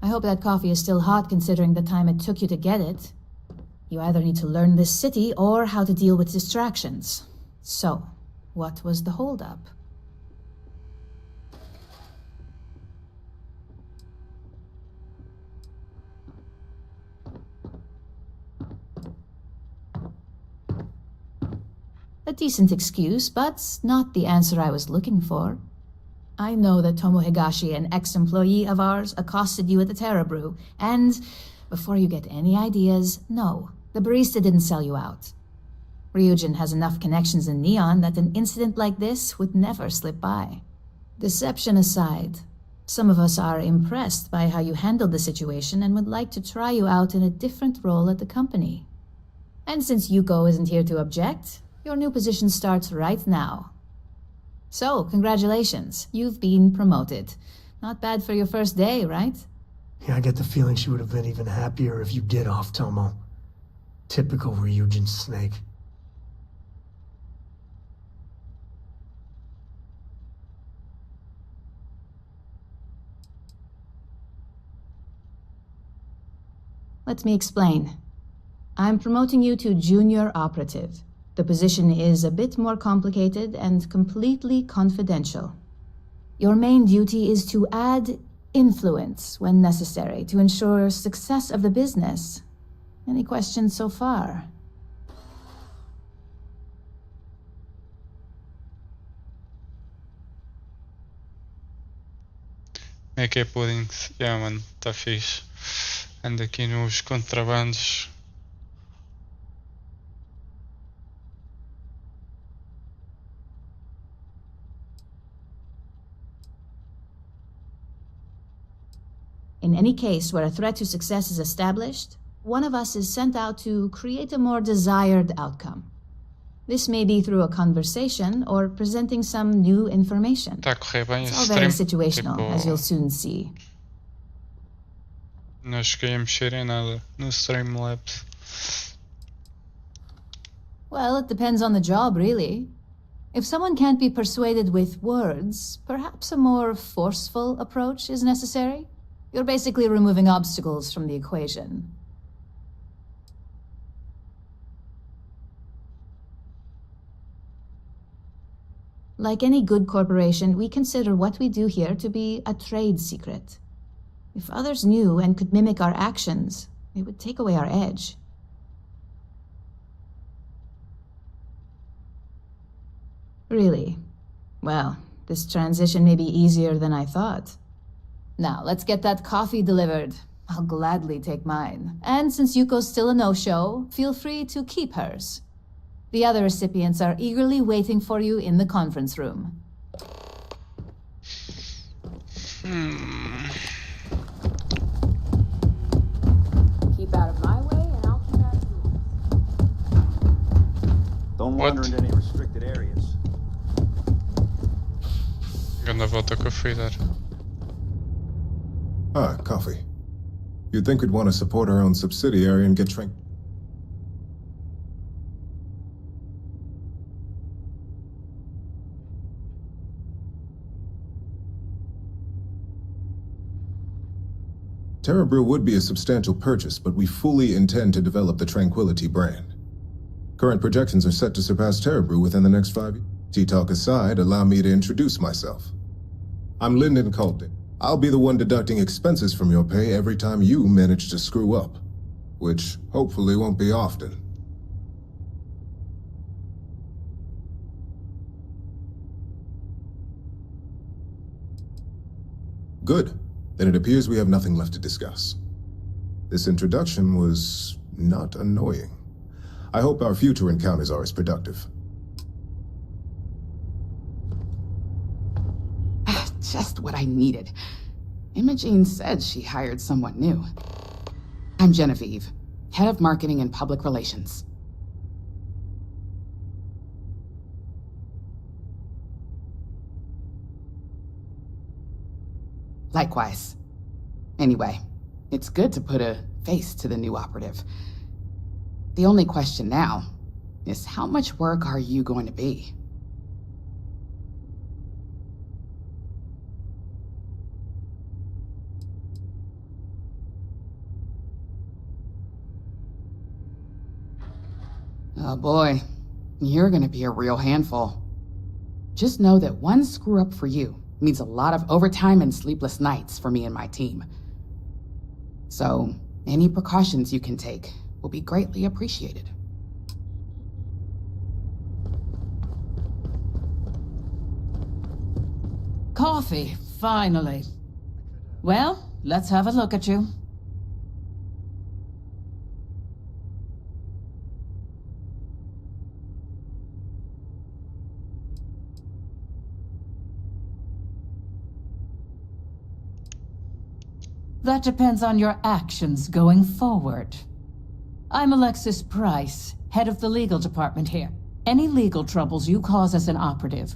I hope that coffee is still hot considering the time it took you to get it. You either need to learn this city or how to deal with distractions. So, what was the holdup? A decent excuse, but not the answer I was looking for. I know that Tomo Higashi, an ex-employee of ours, accosted you at the Terabrew, and before you get any ideas, no, the barista didn't sell you out. Ryujin has enough connections in Neon that an incident like this would never slip by. Deception aside, some of us are impressed by how you handled the situation and would like to try you out in a different role at the company. And since Yuko isn't here to object, your new position starts right now. So, congratulations. You've been promoted. Not bad for your first day, right? Yeah, I get the feeling she would have been even happier if you did off Tomo. Typical Ryujin snake. Let me explain. I'm promoting you to junior operative. The position is a bit more complicated and completely confidential. Your main duty is to add influence when necessary to ensure success of the business. Any questions so far? Como é que é pudding? Yeah, mano, tá fixe. Ando aqui nos contrabandos. In any case where a threat to success is established, one of us is sent out to create a more desired outcome. This may be through a conversation or presenting some new information. Tá a correr bem It's esse all very stream. situational, Tipo, as you'll soon see. não cheguei a mexer em nada no Streamlabs. Well, it depends on the job, really. If someone can't be persuaded with words, perhaps a more forceful approach is necessary. You're basically removing obstacles from the equation. Like any good corporation, we consider what we do here to be a trade secret. If others knew and could mimic our actions, it would take away our edge. Really? Well, this transition may be easier than I thought. Now, let's get that coffee delivered. I'll gladly take mine. And since Yuko's still a no-show, feel free to keep hers. The other recipients are eagerly waiting for you in the conference room. Keep out of my way, and I'll keep out of yours. Don't wander into any restricted areas. Ganda volta com a Freedar. Ah, coffee. You'd think we'd want to support our own subsidiary and get trained. TerraBrew would be a substantial purchase, but we fully intend to develop the Tranquility brand. Current projections are set to surpass TerraBrew within the next 5 years. T-Talk aside, allow me to introduce myself. I'm Lyndon Colton. I'll be the one deducting expenses from your pay every time you manage to screw up, which hopefully won't be often. Good. Then it appears we have nothing left to discuss. This introduction was not annoying. I hope our future encounters are as productive. Just what I needed. Imogene said she hired someone new. I'm Genevieve, head of marketing and public relations. Likewise. Anyway, it's good to put a face to the new operative. The only question now is how much work are you going to be? Oh boy, you're gonna be a real handful. Just know that one screw up for you means a lot of overtime and sleepless nights for me and my team. So, any precautions you can take will be greatly appreciated. Coffee, finally. Well, let's have a look at you. That depends on your actions going forward. I'm Alexis Price, head of the legal department here. Any legal troubles you cause as an operative.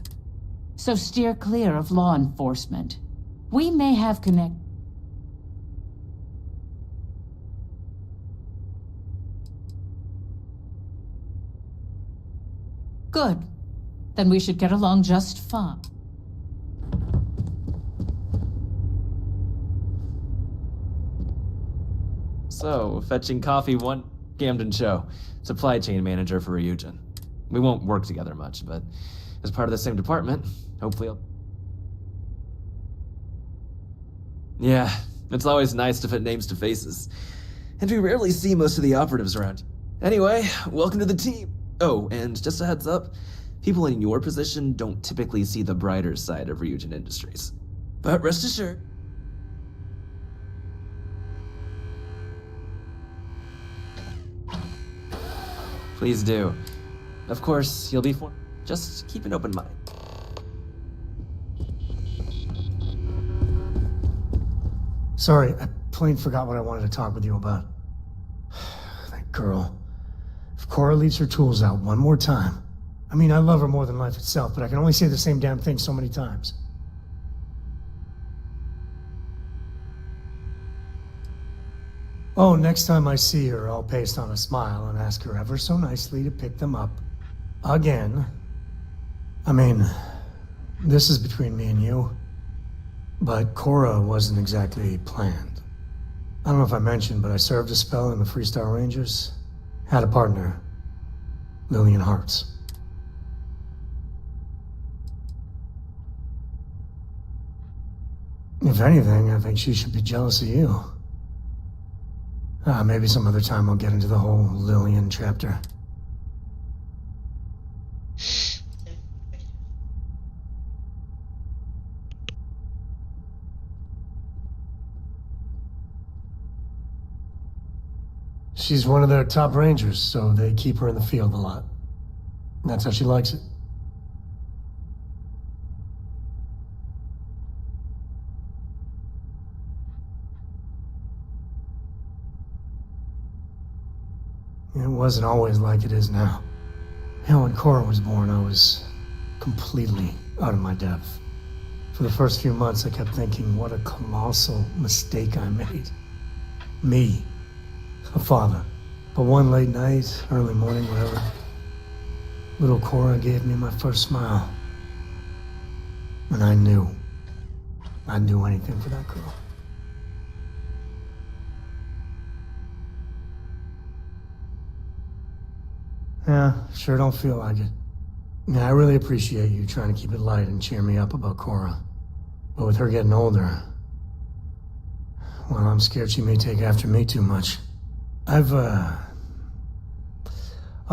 So steer clear of law enforcement. We may have Good. Then we should get along just fine. So, fetching coffee one... Camden Cho, supply chain manager for Ryujin. We won't work together much, but as part of the same department, hopefully I'll... Yeah, it's always nice to put names to faces. And we rarely see most of the operatives around. Anyway, welcome to the team. Oh, and just a heads up, people in your position don't typically see the brighter side of Ryujin Industries. But rest assured... Please do. Of course, you'll be for... Just keep an open mind. Sorry, I plain forgot what I wanted to talk with you about. That girl. If Cora leaves her tools out one more time... I mean, I love her more than life itself, but I can only say the same damn thing so many times. Oh, next time I see her, I'll paste on a smile and ask her ever so nicely to pick them up. Again. I mean, this is between me and you. But Cora wasn't exactly planned. I don't know if I mentioned, but I served a spell in the Freestar Rangers. Had a partner. Lillian Hartz. If anything, I think she should be jealous of you. Maybe some other time I'll get into the whole Lillian chapter. She's one of their top rangers, so they keep her in the field a lot. That's how she likes it. It wasn't always like it is now. Hell, when Cora was born, I was completely out of my depth. For the first few months, I kept thinking, what a colossal mistake I made. Me, a father. But one late night, early morning, whatever, little Cora gave me my first smile. And I knew I'd do anything for that girl. Yeah, sure don't feel like it. Yeah, I really appreciate you trying to keep it light and cheer me up about Cora. But with her getting older, well, I'm scared she may take after me too much. I've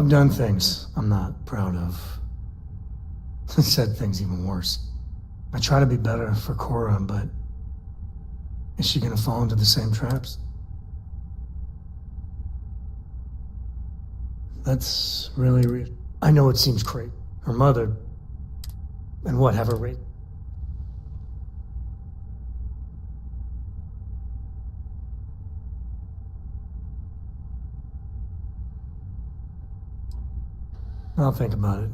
done things I'm not proud of. Said things even worse. I try to be better for Cora, but is she gonna fall into the same traps? That's really real. I know it seems crazy. Her mother, and what, have her raped? I'll think about it.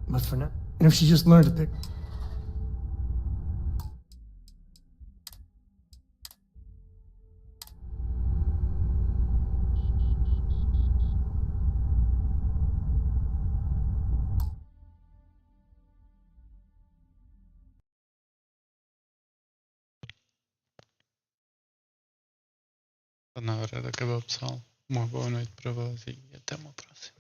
But for now, and if she just learned to pick... Una hora de acabou, pessoal. Uma boa noite para vós e até uma próxima.